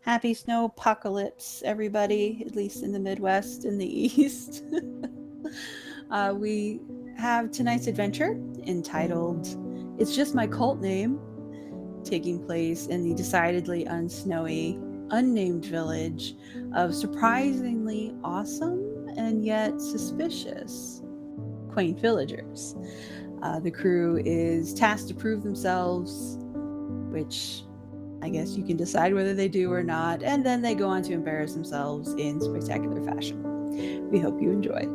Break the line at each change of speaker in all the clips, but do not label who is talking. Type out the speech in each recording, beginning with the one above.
Happy snow apocalypse, everybody, at least in the Midwest and the East. We have tonight's adventure entitled It's Just My Cult Name, taking place in the decidedly unsnowy, unnamed village of surprisingly awesome and yet suspicious quaint villagers. The crew is tasked to prove themselves, which I guess you can decide whether they do or not, and then they go on to embarrass themselves in spectacular fashion. We hope you enjoy.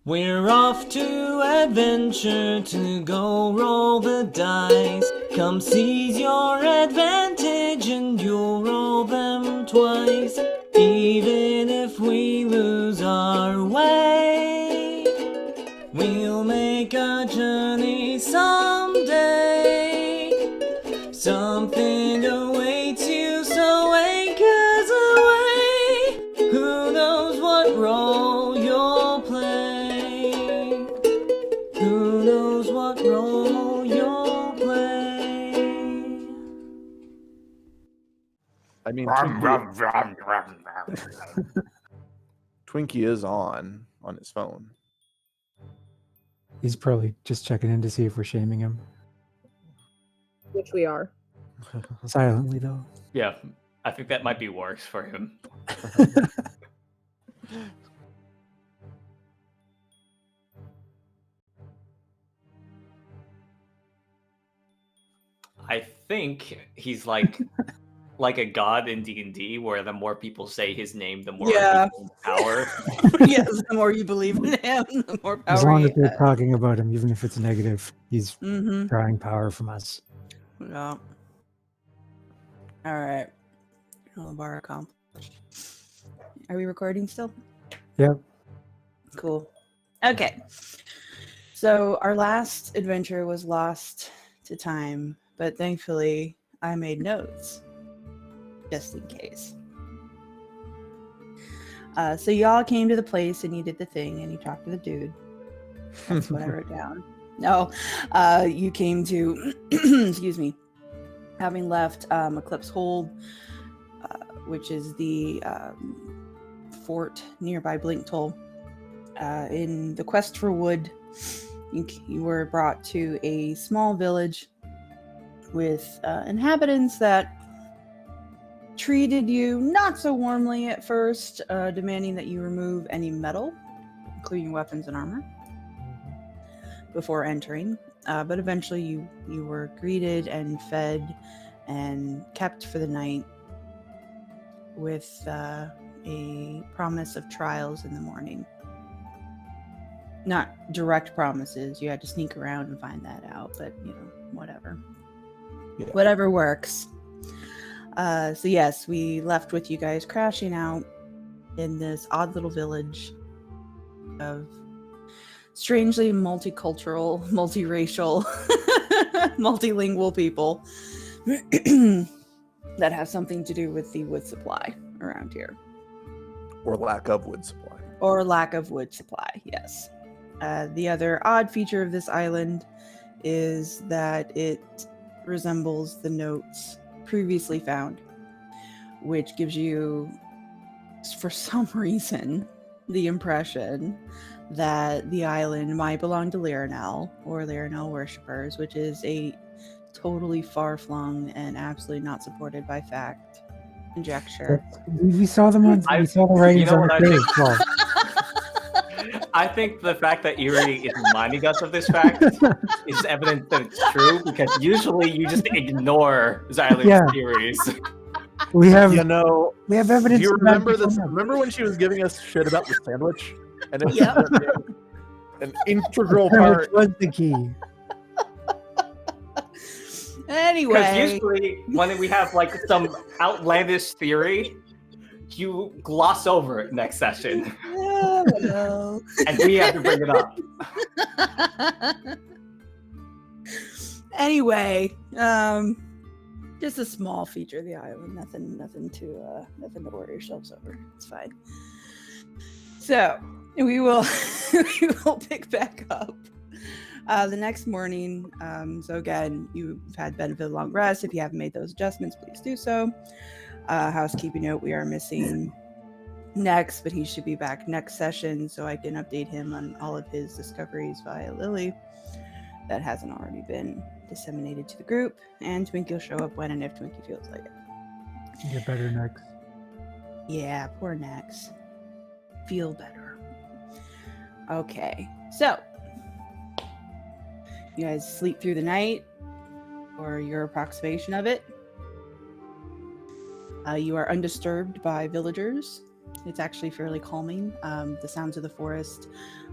We're off to adventure to go roll the dice. Come seize your advantage and you'll roll them twice. Even if we lose our way, we'll make a journey someday. Something awaits you, so wake us away. Who knows what role you'll play? Who knows what role you'll play?
I mean, Twinkie is on his phone.
He's probably just checking in to see if we're shaming him.
Which we are.
Silently, though.
Yeah, I think that might be worse for him. I think he's like a god in D&D, where the more people say his name, the more he gains power.
Yes, the more you believe in him, the more power.
As long as
he
we're
has.
talking about him, even if it's negative, he's
Mhm.
drawing power from us.
Yeah. All right. Bar accomplished. Are we recording still?
Yep.
Cool. Okay. So our last adventure was lost to time, but thankfully I made notes just in case. So y'all came to the place and you did the thing and you talked to the dude. That's what I wrote down. No, you came to, excuse me, having left Eclipse Hold, which is the fort nearby Blinktoll. In the quest for wood, you were brought to a small village with inhabitants that treated you not so warmly at first, demanding that you remove any metal, including weapons and armor, before entering. But eventually you were greeted and fed and kept for the night with a promise of trials in the morning. Not direct promises. You had to sneak around and find that out, but whatever.
Yeah.
Whatever works. So yes, we left with you guys crashing out in this odd little village of strangely multicultural, multiracial, multilingual people that have something to do with the wood supply around here.
Or lack of wood supply.
Or lack of wood supply, yes. The other odd feature of this island is that it resembles the notes previously found, which gives you, for some reason, the impression that the island might belong to Lyranel or Lyranel worshippers, which is a totally far-flung and absolutely not supported by fact conjecture.
We saw them on. We saw the writings on the page. Well,
I think the fact that Eerie is reminding us of this fact is evidence that it's true, because usually you just ignore Xylund's theories.
we have
we
have evidence.
Do you
of that
remember this?
before.
Remember when she was giving us shit about the sandwich? And it
Yep.
an integral
Which
part.
was the key.
Anyway,
Because usually when we have like some outlandish theory, you gloss over it next session,
well.
and we have to bring it up.
Anyway, just a small feature of the island. Nothing to worry yourselves over. It's fine. So we will we will pick back up The next morning, so again, you've had benefit of long rest. If you haven't made those adjustments, please do so. Housekeeping note, we are missing Next, but he should be back next session, so I can update him on all of his discoveries via Lily. That hasn't already been disseminated to the group. And Twinkie will show up when and if Twinkie feels like it.
Get better next.
Yeah, poor Nex. Feel better. Okay, so you guys sleep through the night, or your approximation of it. You are undisturbed by villagers. It's actually fairly calming. The sounds of the forest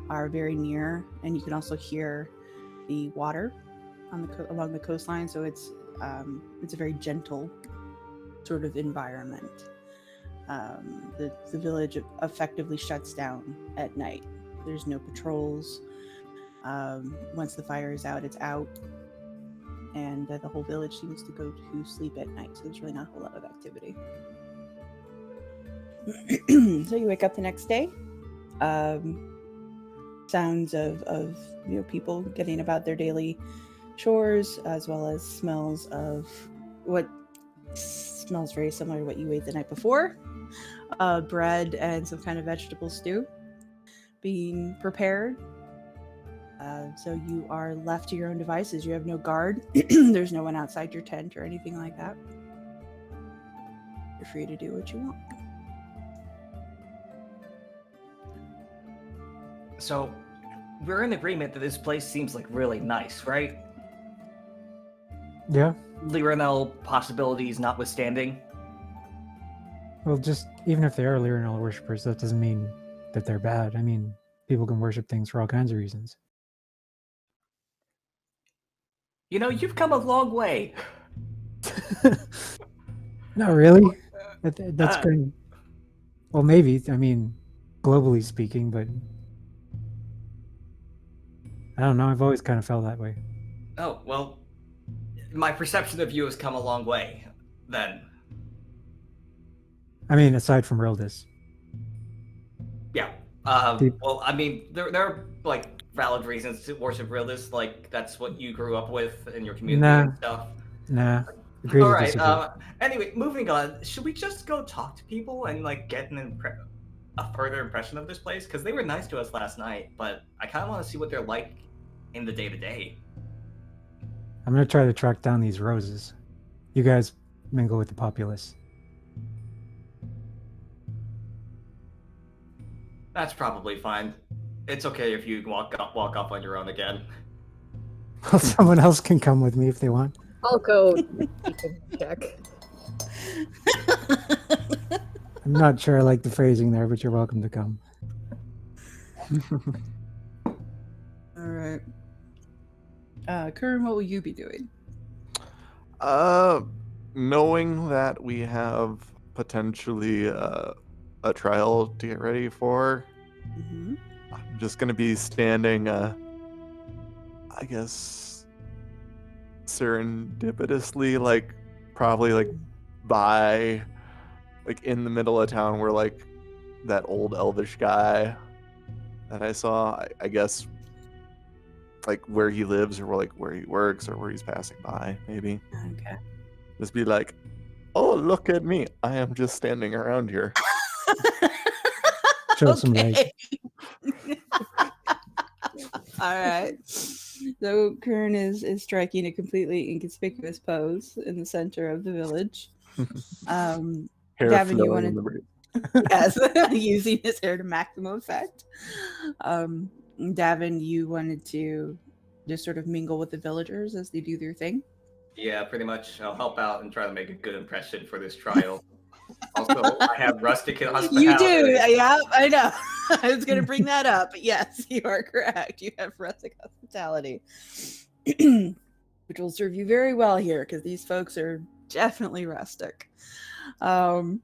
are very near, and you can also hear the water on along the coastline. So it's a very gentle sort of environment. The village effectively shuts down at night. There's no patrols. Once the fire is out, it's out, and the whole village seems to go to sleep at night. So there's really not a whole lot of activity. So you wake up the next day. Sounds of people getting about their daily chores, as well as smells of what smells very similar to what you ate the night before. Bread and some kind of vegetable stew being prepared. So you are left to your own devices. You have no guard. There's no one outside your tent or anything like that. You're free to do what you want.
So, we're in agreement that this place seems like really nice, right?
Yeah.
Lyranel possibilities notwithstanding.
Well, just even if they are Lyranel worshippers, that doesn't mean that they're bad. I mean, people can worship things for all kinds of reasons.
You know, you've come a long way.
Not really. That's good. Well, maybe. I mean, globally speaking, but I don't know. I've always kind of felt that way.
Oh, well, my perception of you has come a long way, then.
I mean, aside from Rildis.
Yeah. Well, I mean, there are, like, valid reasons to worship Rildis, like, that's what you grew up with in your community and stuff.
Nah. Agree to
Alright,
disagree.
anyway, moving on. Should we just go talk to people and, like, get a further impression of this place? Because they were nice to us last night, but I kind of want to see what they're like in the day-to-day.
I'm going to try to track down these roses. You guys mingle with the populace.
That's probably fine. It's okay if you walk up on your own again.
Well, someone else can come with me if they want.
I'll go check.
I'm not sure I like the phrasing there, but you're welcome to come.
All right. Kern, what will you be doing?
Knowing that we have potentially a trial to get ready for,
Mm-hmm.
I'm just gonna be standing, I guess, serendipitously, like, probably, like, by, like, in the middle of town where, like, that old elvish guy that I saw, I guess, like, where he lives, or like where he works, or where he's passing by, maybe.
Okay.
Just be like, oh, look at me, I am just standing around here.
Show some light.
All right. So Kern is striking a completely inconspicuous pose in the center of the village.
Hair
Davynn, you
flowing
wanted
in the breeze.
yes, using his hair to maximum effect. Davynn, you wanted to just sort of mingle with the villagers as they do their thing.
Yeah, pretty much. I'll help out and try to make a good impression for this trial. Also, I have rustic hospitality.
You do, yeah, I know. I was going to bring that up, but yes, you are correct. You have rustic hospitality, which will serve you very well here because these folks are definitely rustic. So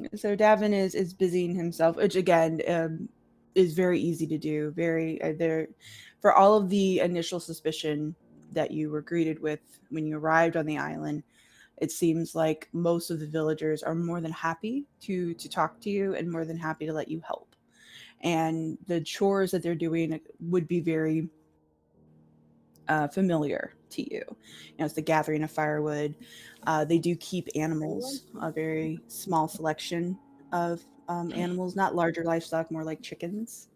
Davynn is busying himself, which again is very easy to do. Very there for all of the initial suspicion that you were greeted with when you arrived on the island. It seems like most of the villagers are more than happy to talk to you and more than happy to let you help. And the chores that they're doing would be very familiar to you. It's the gathering of firewood. They do keep animals, a very small selection of animals, not larger livestock, more like chickens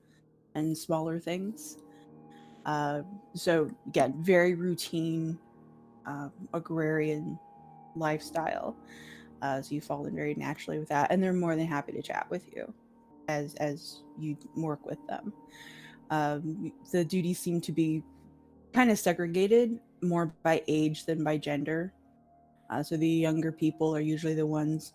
and smaller things. So again, very routine agrarian lifestyle. So you fall in very naturally with that, and they're more than happy to chat with you as you work with them. The duties seem to be kind of segregated more by age than by gender. So the younger people are usually the ones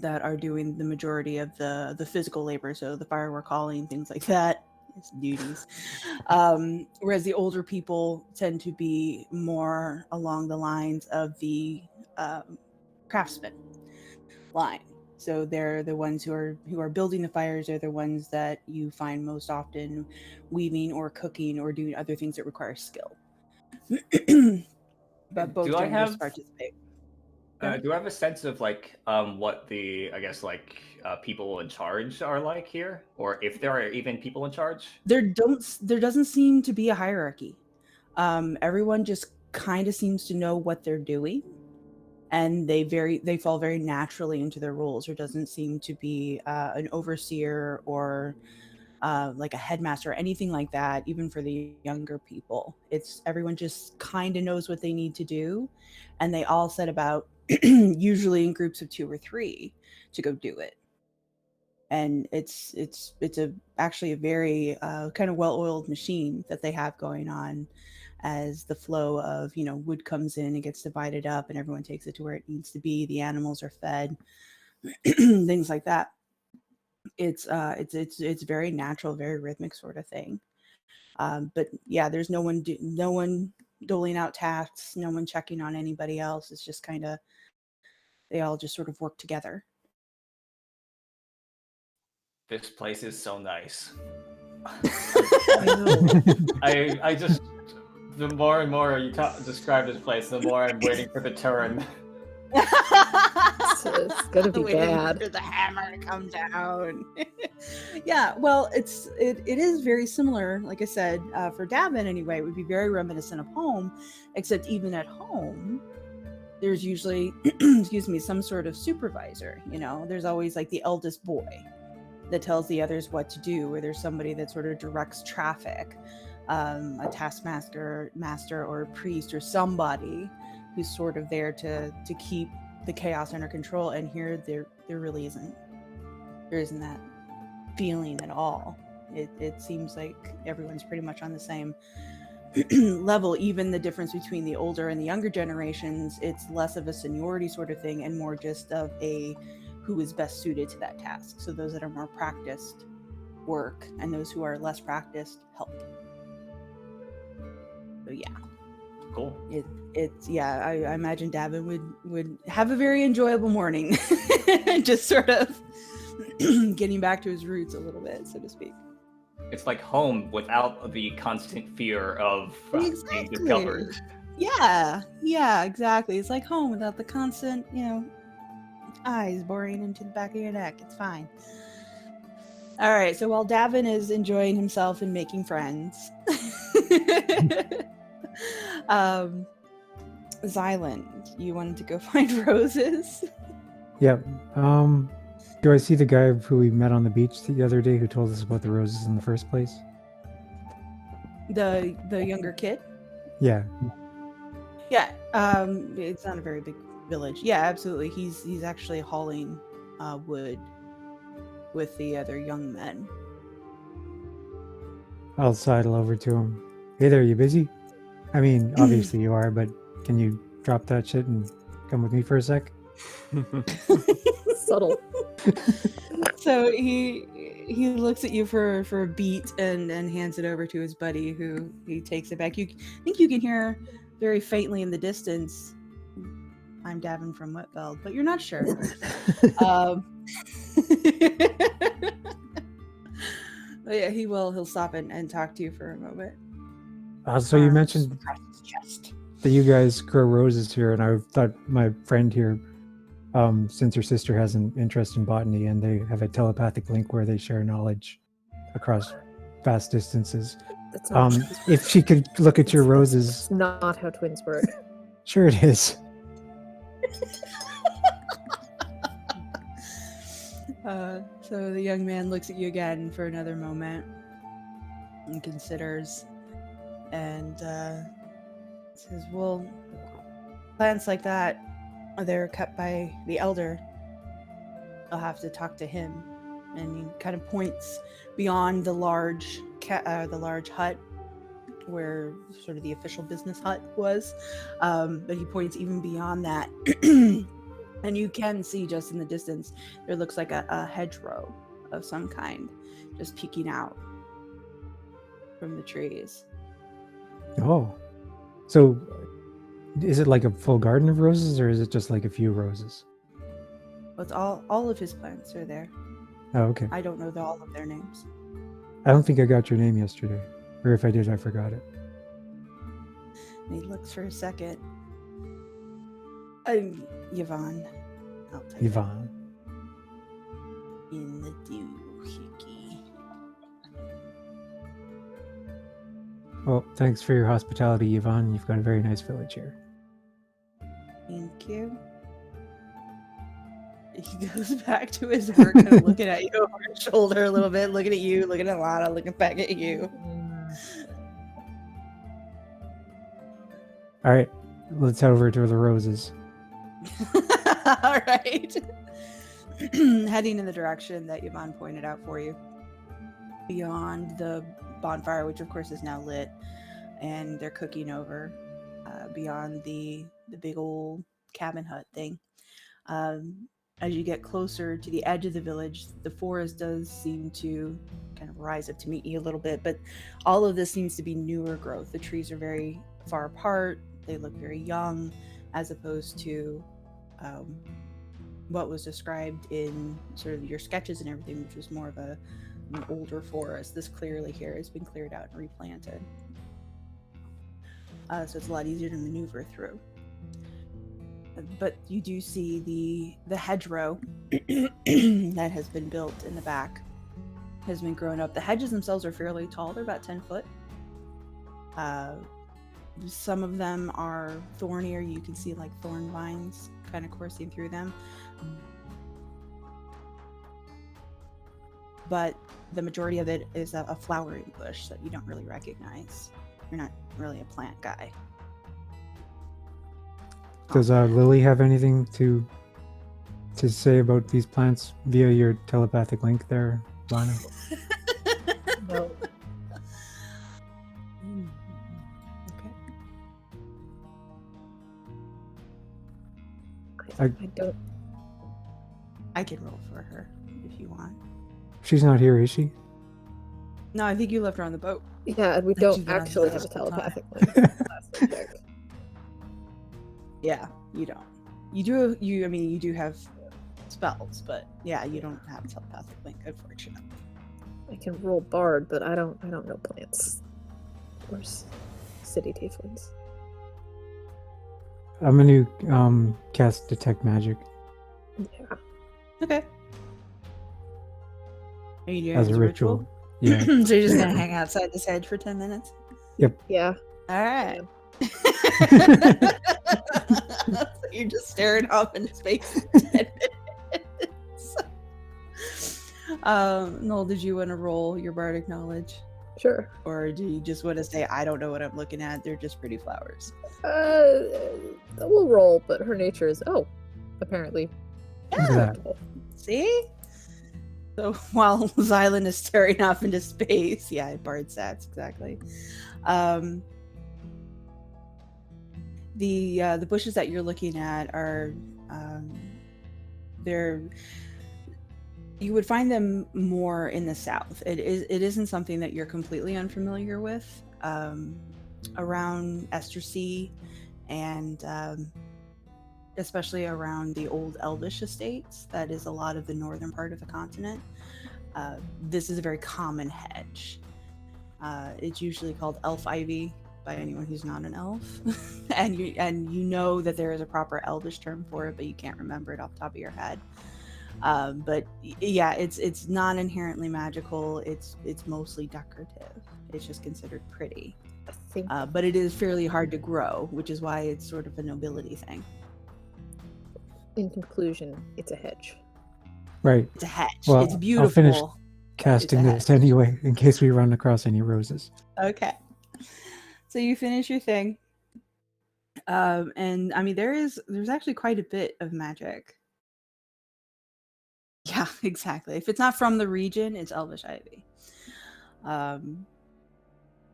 that are doing the majority of the physical labor, so the firework hauling, things like that. It's duties. Whereas the older people tend to be more along the lines of the craftsman line. So they're the ones who are building the fires. They're the ones that you find most often weaving or cooking or doing other things that require skill. But both
Do I
genders
have-
participate.
Do I have a sense of like what the people in charge are like here, or if there are even people in charge?
There doesn't seem to be a hierarchy. Everyone just kind of seems to know what they're doing, and they fall very naturally into their roles. There doesn't seem to be an overseer or like a headmaster or anything like that. Even for the younger people, it's everyone just kind of knows what they need to do, and they all set about, usually in groups of 2 or 3, to go do it. And it's actually a very kind of well-oiled machine that they have going on, as the flow of wood comes in and gets divided up, and everyone takes it to where it needs to be. The animals are fed, things like that. It's very natural, very rhythmic sort of thing. But yeah, there's no one doling out tasks, no one checking on anybody else. It's just kind of, they all just sort of work together.
This place is so nice.
I know.
I just, the more and more you describe this place, the more I'm waiting for the turn.
It's gonna be
Waiting
bad.
for the hammer to come down. Yeah, well, it is very similar. Like I said, for Davynn anyway, it would be very reminiscent of home, except even at home, there's usually, excuse me, some sort of supervisor. There's always like the eldest boy that tells the others what to do, or there's somebody that sort of directs traffic, a taskmaster, or a priest, or somebody who's sort of there to keep the chaos under control. And here there really isn't. There isn't that feeling at all. It seems like everyone's pretty much on the same level. Even the difference between the older and the younger generations, it's less of a seniority sort of thing and more just of a who is best suited to that task. So those that are more practiced work, and those who are less practiced help. So yeah.
Cool.
It's I imagine Davynn would have a very enjoyable morning. Just sort of getting back to his roots a little bit, so to speak.
It's like home without the constant fear of being discovered.
Yeah, exactly. It's like home without the constant, eyes boring into the back of your neck. It's fine. All right, so while Davynn is enjoying himself and making friends, Xylund, you wanted to go find roses?
Yeah. Do I see the guy who we met on the beach the other day who told us about the roses in the first place?
The younger kid?
Yeah.
Yeah. It's not a very big village. Yeah, absolutely. He's actually hauling wood with the other young men.
I'll sidle over to him. Hey there, you busy? I mean, obviously you are, but can you drop that shit and come with me for a sec?
Subtle.
So he looks at you for a beat and hands it over to his buddy, who he takes it back. You think you can hear very faintly in the distance, "I'm Davynn from Whitfeld," but you're not sure. But yeah, he'll stop and talk to you for a moment.
So you mentioned
Across his chest.
that you guys grow roses here, and I thought my friend here, since her sister has an interest in botany and they have a telepathic link where they share knowledge across vast distances,
That's not,
If she could look at your roses.
that's not how twins work.
Sure it is.
So the young man looks at you again for another moment and considers and says, well, plants like that, they're cut by the elder. I'll have to talk to him. And he kind of points beyond the large hut where sort of the official business hut was. But he points even beyond that. And you can see just in the distance, there looks like a hedgerow of some kind just peeking out from the trees.
Oh. So is it like a full garden of roses, or is it just like a few roses?
Well, it's all of his plants are there.
Oh, okay.
I don't know all of their names.
I don't think I got your name yesterday. Or if I did, I forgot it.
And he looks for a second. I'm Yvonne. I'll type it
Yvonne.
in the doohickey.
Well, thanks for your hospitality, Yvonne. You've got a very nice village here.
Thank you. He goes back to his work, kind of looking at you over his shoulder a little bit, looking at you, looking at Lana, looking back at you.
All right, let's head over to the roses.
All right. Heading in the direction that Yvonne pointed out for you. Beyond the bonfire, which of course is now lit, and they're cooking over. Beyond the big old cabin hut thing. As you get closer to the edge of the village, the forest does seem to kind of rise up to meet you a little bit, but all of this seems to be newer growth. The trees are very far apart. They look very young, as opposed to what was described in sort of your sketches and everything, which was more of an older forest. This clearly here has been cleared out and replanted. So it's a lot easier to maneuver through. But you do see the hedgerow that has been built in the back has been grown up. The hedges themselves are fairly tall. They're about 10 foot. Some of them are thornier. You can see like thorn vines kind of coursing through them. But the majority of it is a flowering bush that you don't really recognize. You're not really a plant guy.
Does Lily have anything to say about these plants via your telepathic link there, Lana?
No.
Okay.
I don't.
I can roll for her if you want.
She's not here, is she?
No, I think you left her on the boat.
Yeah, and we
She's
don't
been on
actually
the
have a
boat the whole time.
telepathic link. Last I checked.
Yeah, you don't. You do have spells, but yeah, you don't have a telepathic link, unfortunately.
I can roll bard, but I don't know plants or city tieflings.
I'm going to cast Detect Magic
Yeah.
Okay. Are you doing
as
it
a ritual. Yeah.
so you're just gonna hang outside this hedge for 10 minutes?
Yeah.
All right. So you're just staring off into space for 10 minutes. Noel, did you want to roll your bardic knowledge?
Sure.
Or do you just want to say, I don't know what I'm looking at, they're just pretty flowers?
We'll roll, but her nature is apparently.
Look at that.
See? So while Xylund is staring off into space, yeah, bard stats, exactly. The bushes that you're looking at are you would find them more in the south. It isn't something that you're completely unfamiliar with. Around Estersea and especially around the old Elvish estates, that is a lot of the northern part of the continent. This is a very common hedge. It's usually called elf ivy by anyone who's not an elf. and you know that there is a proper Elvish term for it, but you can't remember it off the top of your head. But yeah, it's not inherently magical. It's mostly decorative. It's just considered pretty.
I think
But it is fairly hard to grow, which is why it's sort of a nobility thing.
in conclusion, it's a hedge.
Right.
It's a hedge.
Well,
It's
I'll
beautiful.
finish casting
It's
this
a hedge.
anyway, in case we run across any roses.
Okay. So you finish your thing. And I mean there's actually quite a bit of magic. Yeah, exactly. If it's not from the region, it's Elvish Ivy.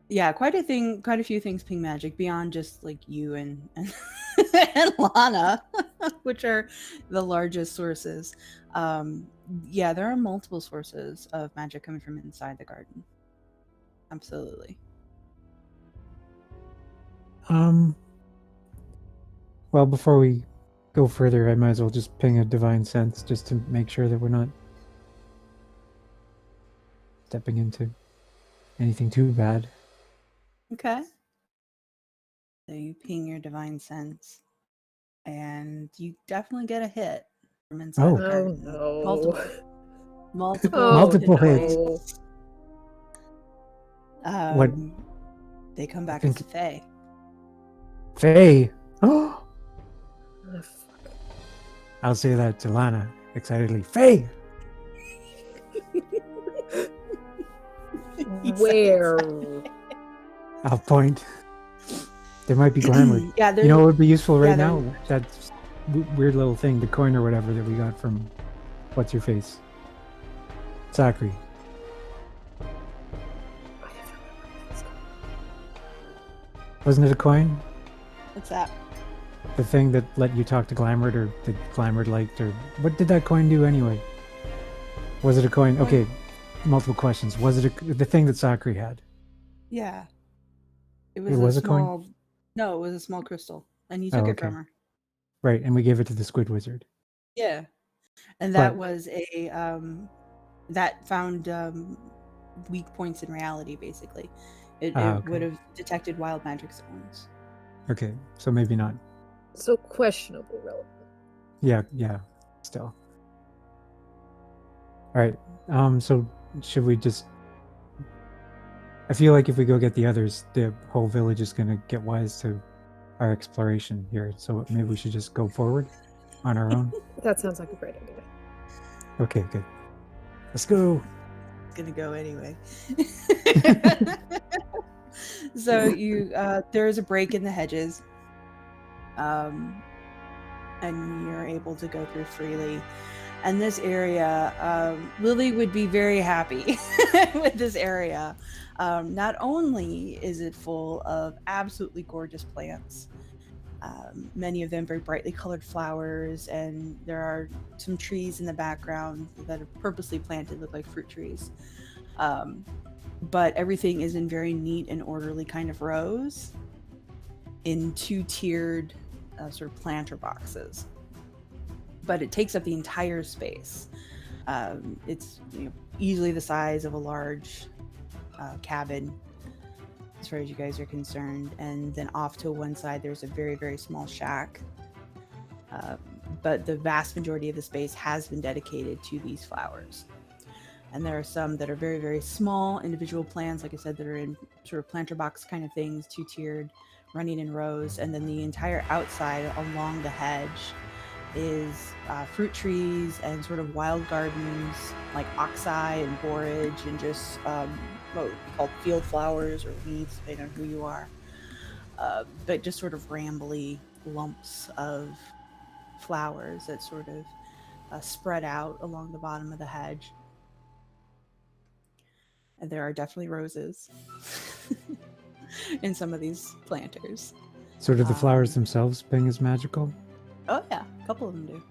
Yeah, quite a few things ping magic beyond just like you and and Lana, which are the largest sources. Yeah, there are multiple sources of magic coming from inside the garden. Absolutely.
Well, before we go further, I might as well just ping a divine sense just to make sure that we're not stepping into anything too bad.
Okay. So you ping your divine sense, and you definitely get a hit from inside
Oh.
the
Oh
garden.
no.
Multiple
Multiple
hit
hits.
dice.
What-
They come back
think-
as Fae.
Faye! Oh!
Oh, fuck.
I'll say that to Lana excitedly. Faye!
Where?
I'll point. There might be glamour.
Yeah,
You know what would be useful right
yeah,
now? That weird little thing, the coin or whatever that we got from what's your face? Zachary. Wasn't it a coin?
What's that?
The thing that let you talk to Glamoured or that Glamoured liked, or what did that coin do anyway? Was it a coin? Okay, multiple questions. Was it the thing that Zachary had?
Yeah. It
It was a coin?
small. No, it was a small crystal, and you
Oh,
took it
okay.
from her.
Right, and we gave it to the Squid Wizard.
Yeah, and that
But-
was a that found weak points in reality. Basically, it
Okay.
would have detected wild magic zones.
Okay, so maybe not.
So questionable relevant.
Yeah, still. Alright, so should we just... I feel like if we go get the others, the whole village is going to get wise to our exploration here, so maybe we should just go forward on our own.
That sounds like a great idea.
Okay, good. Let's go!
It's gonna go anyway. So you there is a break in the hedges, and you're able to go through freely. And this area, Lily would be very happy with this area. Not only is it full of absolutely gorgeous plants, many of them very brightly colored flowers, and there are some trees in the background that are purposely planted, look like fruit trees. But everything is in very neat and orderly kind of rows in two-tiered sort of planter boxes. But it takes up the entire space. It's easily the size of a large cabin, as far as you guys are concerned. And then off to one side, there's a very, very small shack. But the vast majority of the space has been dedicated to these flowers. And there are some that are very, very small individual plants, like I said, that are in sort of planter box kind of things, two-tiered, running in rows. And then the entire outside along the hedge is fruit trees and sort of wild gardens like oxeye and borage and just what would be called field flowers or weeds, depending on who you are. But just sort of rambly lumps of flowers that sort of spread out along the bottom of the hedge. And there are definitely roses in some of these planters.
So do the flowers themselves ping as magical?
Oh yeah, a couple of them do.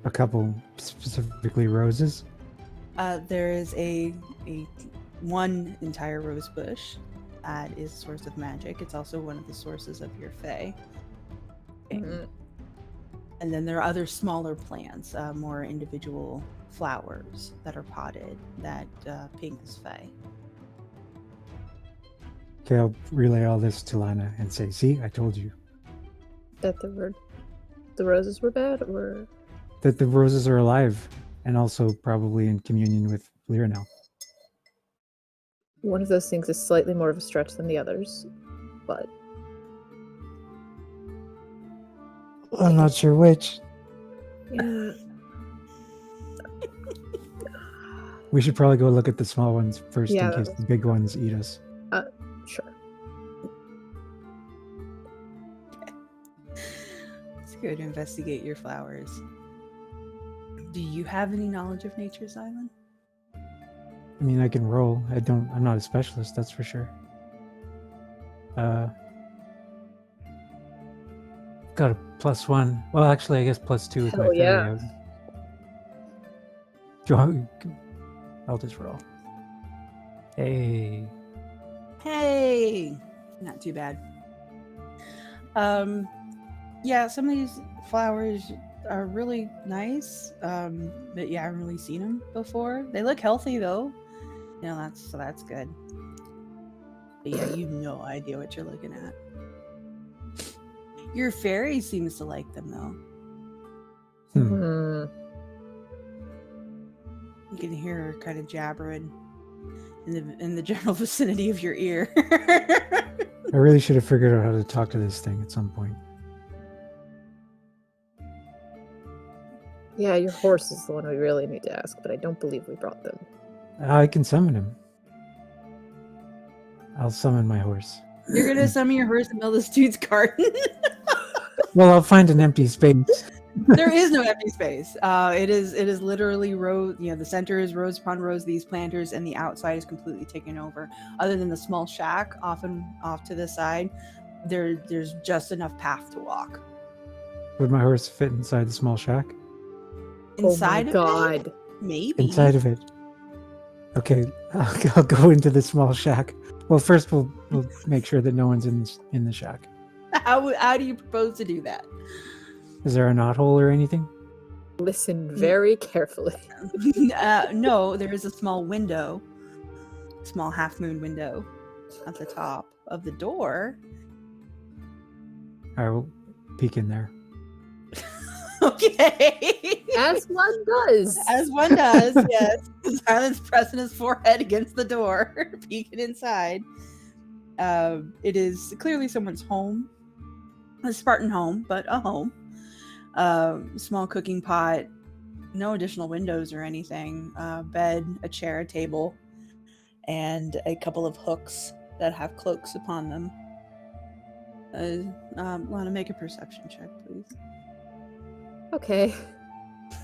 A couple, specifically roses?
There is a one entire rose bush that is a source of magic. It's also one of the sources of your fae.
Mhm.
And then there are other smaller plants, more individual flowers that are potted that ping as fae.
Okay, I'll relay all this to Lana and say, see, I told you.
That the roses were bad, or
that the roses are alive and also probably in communion with Lyra now.
One of those things is slightly more of a stretch than the others, but
I'm not sure which.
yeah.
We should probably go look at the small ones first
Yeah,
in
that
case
was-
the big ones eat us.
Sure.
Let's go to investigate your flowers. Do you have any knowledge of nature's island?
I mean, I can roll. I'm not a specialist, that's for sure. Got a +1. Well, actually, I guess +2 with my
Hell
fairy
yeah.
out. Do you want... I'll just roll. Hey.
Hey, not too bad. Yeah, some of these flowers are really nice. But yeah, I haven't really seen them before. They look healthy though. You know, that's good. But yeah, you have no idea what you're looking at. Your fairy seems to like them though.
Hmm.
You can hear her kind of jabbering in the general vicinity of your ear.
I really should have figured out how to talk to this thing at some point.
Yeah, your horse is the one we really need to ask, but I don't believe we brought them.
I can summon him. I'll summon my horse.
You're gonna summon your horse in the middle of this dude's garden.
Well, I'll find an empty space.
There is no empty space. It is literally rows. You know, the center is rows upon rows of these planters, and the outside is completely taken over. Other than the small shack off to the side, there's just enough path to walk.
Would my horse fit inside the small shack?
Inside
oh my
of it,
god.
maybe.
Inside of it. Okay, I'll go into the small shack. Well, first we'll make sure that no one's in the shack.
How do you propose to do that?
Is there a knothole or anything?
Listen very carefully.
No, there is a small window, small half moon window at the top of the door.
I will peek in there.
Okay.
As one does.
As one does, yes. Xylund's pressing his forehead against the door, peeking inside. It is clearly someone's home. A Spartan home, but a home. Small cooking pot, no additional windows or anything. Bed, a chair, a table, and a couple of hooks that have cloaks upon them. Want to make a perception check, please?
Okay.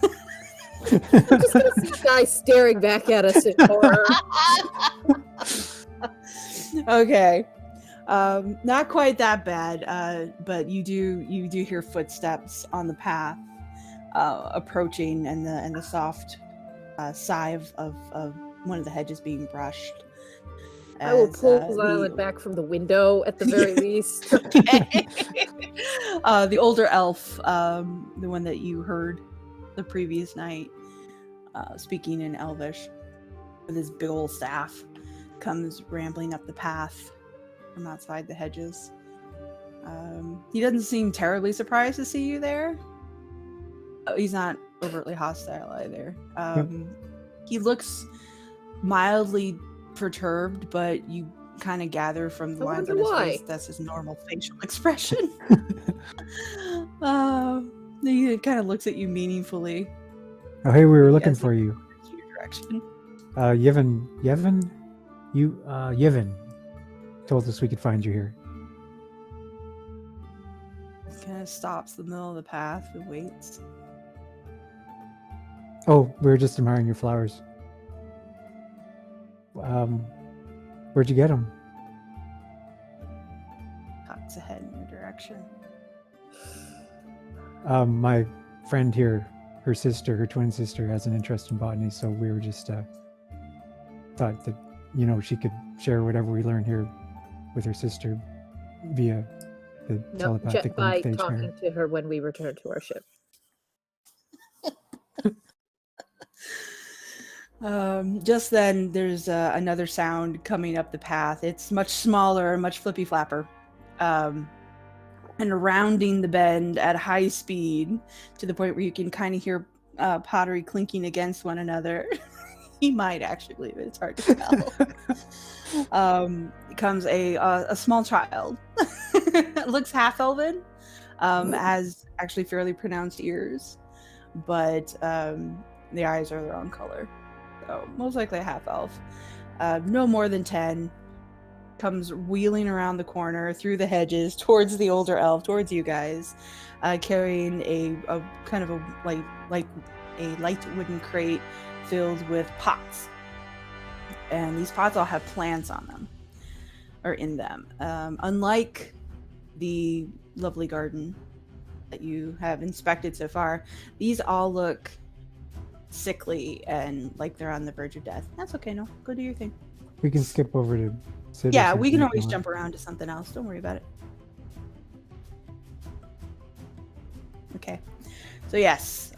I'm just gonna see a guy staring back at us in horror.
Okay. Not quite that bad, but you do hear footsteps on the path approaching, and the soft sigh of one of the hedges being brushed.
I will pull
as,
Xylund back from the window at the very least.
Okay. The older elf, the one that you heard the previous night, speaking in Elvish, with his big old staff, comes rambling up the path from outside the hedges. He doesn't seem terribly surprised to see you there. Oh, he's not overtly hostile either. He looks mildly perturbed, but you kind of gather from the
I
lines on
wonder
his
why.
face that's his normal facial expression. He kind of looks at you meaningfully.
Oh, hey, we were looking
Yes,
for you.
in your direction.
Yevon told us we could find you here.
Kind of stops in the middle of the path and waits.
Oh, we were just admiring your flowers. Where'd you get them?
Cocks ahead in your direction.
My friend here, her twin sister, has an interest in botany, so we were just thought that, she could share whatever we learn here with her sister via the
No,
telepathic
by
link they
talking
share.
to her when we return to our ship.
Just then, there's another sound coming up the path. It's much smaller, much flippy flapper. And and rounding the bend at high speed to the point where you can kind of hear pottery clinking against one another. He might actually believe it. It's hard to tell. Comes a small child. Looks half elven. Has actually fairly pronounced ears, but the eyes are their own color. So most likely a half elf. No more than 10. Comes wheeling around the corner through the hedges towards the older elf, towards you guys, carrying a kind of a like a light wooden crate filled with pots. And these pots all have plants on them, or in them. Unlike the lovely garden that you have inspected so far, these all look sickly and like they're on the verge of death. That's okay, no. Go do your thing.
We can skip over to Sid.
Yeah, we can always jump around to something else. Don't worry about it. Okay. So yes,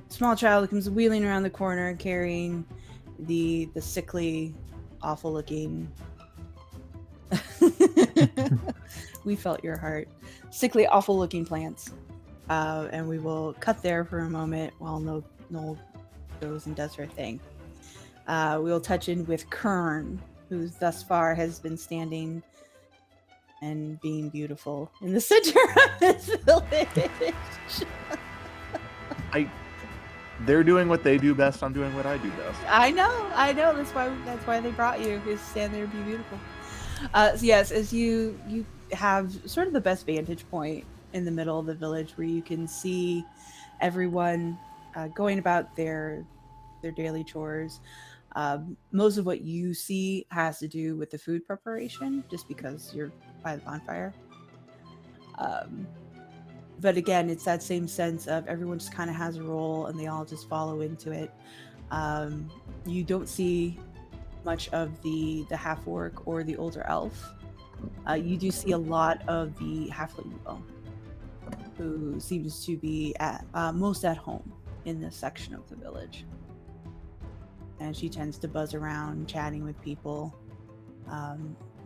small child comes wheeling around the corner carrying the sickly, awful looking we felt your heart. Sickly, awful looking plants. And we will cut there for a moment while Noel goes and does her thing. We will touch in with Kern, who thus far has been standing and being beautiful in the center of this village.
They're doing what they do best. I'm doing what I do best.
I know. That's why they brought you, is stand there and be beautiful. So yes, as you have sort of the best vantage point in the middle of the village, where you can see everyone going about their daily chores. Most of what you see has to do with the food preparation, just because you're by the bonfire. But again, it's that same sense of everyone just kind of has a role and they all just follow into it. You don't see much of the half-orc or the older elf. You do see a lot of the halfling though, who seems to be most at home in this section of the village. And she tends to buzz around, chatting with people.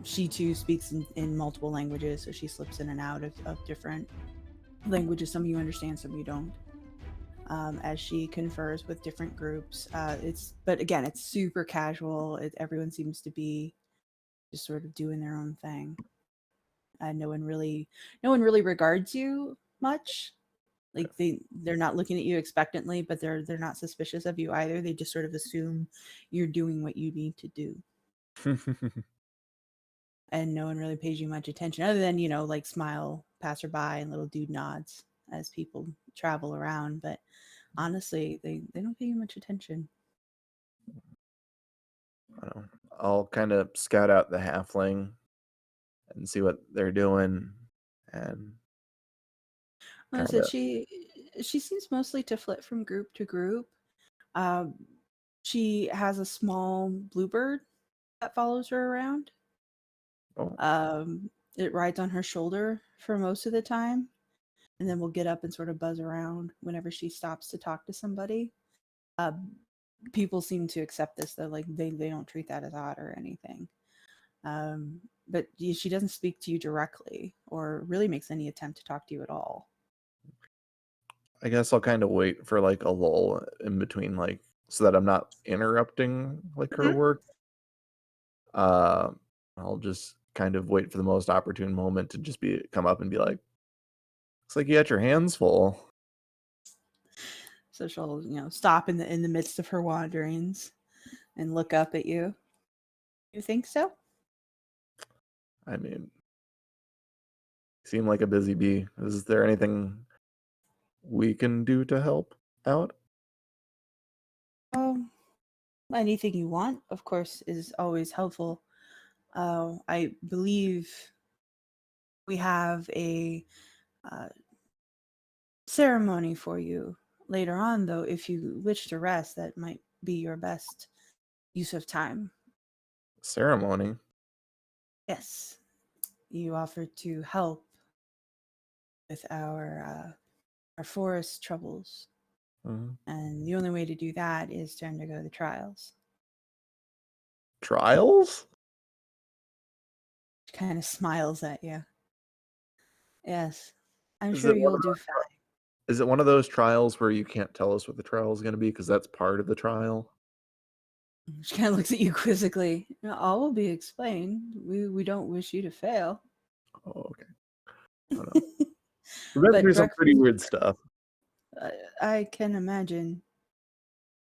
She too speaks in multiple languages, so she slips in and out of different languages. Some you understand, some you don't. As she confers with different groups, but again, it's super casual. Everyone seems to be just sort of doing their own thing. No one really regards you much. Like they're not looking at you expectantly, but they're not suspicious of you either. They just sort of assume you're doing what you need to do. And no one really pays you much attention, other than, like smile passerby and little dude nods as people travel around. But honestly, they don't pay you much attention.
I'll kind of scout out the halfling and see what they're doing. And
So she seems mostly to flit from group to group. She has a small bluebird that follows her around. It rides on her shoulder for most of the time, and then will get up and sort of buzz around whenever she stops to talk to somebody. People seem to accept this, though. Like they don't treat that as odd or anything. But she doesn't speak to you directly or really makes any attempt to talk to you at all.
I guess I'll kind of wait for like a lull in between, like, so that I'm not interrupting like her work. I'll just kind of wait for the most opportune moment to just come up and be like, "Looks like you got your hands full."
So she'll, stop in the midst of her wanderings and look up at you. You think so?
I mean, you seem like a busy bee. Is there anything we can do to help out?
Anything you want, of course, is always helpful. I believe we have a ceremony for you later on, though. If you wish to rest, that might be your best use of time.
Ceremony?
Yes. You offered to help with our forest troubles. And the only way to do that is to undergo the trials.
Trials?
She kind of smiles at you. Yes. I'm
Is
sure
it one
you'll
of
do
those
fine.
Is it one of those trials where you can't tell us what the trial is going to be because that's part of the trial?
She kind of looks at you quizzically. "No, all will be explained. We don't wish you to fail."
Oh, okay. I don't know. We've been
But
through some pretty
breakfast,
weird stuff.
I can imagine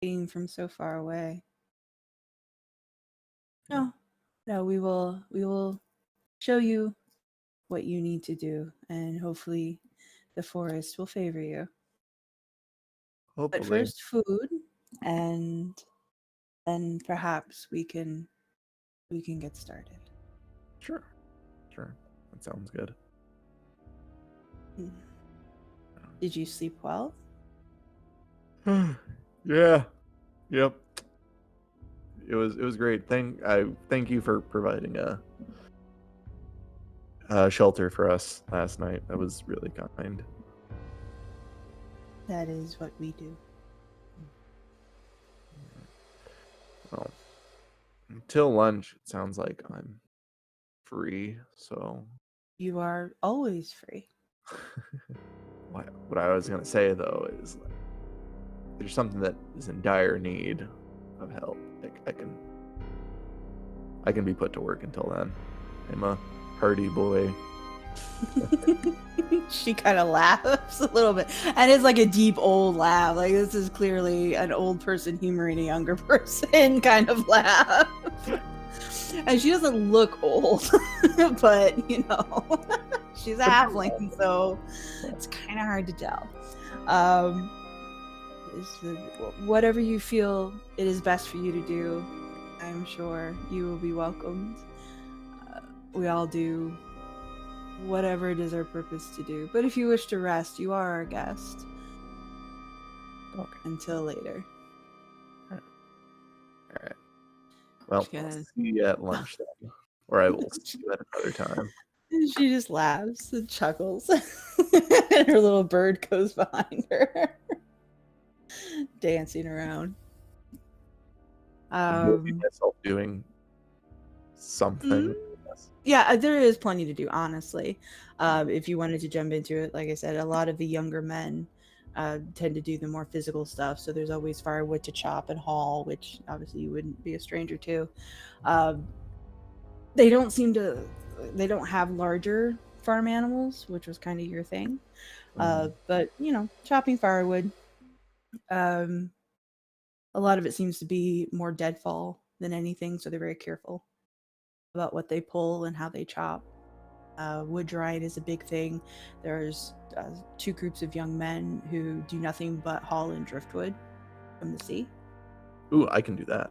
being from so far away. No, no, we will show you what you need to do, and hopefully the forest will favor you. But
Hopefully.
first, food, and then perhaps we can get started.
Sure. Sure. That sounds good.
Hmm. Did you sleep well?
Yeah. Yep. It was great. Thank you for providing a shelter for us last night. That was really kind.
That is what we do.
Well, until lunch, it sounds like I'm free. So,
You are always free.
what I was gonna say though is, like, there's something that is in dire need of help. Like I can be put to work until then. I'm a hardy boy.
She kind of laughs a little bit, and it's like a deep old laugh. Like, this is clearly an old person humoring a younger person kind of laugh. And she doesn't look old, but she's a halfling, so it's kind of hard to tell. Whatever you feel it is best for you to do, I'm sure you will be welcomed. We all do whatever it is our purpose to do. But if you wish to rest, you are our guest.
Okay.
Until later.
All right. Well,
She kinda-
I'll see you at lunch then, or I will see you at another time.
She just laughs and chuckles. And her little bird goes behind her, dancing around.
Maybe myself doing something.
Yeah, there is plenty to do, honestly. If you wanted to jump into it, like I said, a lot of the younger men tend to do the more physical stuff. So there's always firewood to chop and haul, which obviously you wouldn't be a stranger to. They don't have larger farm animals, which was kind of your thing. But chopping firewood. A lot of it seems to be more deadfall than anything, so they're very careful about what they pull and how they chop. Wood drying is a big thing. There's two groups of young men who do nothing but haul in driftwood from the sea.
Ooh, I can do that.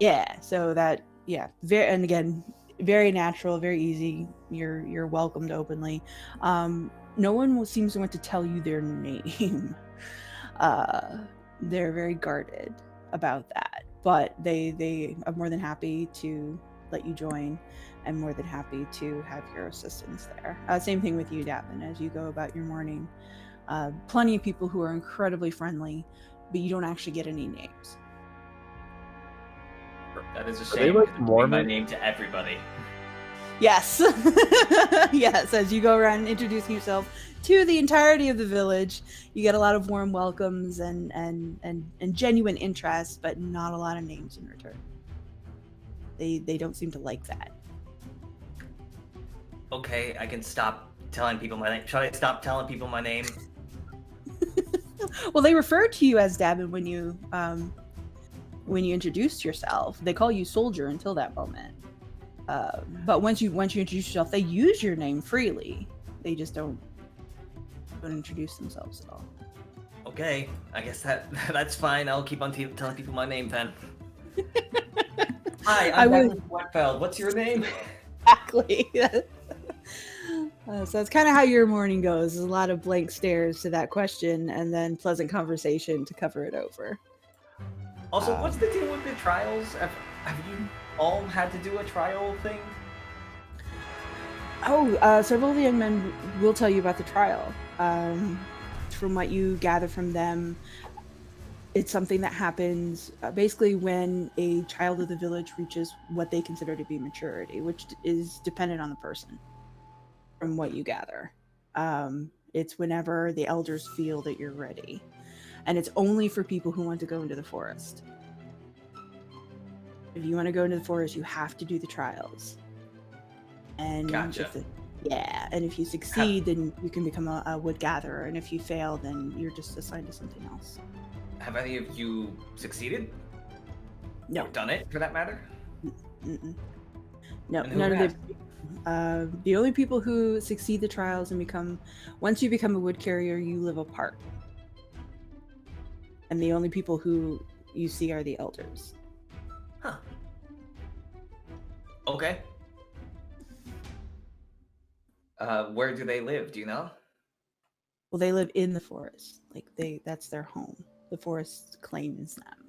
Yeah, so and again, very natural, very easy. You're welcomed openly. No one seems to want to tell you their name. They're very guarded about that, but they are more than happy to let you join, and more than happy to have your assistance there. Same thing with you, Davynn, as you go about your morning. Plenty of people who are incredibly friendly, but you don't actually get any names.
That is a
Are they
shame.
like
because it would be my
Mormon?
name to everybody.
Yes. Yes, as you go around introducing yourself to the entirety of the village, you get a lot of warm welcomes and genuine interest, but not a lot of names in return. They don't seem to like that.
Okay, I can stop telling people my name. Shall I stop telling people my name?
Well, they referred to you as Davynn when you introduced yourself. They call you Soldier until that moment. But once you introduce yourself, they use your name freely. They just don't introduce themselves at all.
Okay, I guess that's fine. I'll keep on telling people my name then. Hi, I'm Davynn Whitfeld. What's your name?
Exactly. So that's kind of how your morning goes. There's a lot of blank stares to that question, and then pleasant conversation to cover it over.
Also, what's the deal with the trials? Have you all had to do a trial thing?
Several of the young men will tell you about the trial. From what you gather from them, it's something that happens basically when a child of the village reaches what they consider to be maturity, which is dependent on the person, from what you gather. It's whenever the elders feel that you're ready. And it's only for people who want to go into the forest. If you want to go into the forest, you have to do the trials. And
Gotcha.
and if you succeed, then you can become a wood gatherer. And if you fail, then you're just assigned to something else.
Have any of you succeeded?
No.
Or done it, for that matter?
Mm-mm. No,
And who
none of
has?
the only people who succeed the trials and once you become a wood carrier, you live apart. And the only people who you see are the elders.
Huh. Okay. Where do they live? Do you know?
Well, they live in the forest. That's their home. The forest claims them.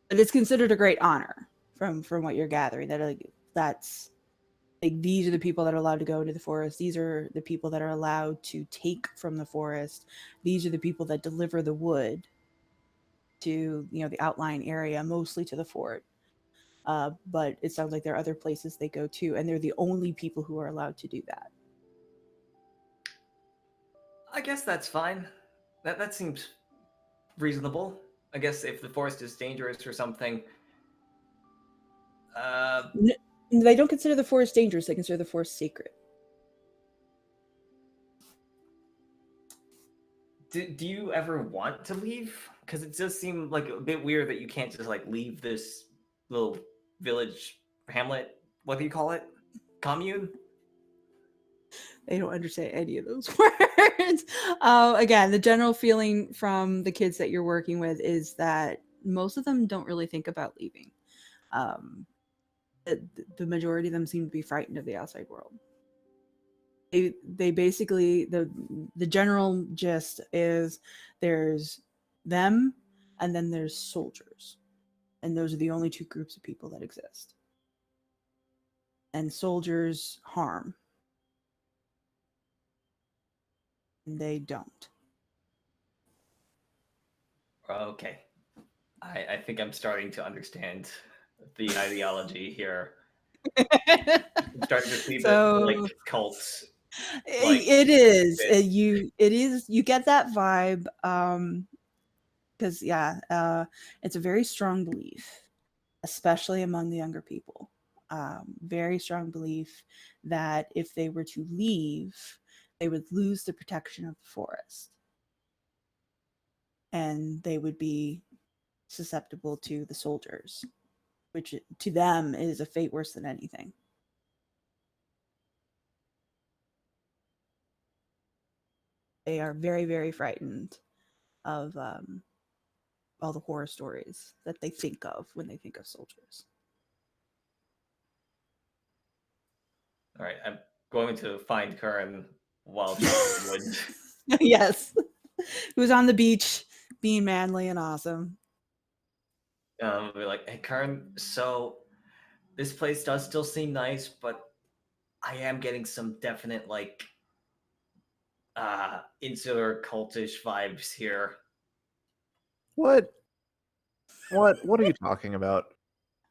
But it's considered a great honor from what you're gathering. These are the people that are allowed to go into the forest. These are the people that are allowed to take from the forest. These are the people that deliver the wood to, the outlying area, mostly to the fort. But it sounds like there are other places they go to, and they're the only people who are allowed to do that.
I guess that's fine. That seems reasonable. I guess if the forest is dangerous or something.
They don't consider the forest dangerous. They consider the forest sacred.
Do you ever want to leave? Because it does seem like a bit weird that you can't just like leave this little village, hamlet, what do you call it? Commune?
They don't understand any of those words. Again, the general feeling from the kids that you're working with is that most of them don't really think about leaving. The majority of them seem to be frightened of the outside world. They basically, the general gist is there's them and then there's soldiers. And those are the only two groups of people that exist. And soldiers harm. They don't.
Okay. I think I'm starting to understand the ideology here. I'm starting to see the cults.
It is. You get that vibe. Because it's a very strong belief, especially among the younger people. Very strong belief that if they were to leave, they would lose the protection of the forest. And they would be susceptible to the soldiers, which to them is a fate worse than anything. They are very, very frightened of all the horror stories that they think of when they think of soldiers.
All right, I'm going to find Kern while chopping wood.
Yes. Who's on the beach being manly and awesome.
We're like, hey, Kern, so this place does still seem nice, but I am getting some definite, insular cultish vibes here.
What are you talking about?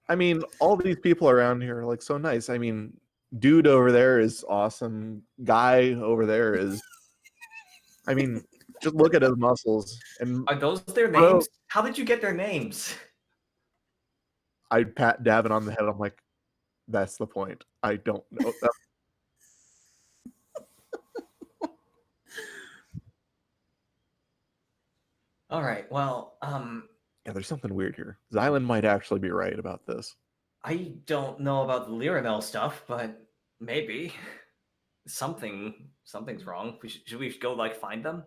I mean, all these people around here are like so nice. I mean, dude over there is awesome. Guy over there is. I mean, just look at his muscles. And
Are those their names? How did you get their names?
I pat Davynn on the head. I'm like, that's the point. I don't know.
All right. Well,
yeah, there's something weird here. Xylund might actually be right about this.
I don't know about the Lyranel stuff, but maybe something's wrong. Should we go find them?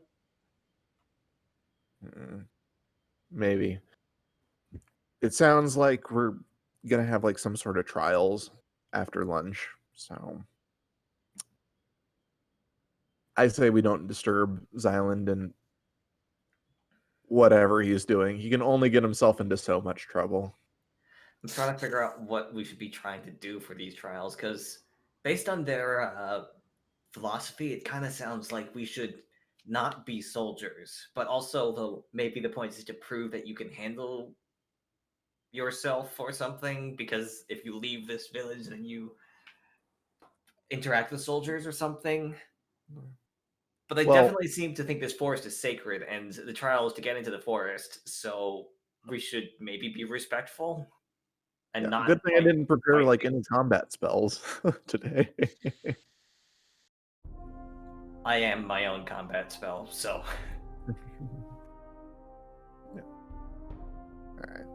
Maybe. It sounds like we're gonna have some sort of trials after lunch, so I say we don't disturb Xylund and whatever he's doing. He can only get himself into so much trouble.
I'm trying to figure out what we should be trying to do for these trials, because based on their philosophy, it kind of sounds like we should not be soldiers, but also, though, maybe the point is to prove that you can handle yourself or something, because if you leave this village, then you interact with soldiers or something. But they
Well-
definitely seem to think this forest is sacred, and the trial is to get into the forest. So we should maybe be respectful and
Yeah,
not.
good thing I didn't prepare
fight
like
people.
any combat spells today.
I am my own combat spell, so
Yeah. All right.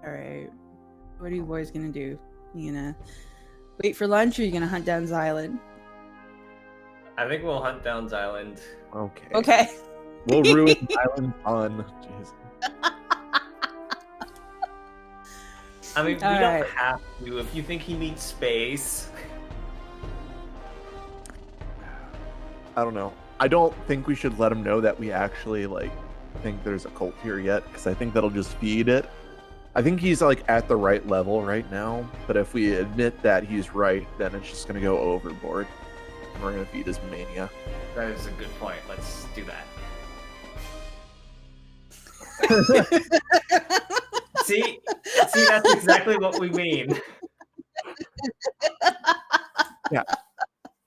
All right. What are you boys gonna do? You gonna wait for lunch, or you gonna hunt down Xylund?
I think we'll hunt down Xylund.
Okay.
Okay.
We'll ruin Island fun. Jeez.
I mean, we
All
don't
right.
have to. If you think he needs space,
I don't know. I don't think we should let him know that we actually like think there's a cult here yet, because I think that'll just feed it. I think he's like at the right level right now, but if we admit that he's right, then it's just gonna go overboard. And we're gonna feed his mania.
that is a good point. Let's do that. See, that's exactly what we mean.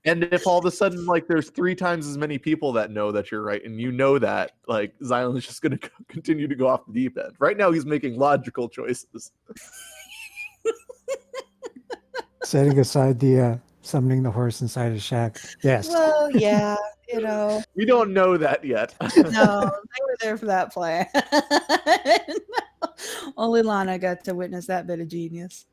And if all of a sudden like there's 3 times as many people that know that you're right, and you know that, like Xylund is just gonna continue to go off the deep end. Right now he's making logical choices.
Setting aside the summoning the horse inside a shack. Yes.
Well, yeah, you know.
We don't know that yet.
No, they were there for that plan. Only Lana got to witness that bit of genius.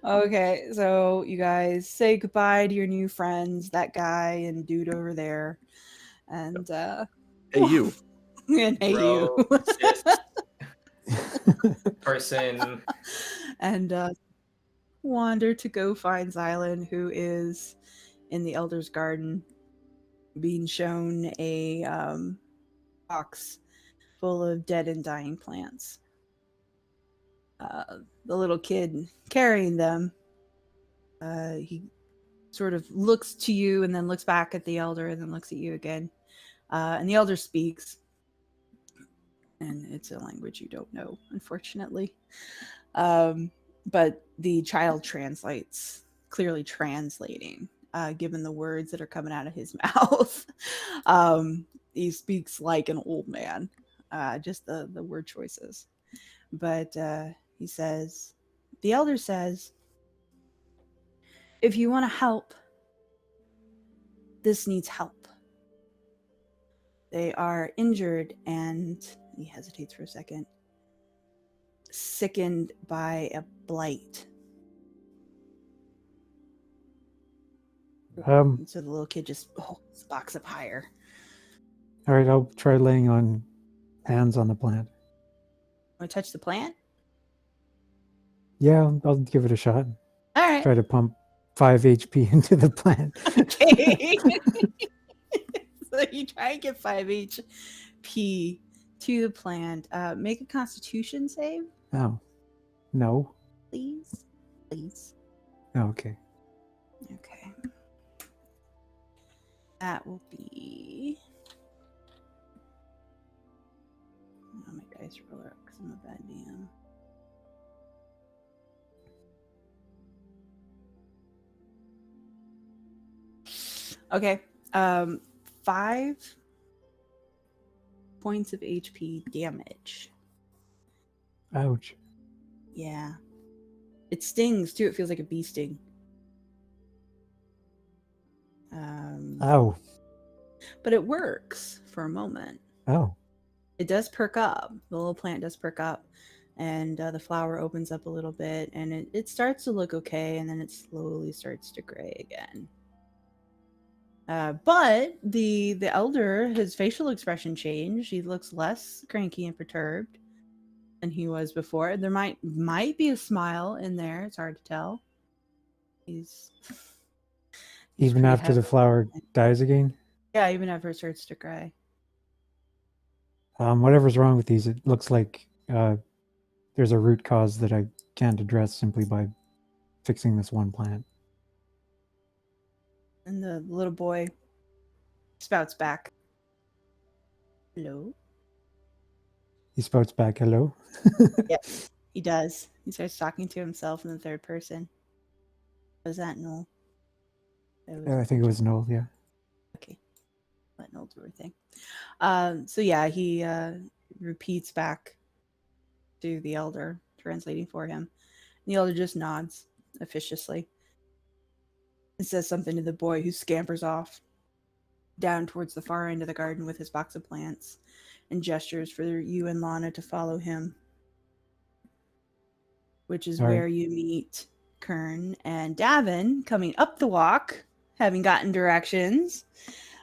Okay, so you guys say goodbye to your new friends, that guy and dude over there, and
Hey, you.
and hey
Bro,
you,
sis, person.
and wander to go find Xylund, who is in the Elder's Garden, being shown a box full of dead and dying plants. The little kid carrying them, he sort of looks to you and then looks back at the elder and then looks at you again. And the elder speaks, and it's a language you don't know, unfortunately. But the child translates, clearly translating, given the words that are coming out of his mouth. He speaks like an old man, just the word choices. But he says, the elder says, if you want to help, this needs help. They are injured and, he hesitates for a second, sickened by a blight. And so the little kid just holds his box up higher.
All right, I'll try laying on hands on the plant.
Want to touch the plant?
Yeah, I'll give it a shot.
All right.
Try to pump 5 HP into the plant.
Okay. So you try and get 5 HP to the plant. Make a Constitution save,
Oh, no.
please. Please.
Oh, okay.
Okay. That will be. Oh, my dice roller because I'm a bad DM. Okay. 5 points of HP damage.
Ouch.
Yeah. It stings too. It feels like a bee sting.
Ow.
But it works for a moment.
Oh.
It does perk up. The little plant does perk up. And the flower opens up a little bit. And it starts to look okay. And then it slowly starts to gray again. But the elder, his facial expression changed. He looks less cranky and perturbed than he was before. There might be a smile in there. It's hard to tell. He's
Even
pretty
after the
happy.
flower dies again?
Yeah, even after it starts to gray.
Whatever's wrong with these, it looks like there's a root cause that I can't address simply by fixing this one plant.
And the little boy spouts back. Hello?
He spouts back, hello?
Yep, he does. He starts talking to himself in the third person. What does that know?
I think it was Noel. Yeah.
Okay. Let Noel do her thing. So yeah, he repeats back to the elder, translating for him. The elder just nods officiously and says something to the boy, who scampers off down towards the far end of the garden with his box of plants, and gestures for you and Lana to follow him, which is
All right.
where you meet Kern and Davynn coming up the walk, having gotten directions,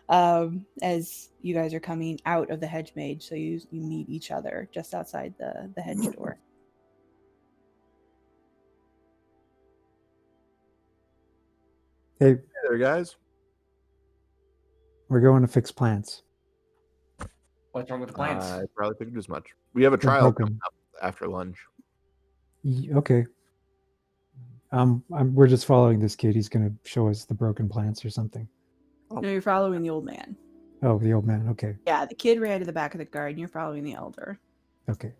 as you guys are coming out of the hedge mage. So you meet each other just outside the hedge door.
Hey,
Hey there, guys.
we're going to fix plants.
What's wrong with the plants?
I probably figured as much. We have a
They're
trial
broken.
coming up after lunch.
Okay. We're just following this kid. He's gonna show us the broken plants or something.
No, you're following the old man.
Oh, the old man. Okay.
Yeah, the kid ran to the back of the garden. You're following the elder.
Okay.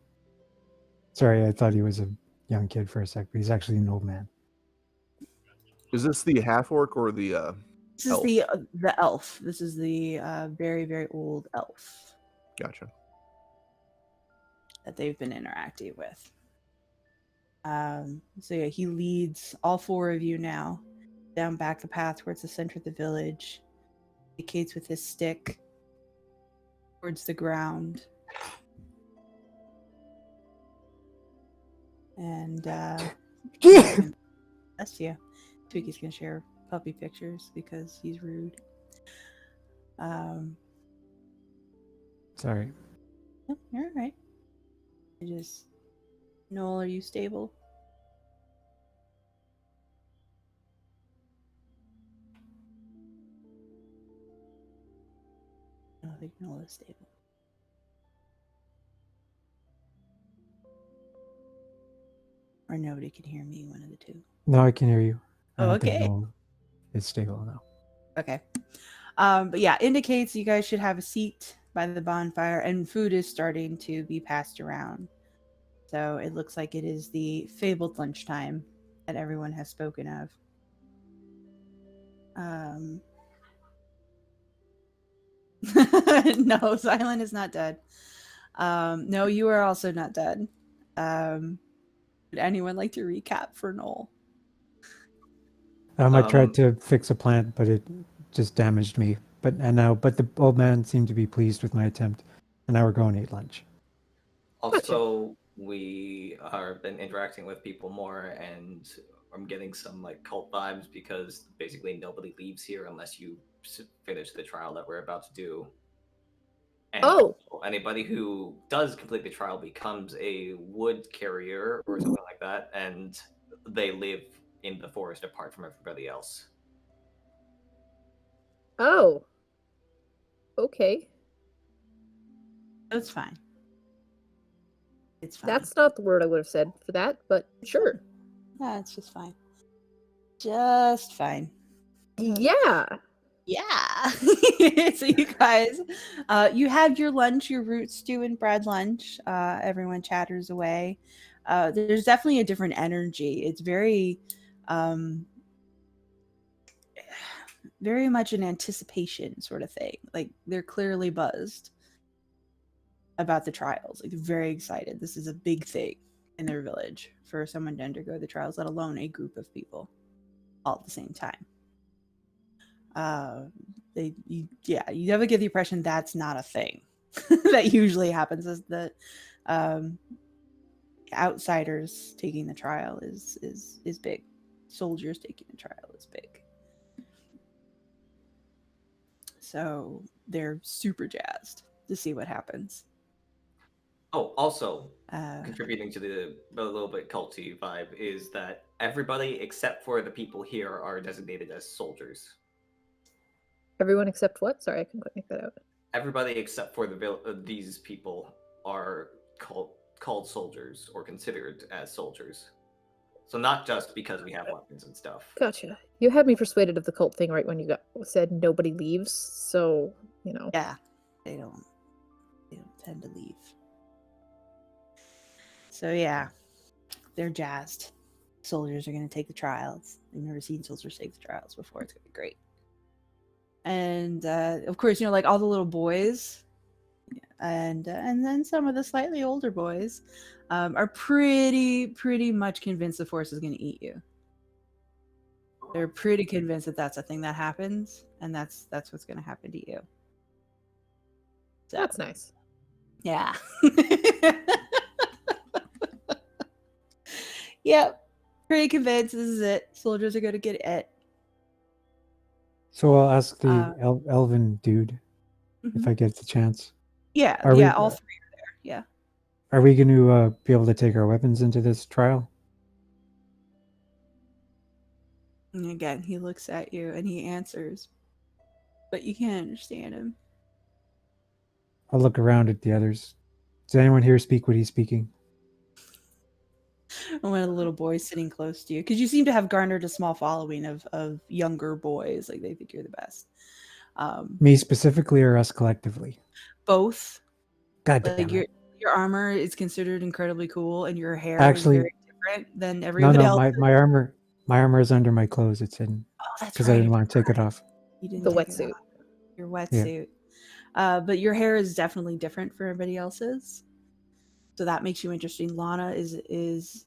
Sorry, I thought he was a young kid for a sec, but he's actually an old man.
Is this the half orc or the
This is
elf?
the elf. This is the very, very old elf
Gotcha.
that they've been interacting with. So yeah, he leads all four of you now down back the path towards the center of the village. Indicates with his stick towards the ground. And that's you. Twiggy's gonna share puppy pictures because he's rude.
Sorry.
Oh, you're all right. Noel, are you stable? I don't think Noel is stable. Or nobody can hear me, one of the two.
No, I can hear you. I
Oh,
don't think
okay.
Noel is stable now.
Okay. But yeah, indicates you guys should have a seat by the bonfire, and food is starting to be passed around. So it looks like it is the fabled lunchtime that everyone has spoken of. No, Xylund is not dead. No, you are also not dead. Would anyone like to recap for Noel?
I tried to fix a plant, but it just damaged me. But the old man seemed to be pleased with my attempt, and now we're going to eat lunch.
Also, we have been interacting with people more, and I'm getting some like cult vibes because basically nobody leaves here unless you finish the trial that we're about to do. And anybody who does complete the trial becomes a wood carrier or something like that, and they live in the forest apart from everybody else.
Oh. Okay.
It's fine. It's fine.
That's not the word I would have said for that, but sure.
Yeah, it's just fine. Just fine.
Yeah.
Yeah. So you guys, you had your lunch, your root stew and bread lunch. Everyone chatters away. There's definitely a different energy. It's very, very much an anticipation sort of thing. Like they're clearly buzzed about the trials. Like they're very excited. This is a big thing in their village for someone to undergo the trials, let alone a group of people all at the same time. You never get the impression that's not a thing that usually happens. Is that outsiders taking the trial is big. Soldiers taking the trial is big. So they're super jazzed to see what happens.
Oh, also contributing to the little bit culty vibe is that everybody except for the people here are designated as soldiers.
Everyone except what? Sorry, I couldn't quite make that out.
Everybody except for these people are called soldiers or considered as soldiers. So not just because we have weapons and stuff.
Gotcha. You had me persuaded of the cult thing right when you said nobody leaves. So, you know.
Yeah, they don't tend to leave. So yeah, they're jazzed. Soldiers are going to take the trials. They've never seen soldiers take the trials before. It's going to be great. and of course, like all the little boys, and then some of the slightly older boys are pretty much convinced the force is going to eat you. They're pretty convinced that that's a thing that happens, and that's what's going to happen to you. So,
That's nice.
yeah. Yep. Pretty convinced this is it. Soldiers are going to get it.
So I'll ask the
Uh,
elven dude if
Mhm.
I get the chance.
Yeah,
Are
yeah,
we-
all three are there. Yeah.
Are we going to be able to take our weapons into this trial?
And again, he looks at you and he answers, but you can't understand him.
I'll look around at the others. Does anyone here speak what he's speaking?
And one of the little boys sitting close to you, because you seem to have garnered a small following of younger boys. Like, they think you're the best.
Me specifically or us collectively?
Both.
God
Like,
damn it.
your armor is considered incredibly cool, and your hair
Actually-
is very different than everybody
No,
else.
my armor is under my clothes. It's hidden
Oh, that's
because I didn't
right.
want to take it off.
You didn't
The
take it
wetsuit.
off. Your wetsuit. But your hair is definitely different from everybody else's. So that makes you interesting. Lana is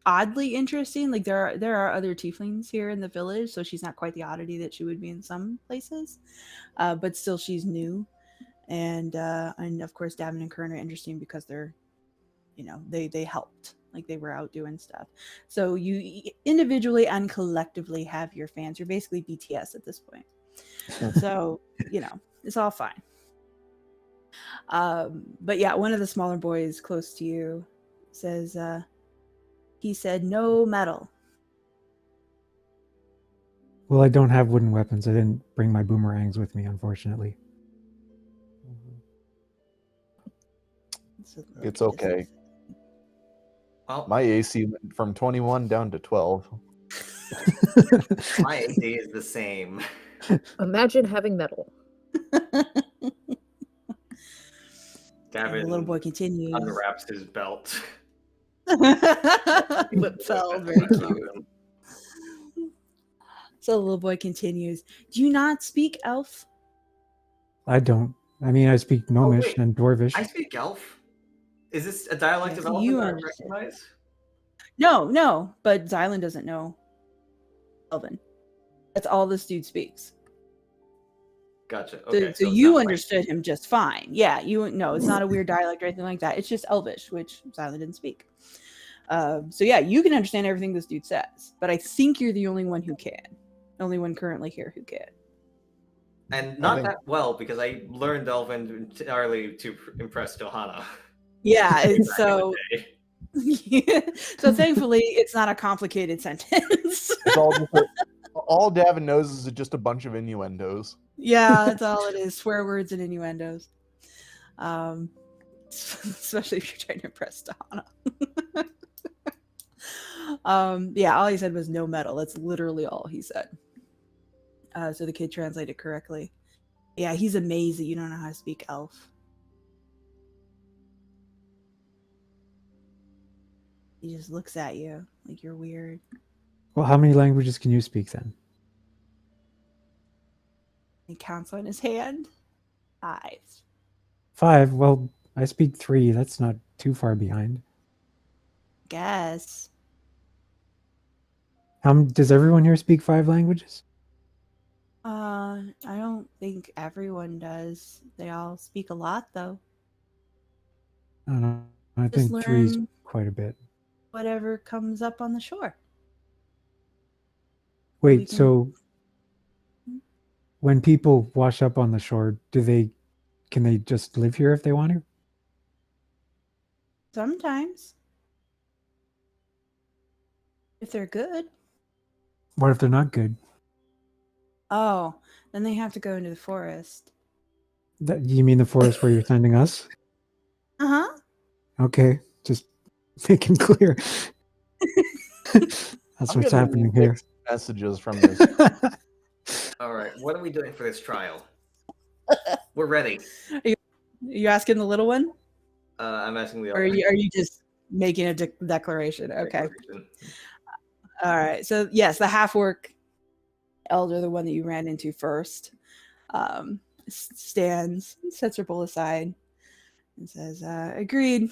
oddly interesting. Like, there are other tieflings here in the village, so she's not quite the oddity that she would be in some places. But still, she's new. And of course Davynn and Kern are interesting because they're, they helped. Like, they were out doing stuff. So you individually and collectively have your fans. You're basically BTS at this point. So, it's all fine. But yeah, one of the smaller boys close to you says, he said, "No metal."
Well, I don't have wooden weapons. I didn't bring my boomerangs with me, unfortunately.
It's okay.
Well,
My AC went from 21 down to 12.
my AC is the same.
Imagine having metal.
And
Davynn
the little boy continues.
unwraps his belt.
Whitfeld, very cute. So the little boy continues. Do you not speak elf?
I don't. I mean, I speak Gnomish
wait.
and Dwarvish.
I speak elf. Is this a dialect
Yes,
of elf
you
that I
understand.
recognize?
No, but Xylund doesn't know Elven. That's all this dude speaks.
Gotcha.
So,
Okay.
so
it's
you
not
understood him just fine. Yeah, it's not a weird dialect or anything like that. It's just Elvish, which Xylund didn't speak. So yeah, you can understand everything this dude says, but I think you're the only one who can. Only one currently here who can.
And not
think-
that well, because I learned Elven entirely to impress Johanna.
Yeah, it's
back
so.
in the day.
So thankfully, it's not a complicated sentence.
It's all all Davin knows is just a bunch of innuendos.
Yeah, that's all it is. Swear words and innuendos. Especially if you're trying to impress Donna. Yeah, all he said was no metal. That's literally all he said. So the kid translated correctly. Yeah, he's amazed that you don't know how to speak elf. He just looks at you like you're weird.
Well, how many languages can you speak then?
He counts on his hand. 5.
5? Well, I speak 3. That's not too far behind.
Guess.
Does everyone here speak 5 languages?
I don't think everyone does. They all speak a lot, though.
I don't know. I
Just
think 3 is
learn
quite a bit.
whatever comes up on the shore.
Wait,
we can-
so when people wash up on the shore, can they just live here if they want to?
Sometimes. If they're good.
What if they're not good?
Oh, then they have to go into the forest.
You mean the forest where you're sending us?
Uh-huh.
Okay, just making clear. That's
I'm
what's
getting
happening here.
mixed messages from this.
All right, what are we doing for this trial? We're ready.
Are you asking the little one?
I'm asking the
Or are you just making a declaration? Okay. All right. So yes, the half-orc elder, the one that you ran into first, Stands, sets her bowl aside, and says, agreed.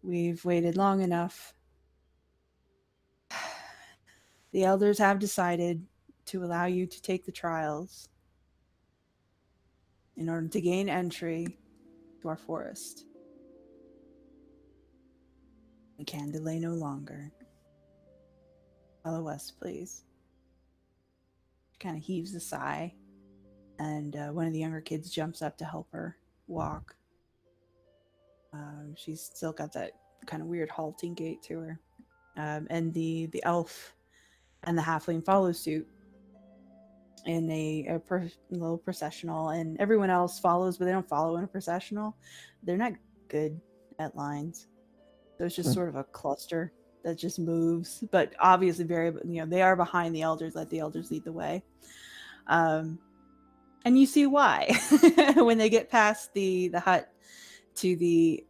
We've waited long enough. The elders have decided to allow you to take the trials in order to gain entry to our forest. We can delay no longer. Follow us, please. She kind of heaves a sigh, and one of the younger kids jumps up to help her walk. She's still got that kind of weird halting gait to her. And the elf and the halfling follow suit in a little processional, and everyone else follows, but they don't follow in a processional. They're not good at lines. So it's just sort of a cluster that just moves, but obviously they are behind the elders, let the elders lead the way. And you see why when they get past the hut to the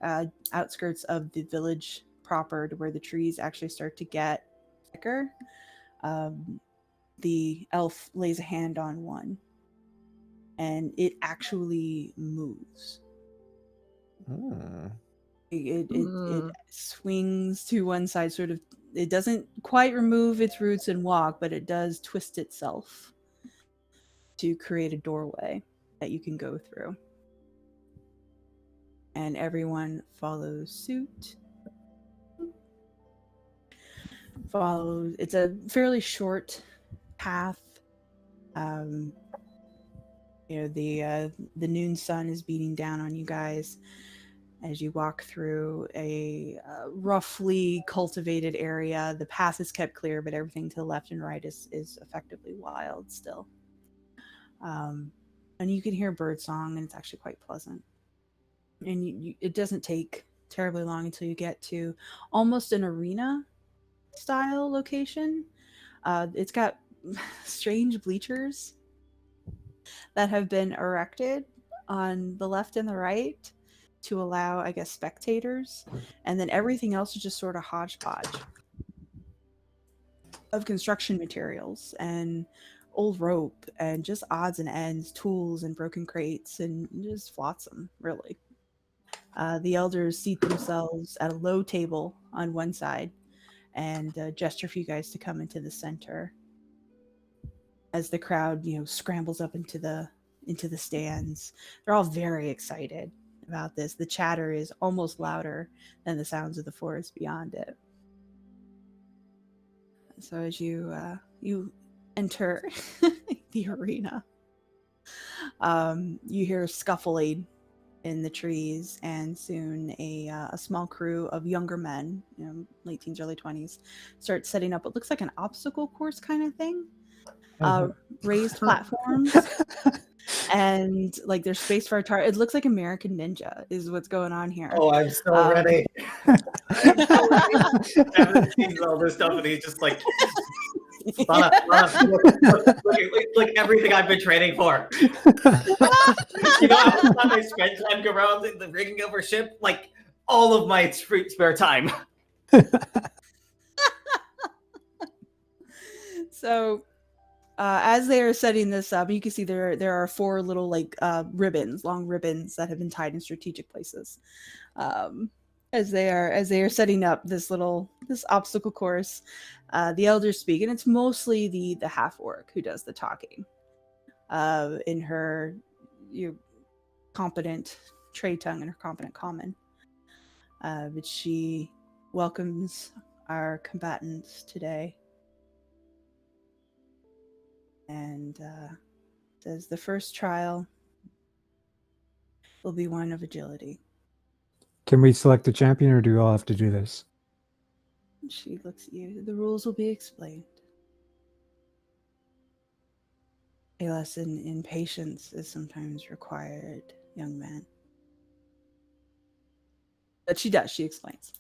outskirts of the village proper, to where the trees actually start to get thicker. The elf lays a hand on one, and it actually moves. It swings to one side, sort of. It doesn't quite remove its roots and walk, but it does twist itself to create a doorway that you can go through. And everyone follows suit. It's a fairly short path. The noon sun is beating down on you guys as you walk through a roughly cultivated area. The path is kept clear, but everything to the left and right is effectively wild still. And you can hear birdsong, and it's actually quite pleasant. And it doesn't take terribly long until you get to almost an arena style location. It's got strange bleachers that have been erected on the left and the right to allow, I guess, spectators. And then everything else is just sort of hodgepodge of construction materials and old rope and just odds and ends, tools and broken crates, and just flotsam, really. The elders seat themselves at a low table on one side and gesture for you guys to come into the center. As the crowd, scrambles up into the stands, they're all very excited about this. The chatter is almost louder than the sounds of the forest beyond it. So as you enter the arena, you hear scuffling in the trees, and soon a small crew of younger men, late teens, early 20s, start setting up what looks like an obstacle course kind of thing. Raised platforms, and like there's space for a tar. It looks like American Ninja is what's going on here.
Oh, I'm so ready. I'm so ready. Davynn sees all this stuff, and he's just like, look, everything I've been training for. How much time I spent time go around the rigging of our ship? Like all of my spare time.
So as they are setting this up, you can see there are 4 little long ribbons that have been tied in strategic places. As they are setting up this obstacle course, the elders speak, and it's mostly the half orc who does the talking. In her competent trade tongue and her competent common, but she welcomes our combatants today. And says the first trial will be one of agility.
Can we select a champion, or do we all have to do this?
She looks at you. The rules will be explained. A lesson in patience is sometimes required, young man. But she does. She explains.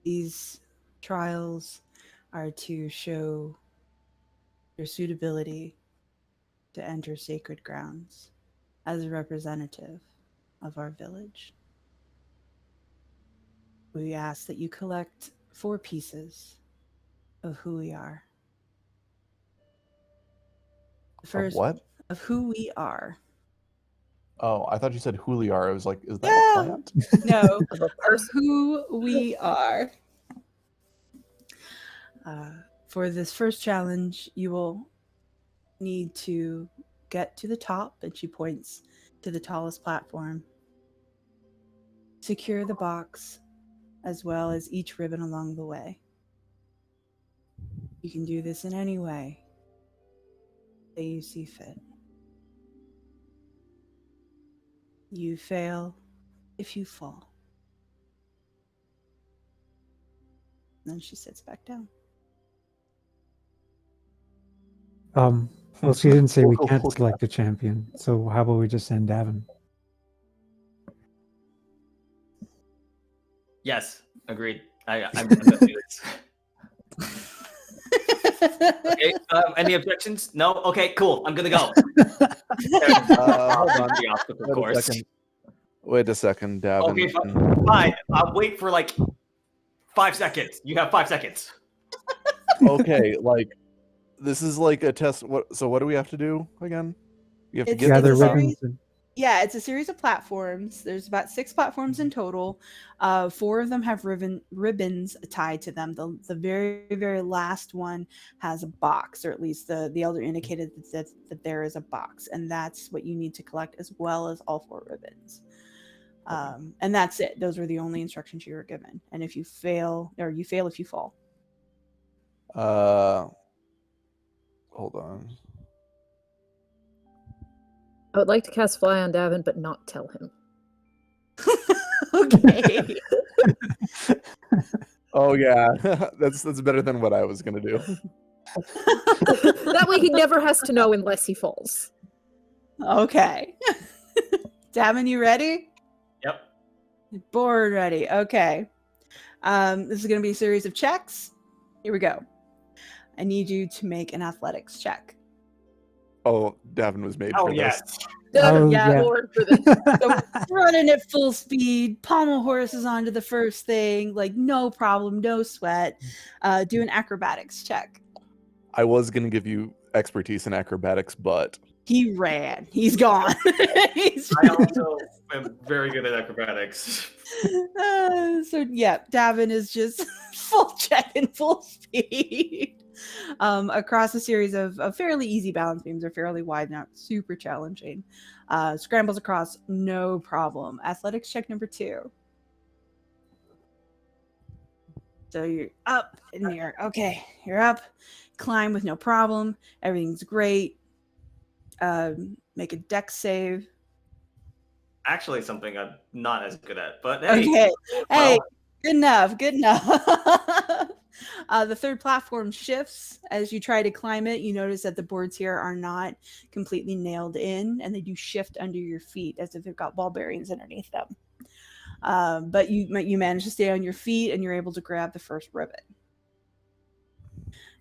These trials are to show your suitability to enter sacred grounds as a representative of our village. We ask that you collect 4 pieces of who we are. First
what?
of who we are.
Oh, I thought you said Juliar. I was like, is that
Yeah.
a plant?
No,
Of a
of
person.
who we are. For this first challenge, you will need to get to the top, and she points to the tallest platform. Secure the box, as well as each ribbon along the way. You can do this in any way that you see fit. You fail if you fall. Then she sits back down.
Well, she didn't say we can't
Okay.
select a champion, so how about we just send Davynn?
Yes, agreed. I'm gonna do this. Okay, any objections? No? Okay, cool. I'm gonna go.
Hold on.
The obstacle
Wait a
course.
second. Wait a second, Davynn.
Okay, fine. I'll wait for like 5 seconds. You have 5 seconds.
Okay, like this is like a test. So what do we have to do again? You have to
It's
get
Gather
a
to the top.
ribbons.
Yeah, it's a series of platforms. There's about 6 platforms in total. 4 of them have ribbons tied to them. The very, very last one has a box, or at least the elder indicated that there is a box, and that's what you need to collect, as well as all 4 ribbons. And that's it. Those were the only instructions you were given. And if you fail, or you fail if you fall.
Hold on.
I would like to cast Fly on Davin, but not tell him.
Okay.
Oh yeah, that's better than what I was gonna do.
That way he never has to know unless he falls.
Okay. Davin, you ready?
Yep.
Board ready. Okay. This is going to be a series of checks. Here we go. I need you to make an athletics check.
Oh, Davynn was made
Oh
for
yes.
this.
Oh,
yeah.
yeah.
Lord for this.
So running at full speed, pommel horses onto the first thing, like no problem, no sweat. Do an acrobatics check.
I was gonna give you expertise in acrobatics, but
He ran. He's gone.
I also am very good at acrobatics.
So yeah, Davin is just full check and full speed across a series of fairly easy balance beams. They're fairly wide, not super challenging. Scrambles across, no problem. Athletics check number 2. So you're up and you're up, climb with no problem. Everything's great. Make a dex save.
Actually, something I'm not as good at, but hey.
Okay. Hey,
well,
good enough. Good enough. The third platform shifts as you try to climb it. You notice that the boards here are not completely nailed in, and they do shift under your feet as if they've got ball bearings underneath them. But you manage to stay on your feet, and you're able to grab the first ribbon.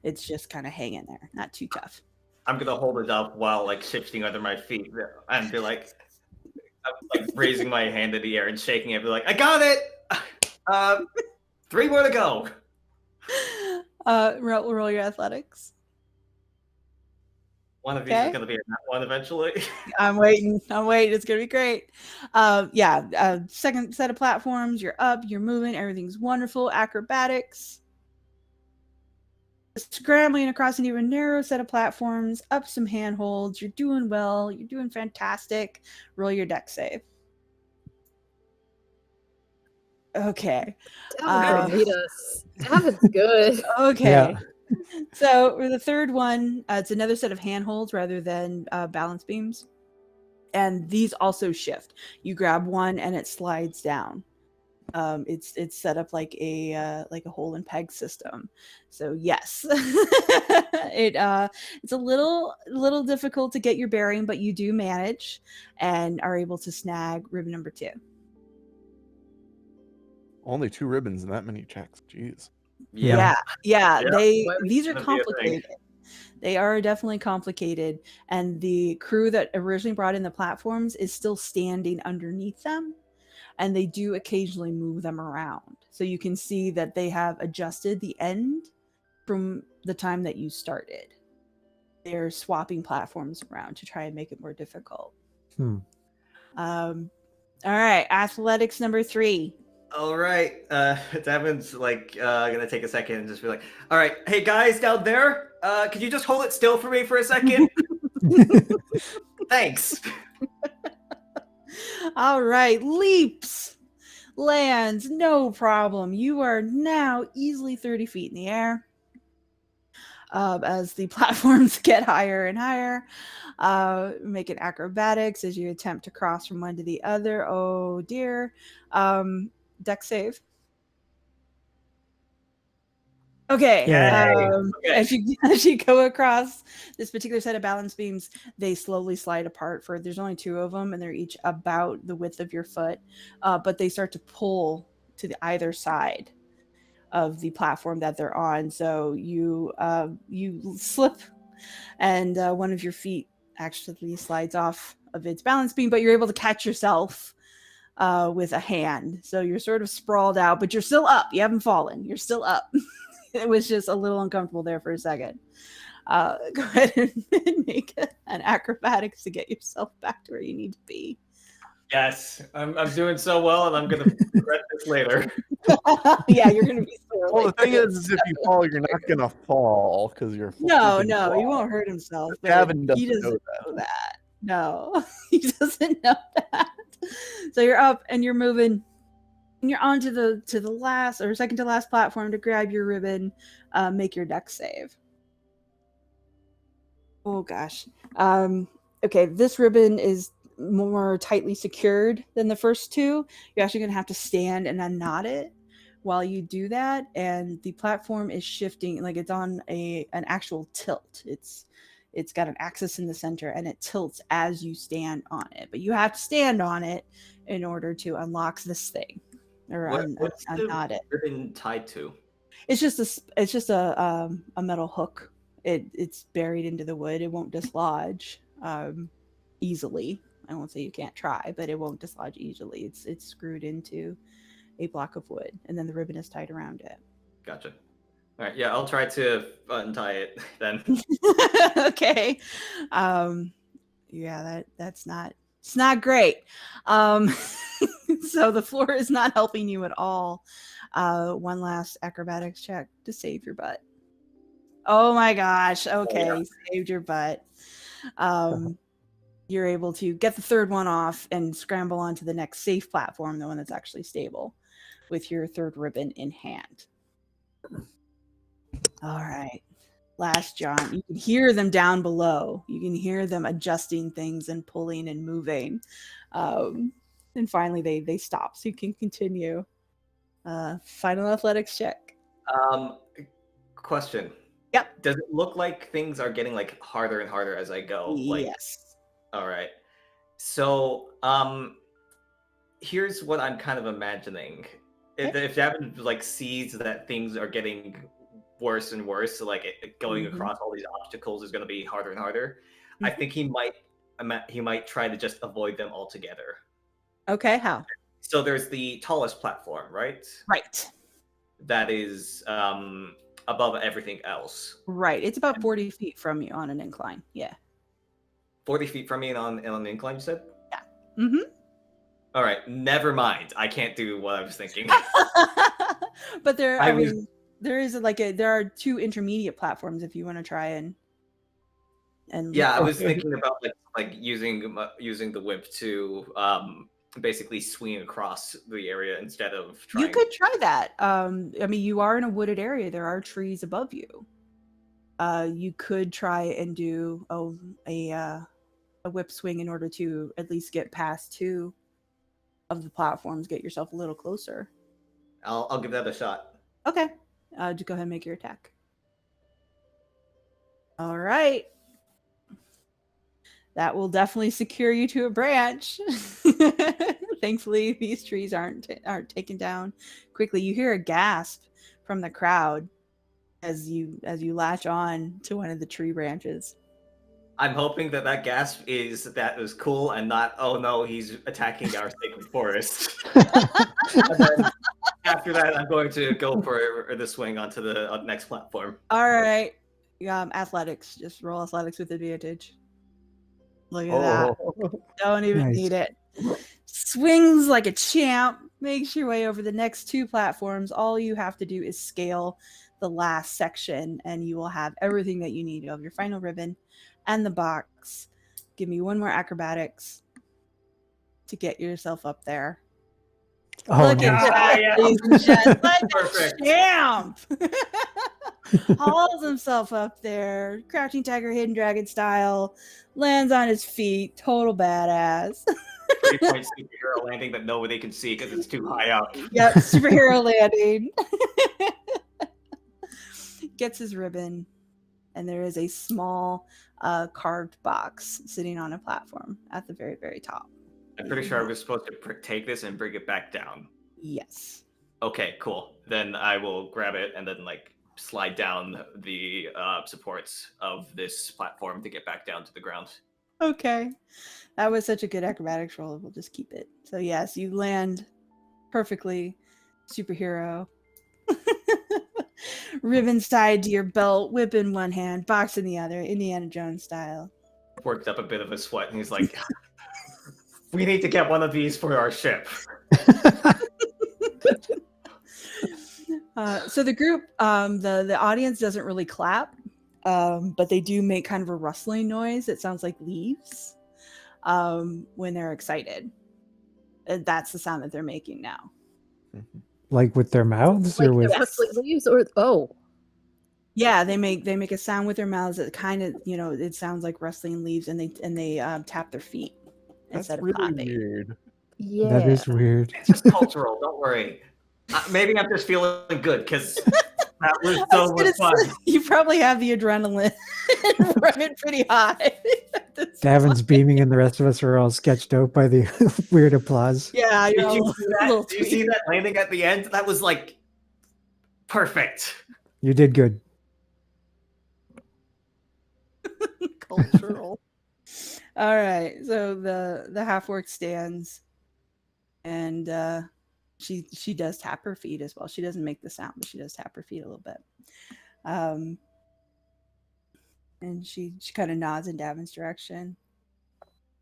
It's just kind of hanging there, not too tough.
I'm gonna hold it up while like shifting under my feet and be like, I'm like raising my hand in the air and shaking it, be like, I got it. 3 more to go.
Roll your athletics.
One of these
Okay.
is gonna be that one eventually.
I'm waiting. It's gonna be great. Second set of platforms. You're up. You're moving. Everything's wonderful. Acrobatics. Scrambling across an even narrow set of platforms. Up some handholds. You're doing well. You're doing fantastic. Roll your dex save. Okay.
Davin beat us. Davin's good.
Okay.
Yeah.
So for the third one, it's another set of handholds rather than balance beams, and these also shift. You grab one and it slides down. It's set up like a hole and peg system. So yes, it's a little difficult to get your bearing, but you do manage and are able to snag ribbon number 2.
only 2 ribbons and that many checks. Jeez.
Yeah.
Yeah.
These are
That'd be a thing.
complicated. They are definitely complicated, and the crew that originally brought in the platforms is still standing underneath them, and they do occasionally move them around. So you can see that they have adjusted the end from the time that you started. they're swapping platforms around to try and make it more difficult. All right, athletics number 3.
All right, Davynn's like gonna take a second and just be like, "All right, hey guys down there, could you just hold it still for me for a second? Thanks."
All right, leaps, lands, no problem. You are now easily 30 feet in the air. As the platforms get higher and higher, make it acrobatics as you attempt to cross from one to the other. Oh dear. Dex save. Okay.
Yay.
Okay.
As you go across this particular set of balance beams, they slowly slide apart. There's only 2 of them, and they're each about the width of your foot. But they start to pull to the either side of the platform that they're on. So you slip, and one of your feet actually slides off of its balance beam, but you're able to catch yourself with a hand. So you're sort of sprawled out, but you're still up. You haven't fallen. You're still up. It was just a little uncomfortable there for a second. Go ahead and make an acrobatics to get yourself back to where you need to be.
Yes, I'm doing so well, and I'm gonna regret this later.
Yeah, you're gonna be sore.
Well, the thing is if you fall, you're not gonna fall because you're.
No,
freaking
he won't hurt himself. But
Davynn doesn't
he doesn't
know
that. No, he doesn't know that. So you're up and you're moving, and you're onto the last or second to last platform to grab your ribbon. Make your dex save. Oh gosh. Okay, this ribbon is more tightly secured than the first 2. You're actually going to have to stand and unknot it while you do that, and the platform is shifting like it's on an actual tilt. It's got an axis in the center, and it tilts as you stand on it, but you have to stand on it in order to unlock this thing or
What's
unknot
the
it.
ribbon tied to?
It's just a metal hook. It's buried into the wood. It won't dislodge easily. I won't say you can't try, but it won't dislodge easily. It's screwed into a block of wood, and then the ribbon is tied around it.
Gotcha. All right, yeah, I'll try to untie it then.
Okay. Yeah, it's not great. So the floor is not helping you at all. One last acrobatics check to save your butt. Oh my gosh. Okay,
yeah.
Saved your butt. You're able to get the third one off and scramble onto the next safe platform, the one that's actually stable, with your third ribbon in hand. All right. Last, John. You can hear them down below. You can hear them adjusting things and pulling and moving. And finally, they stop, so you can continue. Final athletics check.
Question.
Yep.
Does it look like things are getting like harder and harder as I go? Like,
yes.
All right. So, here's what I'm kind of imagining.
Okay.
If Davynn like sees that things are getting worse and worse, so like going across all these obstacles is going to be harder and harder, I think he might try to just avoid them altogether.
Okay, how?
So there's the tallest platform, right?
Right.
That is above everything else.
Right. It's about 40 feet from you on an incline. Yeah.
40 feet from me and on an incline, you said?
Yeah. Mm-hmm.
All right, never mind. I can't do what I was thinking.
But there are 2 intermediate platforms if you want to try and
yeah, I was thinking about like using the whip to basically swing across the area instead of trying.
You could try that. I mean, you are in a wooded area. There are trees above you. You could try and do a whip swing in order to at least get past 2 of the platforms, get yourself a little closer.
I'll give that a shot.
Okay. Just go ahead and make your attack. All right. That will definitely secure you to a branch. Thankfully, these trees aren't taken down quickly. You hear a gasp from the crowd as you latch on to one of the tree branches.
I'm hoping that gasp is cool and not, oh no, he's attacking our sacred forest. And then after that, I'm going to go for the swing onto the next platform.
All right. Athletics. Just roll athletics with advantage. Look at that.
Oh,
Don't even
Nice.
need it. Swings like a champ. Makes your way over the next 2 platforms. All you have to do is scale the last section, and you will have everything that you need. You have your final ribbon and the box. Give me 1 more acrobatics to get yourself up there.
Oh,
Look
nice.
at that,
Yeah.
ladies and gents. Like a
Perfect.
champ. Hauls himself up there, crouching tiger, hidden dragon style, lands on his feet, total badass.
3-point superhero landing that nobody can see because it's too high up.
Yep, superhero landing. Gets his ribbon, and there is a small carved box sitting on a platform at the very, very top.
I'm pretty sure I was supposed to take this and bring it back down.
Yes.
Okay, cool. Then I will grab it and then slide down the supports of this platform to get back down to the ground.
Okay. That was such a good acrobatics roll. We'll just keep it. So yes, you land perfectly, superhero. Ribbons tied to your belt, whip in one hand, box in the other, Indiana Jones style.
Worked up a bit of a sweat, and he's like, "We need to get one of these for our ship."
So the group, the audience doesn't really clap, but they do make kind of a rustling noise. It sounds like leaves when they're excited. And that's the sound that they're making now.
Like with their mouths
Like
or with
the rustling leaves, or
Yeah, they make a sound with their mouths that kind of, it sounds like rustling leaves, and they tap their feet
that's
instead of
really
clapping.
weird.
yeah,
that is weird.
It's just cultural. Don't worry. Maybe I'm just feeling good because that was
I
so
was gonna
much fun.
say, you probably have the adrenaline running pretty high. That's
Davynn's beaming, and the rest of us are all sketched out by the weird applause.
Yeah,
Did
you're all
you see
a little
that? Did you see that landing at the end? That was perfect.
You did good.
cultural. All right, so the half orc stands, and she does tap her feet as well. She doesn't make the sound, but she does tap her feet a little bit. And she kind of nods in Davynn's direction.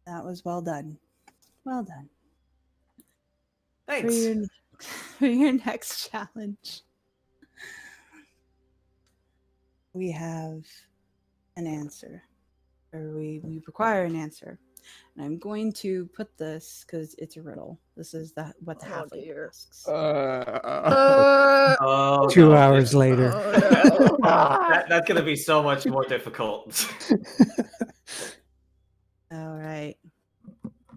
That was well done. Well done.
Thanks.
For your next challenge, we have an answer, or we require an answer. And I'm going to put this because it's a riddle. This is what the halfling
dear.
asks.
Oh,
2
no.
hours later.
That's going to be so much more difficult.
All right.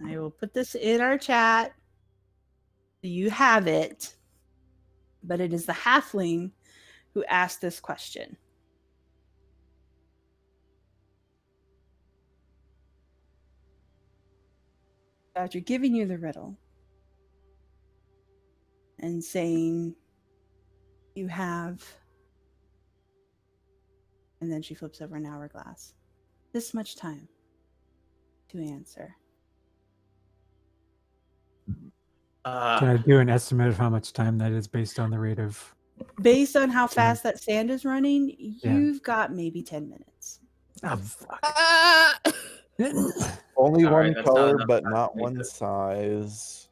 I will put this in our chat. You have it. But it is the halfling who asked this question. After giving you the riddle and saying you have, and then she flips over an hourglass, this much time to answer.
Can I do an estimate of how much time that is based on the rate of?
Based on how fast that sand is running, you've got maybe 10 minutes.
Oh, fuck.
Only
All
one
right, that's not
color,
enough
but
time
not
to make
one
this.
size.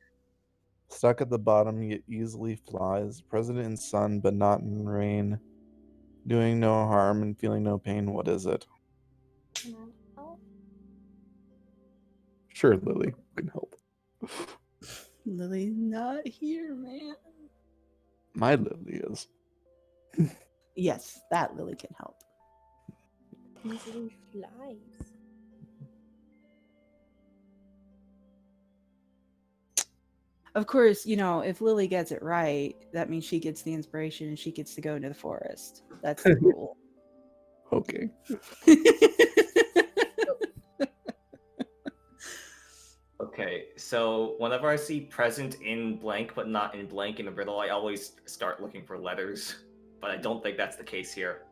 Stuck at the bottom, yet easily flies. President in sun, but not in rain. Doing no harm and feeling no pain. What is it? Sure, Lily can help.
Lily's not here, man.
My Lily is.
Yes, that Lily can help.
Easily flies.
Of course, if Lily gets it right, that means she gets the inspiration and she gets to go into the forest. That's the rule.
Okay.
Okay, so whenever I see present in blank but not in blank in a riddle, I always start looking for letters. But I don't think that's the case here.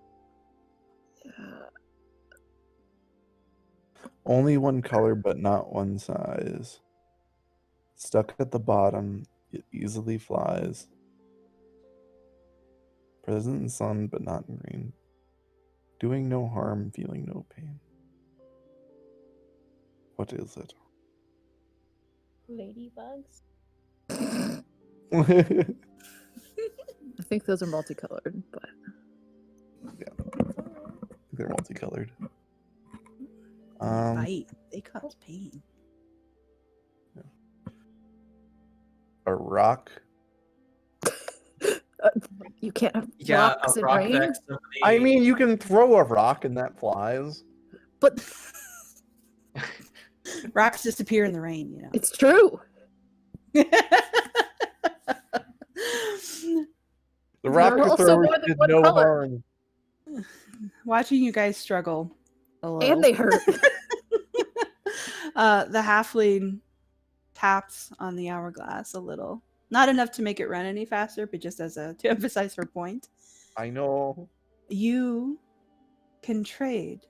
Only one color, but not one size. Stuck at the bottom, it easily flies. Present in sun, but not in rain. Doing no harm, feeling no pain. What is it?
Ladybugs.
I think those are multicolored, but
They're multicolored.
Bite. They cause pain.
A rock.
you can't have
Yeah,
rocks
a
in
rock
rain.
that somebody-
I mean, you can throw a rock and that flies.
But
Rocks disappear in the rain, you know.
it's true.
The rock
are
you
also
throw
more than
did
one
no
color.
harm.
Watching you guys struggle a little.
And they hurt.
The halfling taps on the hourglass a little. Not enough to make it run any faster, but just as to emphasize her point.
I know.
You can trade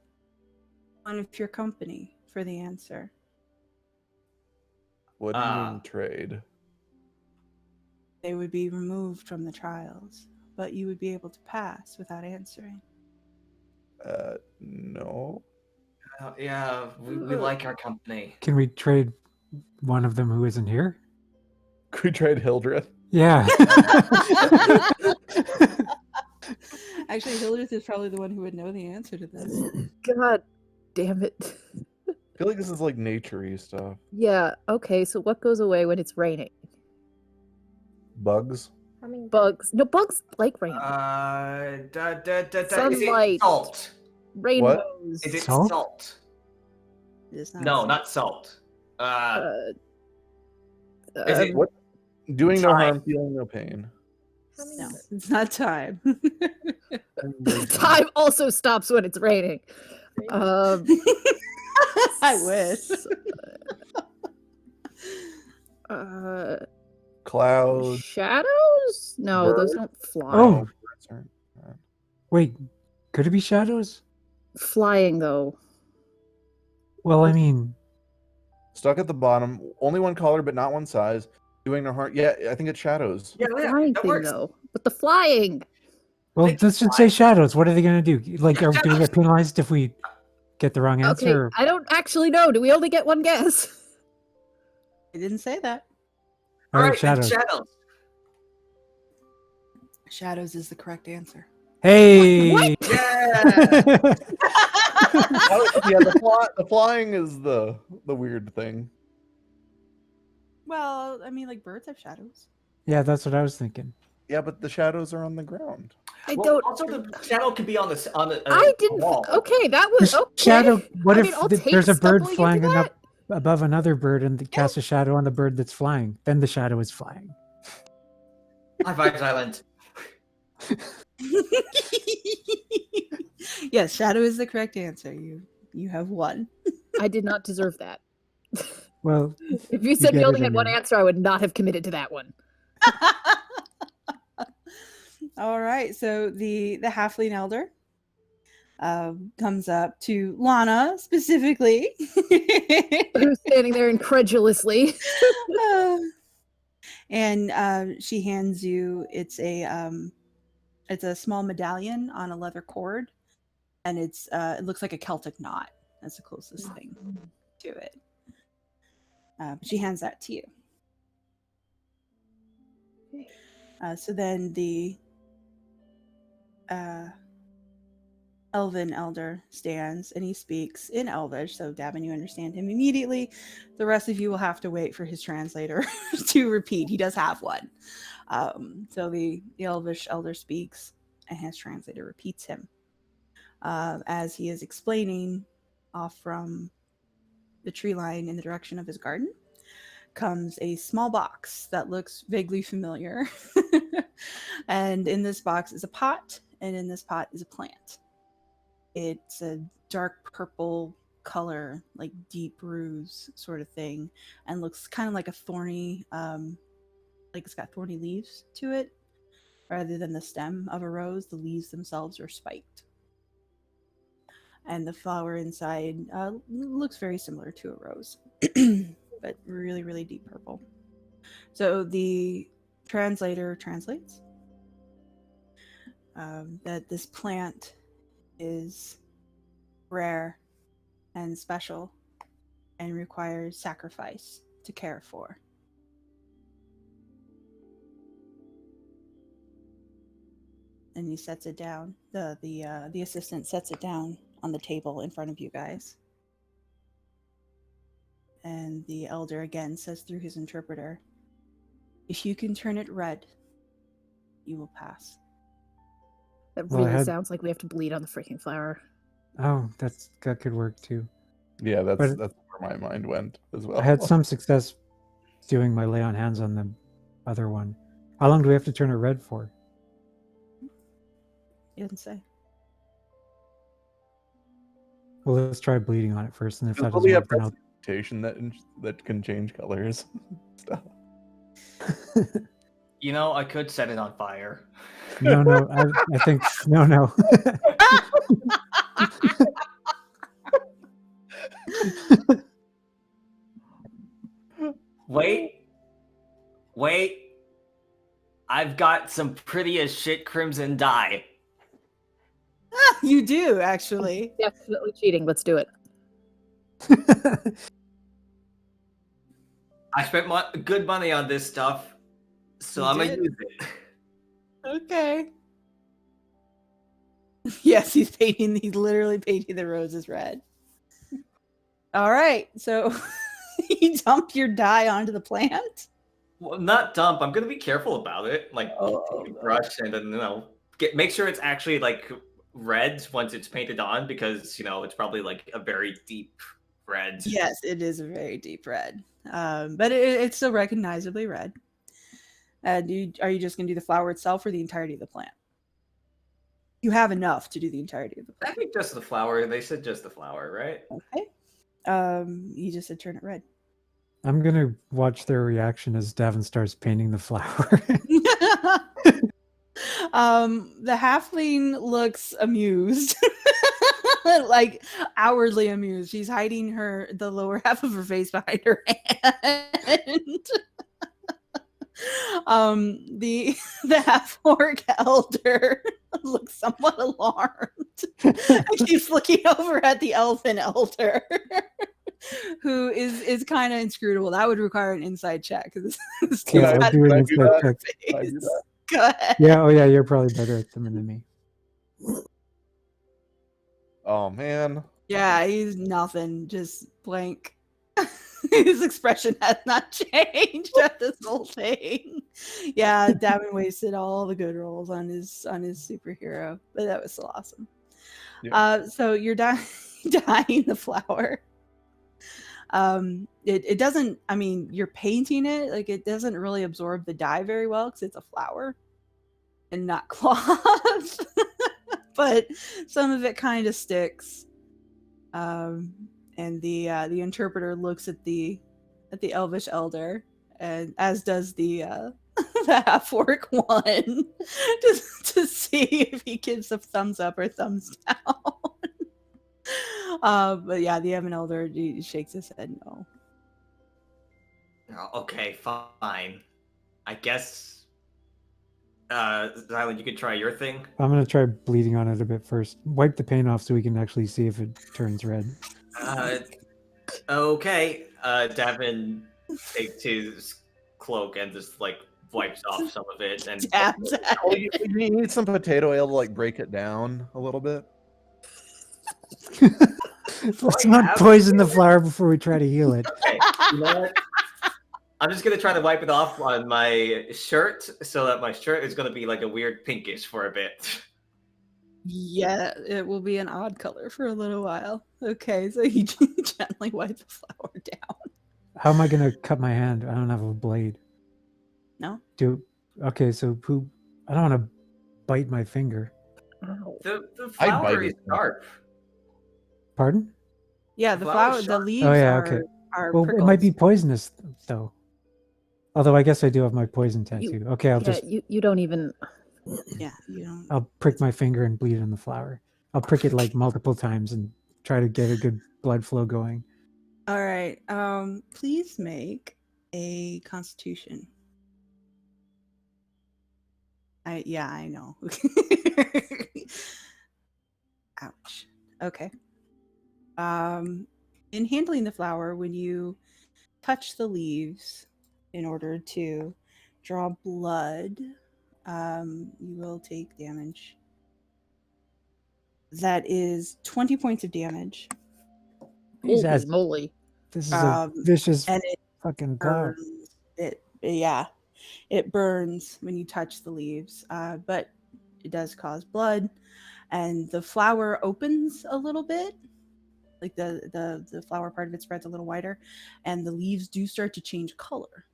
one of your company for the answer.
What do you mean trade?
They would be removed from the trials, but you would be able to pass without answering.
No.
Yeah, we like our company.
Can we trade one of them who isn't here?
Could we trade Hildreth?
Yeah.
Actually, Hildreth is probably the one who would know the answer to this.
God damn it.
I feel like this is like nature-y stuff.
Yeah, okay, so what goes away when it's raining?
Bugs?
Bugs. No, bugs like rain.
Is it
Sunlight.
salt?
Rainbows.
Is it
Salt?
salt?
It is not
No,
salt.
not salt. Is it
What? Doing no
Time.
harm, feeling no pain.
No, it's not time.
Time also stops when it's raining.
I wish.
Clouds.
Shadows? No, those
Birds?
don't fly.
Oh.
Birds aren't bad.
Wait, could it be shadows?
Flying though.
Well, I mean,
Stuck at the bottom. Only one color, but not one size. Doing no harm. Yeah, I think it's shadows.
Yeah,
Flying
that
thing
works.
though. But the flying.
well,
Think
this should say shadows. What are they going to do? Like, are we going to get penalized if we get the wrong
Okay,
answer?
I don't actually know. Do we only get one guess?
I didn't say that.
All right,
Alright, then
shadows.
shadows.
Shadows is the correct answer.
Hey!
What?
Yeah.
Yeah, the flying is the weird thing.
Well, I mean, like birds have shadows.
Yeah, that's what I was thinking.
Yeah, but the shadows are on the ground.
I
Well,
don't.
Also, the shadow could be on the
I didn't.
wall.
Okay, that was
There's
okay.
shadow. What
I
if
mean, I'll
there's
take
a bird
stumbling
flying
into
up above another bird and cast a shadow on the bird that's flying? Then the shadow is flying.
High vibes island.
Yes, shadow is the correct answer. You have one.
I did not deserve that.
Well,
If you said
get
we only
it
had one
anyway.
answer, I would not have committed to that one.
All right, so the halfling elder comes up to Lana specifically.
Who's standing there incredulously?
And she hands you it's a small medallion on a leather cord, and it looks like a Celtic knot. That's the closest thing to it. But she hands that to you. So then the Elven elder stands and he speaks in Elvish. So Davynn, you understand him immediately. The rest of you will have to wait for his translator to repeat. He does have one. So the Elvish elder speaks and his translator repeats him. As he is explaining, off from the tree line in the direction of his garden comes a small box that looks vaguely familiar. And in this box is a pot, and in this pot is a plant. It's a dark purple color, like deep rose sort of thing, and looks kind of like a thorny, like it's got thorny leaves to it. Rather than the stem of a rose, the leaves themselves are spiked. And the flower inside looks very similar to a rose, but really, really deep purple. So the translator translates that this plant is rare and special and requires sacrifice to care for. And he sets it down. The assistant sets it down on the table in front of you guys. And the elder again says through his interpreter, "If you can turn it red, you will pass."
That
Well, I
really
had-
sounds like we have to bleed on the freaking flower.
Oh, that could work too.
Yeah,
But-
that's where my mind went as well.
I had some success doing my lay on hands on the other one. How long do we have to turn it red for?
He didn't say.
Well, let's try bleeding on it first, and if that
Well,
doesn't
we have
work, then I'll...
mutation that can change colors. Stuff.
You know, I could set it on fire.
No, I think no.
Wait. I've got some pretty as shit crimson dye.
You do, actually.
Definitely cheating. Let's do it.
I spent good money on this stuff, so
You
I'm
did?
gonna use it.
Okay. Yes, he's literally painting the roses red. All right, so you dump your dye onto the plant?
Well, not dump. I'm gonna be careful about it. Like
Oh,
take a brush and then make sure it's actually like red once it's painted on, because it's probably like a very deep red.
Yes, it is a very deep red, but it's still recognizably red. Are you just going to do the flower itself or the entirety of the plant? You have enough to do the entirety of the
I
plant.
think just the flower. They said just the flower, right?
Okay. You just said turn it red.
I'm gonna watch their reaction as Davin starts painting the flower.
The halfling looks amused. Like outwardly amused. She's hiding the lower half of her face behind her hand. The half-orc elder looks somewhat alarmed and keeps looking over at the elfin elder, who is kind of inscrutable. That would require an inside check.
Yeah, I'll do an inside check.
I do that?
Go ahead.
Yeah, oh yeah, you're probably better at them than me.
Oh man.
Yeah, he's nothing, just blank. His expression has not changed at this whole thing. Yeah, Davin wasted all the good rolls on his superhero, but that was still awesome.
Yeah.
So you're dyeing the flower. It doesn't. I mean, you're painting it, like it doesn't really absorb the dye very well because it's a flower and not cloth. But some of it kind of sticks. And the interpreter looks at the elvish elder, and as does the half-orc one, to see if he gives a thumbs up or thumbs down. But yeah, the elven elder shakes his head no.
Okay, fine. I guess. Xylund, you could try your thing.
I'm gonna try bleeding on it a bit first. Wipe the paint off so we can actually see if it turns red.
Okay. Davin takes his cloak and just wipes off some of it and
Dabs at
Oh,
it.
you need some potato ale to break it down a little bit.
Let's not poison the flower before we try to heal it.
Okay, you know what? I'm just gonna try to wipe it off on my shirt so that my shirt is gonna be like a weird pinkish for a bit.
Yeah, it will be an odd color for a little while. Okay, so you gently wipe the flower down.
How am I gonna cut my hand? I don't have a blade.
No?
Okay, so I don't want to bite my finger.
Ow.
The
I'd
flower
bite
is
it.
sharp.
Pardon?
Yeah, the
Flower
flower, the
sharp.
leaves
Oh yeah,
are,
okay.
are
Well, it might be
prickles.
poisonous though. Although I guess I do have my poison tattoo. Okay, I'll
Yeah,
just
you don't even.
Yeah, you don't.
I'll prick my finger and bleed on the flower. I'll prick it like multiple times and try to get a good blood flow going.
All right. Please make a Constitution. I know. Ouch. Okay. In handling the flower, when you touch the leaves in order to draw blood, you will take damage. That is 20 points of damage.
He's
Holy
as-
moly.
This is a vicious
And it
fucking flower.
burns. It burns when you touch the leaves, but it does cause blood, and the flower opens a little bit, like the flower part of it spreads a little wider, and the leaves do start to change color.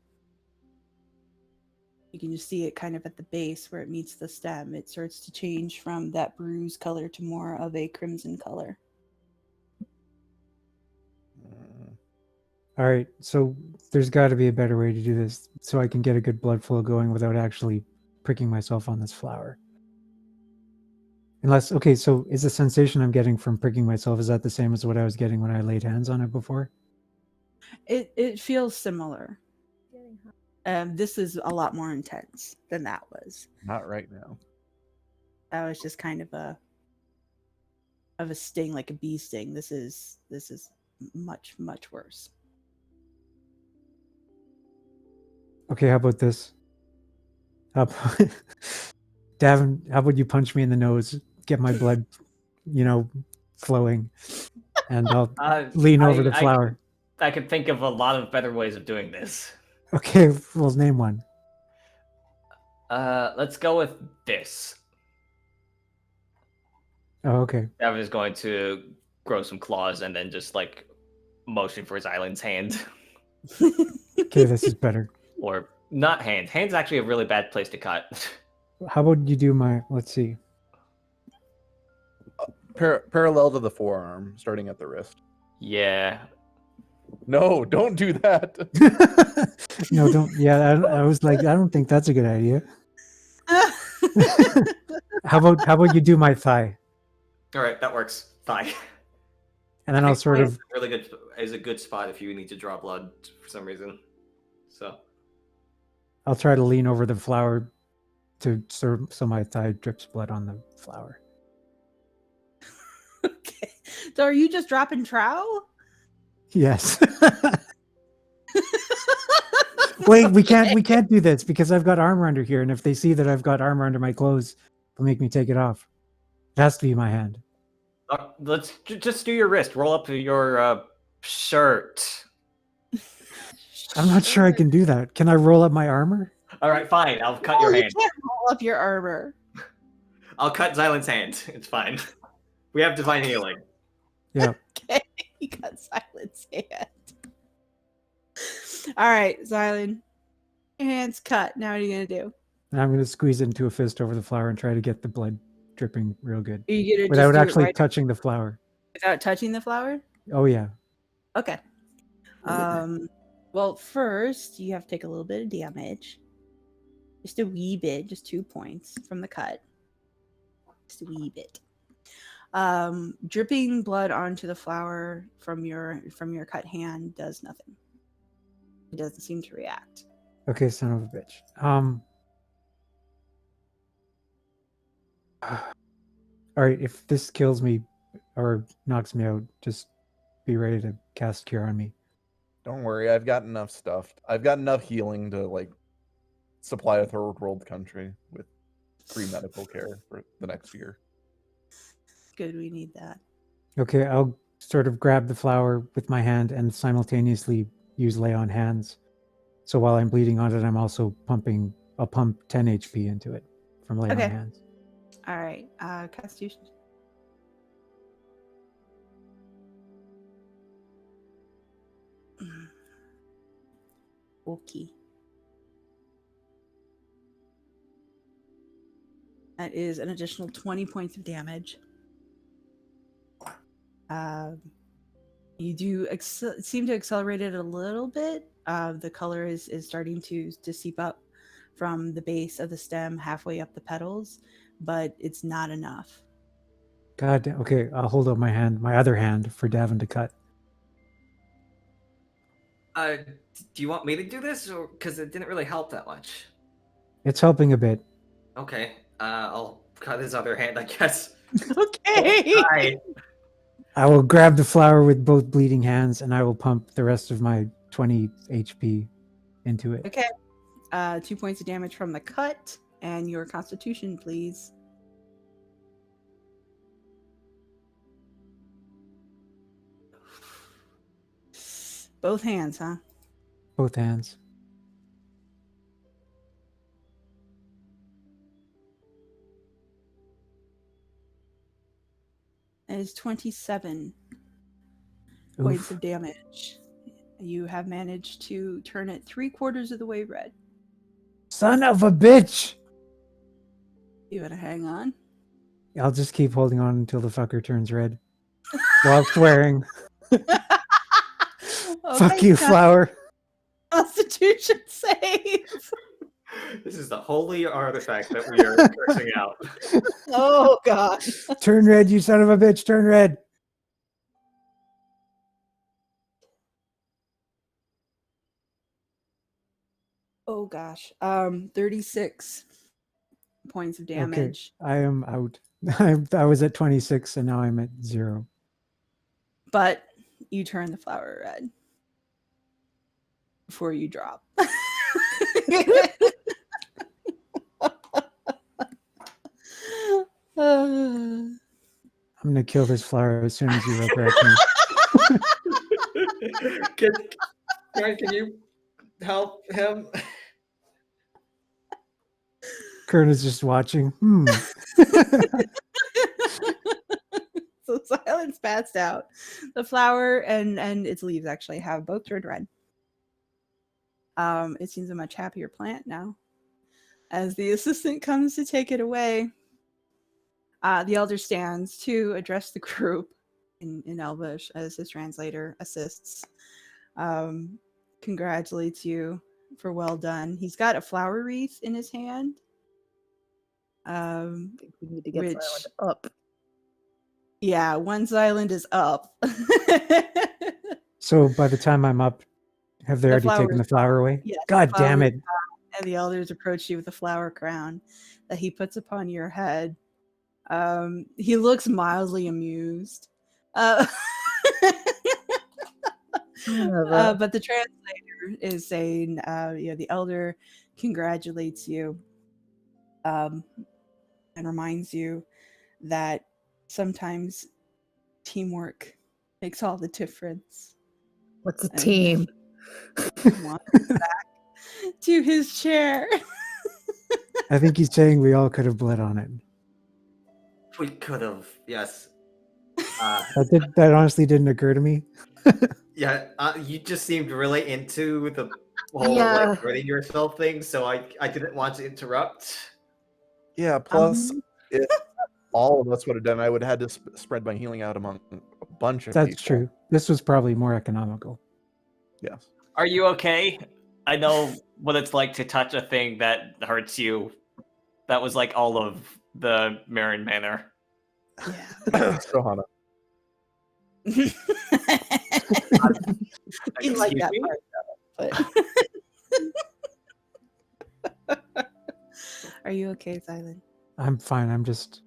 You can just see it kind of at the base where it meets the stem. It starts to change from that bruise color to more of a crimson color.
All right, so there's got to be a better way to do this so I can get a good blood flow going without actually pricking myself on this flower. Unless, okay, so is the sensation I'm getting from pricking myself, is that the same as what I was getting when I laid hands on it before?
It feels similar. This is a lot more intense than that was.
Not right now.
That was just kind of a sting, like a bee sting. This is much worse.
Okay, how about this? Davynn, how about you punch me in the nose, get my blood, flowing, and I'll lean over the flower.
I could think of a lot of better ways of doing this.
Okay, well, name one.
Let's go with this.
Oh, okay.
Davynn is going to grow some claws and then just motion for Xylund's hand.
Okay, this is better.
Or not hand. Hand's actually a really bad place to cut.
How about you do my, let's see.
Parallel to the forearm, starting at the wrist.
Yeah.
No, don't do that.
No, don't. Yeah, I was like, I don't think that's a good idea. How about you do my thigh?
All right, that works. Thigh.
And then I'll sort of
really good is a good spot if you need to draw blood for some reason. So
I'll try to lean over the flower so my thigh drips blood on the flower.
Okay. So are you just dropping trowel?
Yes. Wait, we can't do this because I've got armor under here, and if they see that I've got armor under my clothes, they'll make me take it off. It has to be my hand.
Let's just do your wrist. Roll up your shirt.
I'm not sure I can do that. Can I roll up my armor?
All right, fine. I'll cut your hand.
You can't roll up your armor.
I'll cut Xylund's hand. It's fine. We have divine healing.
Yeah.
Okay, you got Xylund's hand. All right, Xylund, your hand's cut. Now what are you gonna do?
And I'm going to squeeze it into a fist over the flower and try to get the blood dripping real good
Are you gonna
without
just do it
actually
right
touching the flower.
without touching the flower?
Oh yeah.
Okay. Well, first you have to take a little bit of damage. Just a wee bit, just 2 points from the cut. Just a wee bit. Dripping blood onto the flower from your cut hand does nothing. It doesn't seem to react.
Okay, son of a bitch. All right, if this kills me or knocks me out, just be ready to cast Cure on me.
Don't worry, I've got enough stuff. I've got enough healing to supply a third world country with free medical care for the next year.
Good, we need that.
Okay, I'll sort of grab the flower with my hand and simultaneously use lay on hands. So while I'm bleeding on it, I'm also I'll pump 10 HP into it from lay on
Okay.
hands.
All right, Constitution. Okay. That is an additional 20 points of damage. You do seem to accelerate it a little bit. The color is starting to seep up from the base of the stem halfway up the petals, but it's not enough.
God damn. Okay, I'll hold up my other hand for Davynn to cut.
Do you want me to do this, or because it didn't really help that much?
It's helping a bit.
Okay, I'll cut his other hand, I guess.
Okay.
Hi.
I will grab the flower with both bleeding hands, and I will pump the rest of my 20 HP into it.
Okay. 2 points of damage from the cut, and your Constitution, please. Both hands, huh?
Both hands.
That is 27 points
Oof.
of damage. You have managed to turn it 3/4 of the way red.
Son of a bitch!
You want to hang on?
I'll just keep holding on until the fucker turns red. While swearing. Fuck you, flower.
Constitution save.
This is the holy artifact that we are cursing out.
Oh god.
Turn red, you son of a bitch, turn red.
Oh gosh. 36 points of damage.
Okay, I am out. I was at 26 and now I'm at 0.
But you turn the flower red before you drop.
I'm gonna kill this flower as soon as you resurrect me.
Can you help him?
Kern is just watching.
So Silence passed out. The flower and its leaves actually have both turned red. It seems a much happier plant now. As the assistant comes to take it away, the elder stands to address the group in Elvish as his translator assists. Congratulates you for well done. He's got a flower wreath in his hand.
I think we need to get
Which-
Xylund up.
Yeah, one Xylund is up.
So by the time I'm up, have they
The
already taken
flower's
the flower away?
Yes,
God
the
damn
flower's
it.
And the elders approach you with a flower crown that he puts upon your head. He looks mildly amused. But the translator is saying, the elder congratulates you and reminds you that sometimes teamwork makes all the difference.
What's a
And-
team?
Wants back to his chair.
I think he's saying we all could have bled on it.
We could have, yes.
That honestly didn't occur to me.
Yeah, you just seemed really into the whole
Yeah.
like hurting yourself thing, so I didn't want to interrupt.
Yeah, plus, if all of us would have done, I would have had to spread my healing out among a bunch of people.
That's true. This was probably more economical.
Yes.
Are you okay? I know what it's like to touch a thing that hurts you. That was like all of the Marin Manor.
Yeah.
So, Hannah.
He liked
Excuse
that
me?
part, but are you okay, Xylund?
I'm fine. I'm just.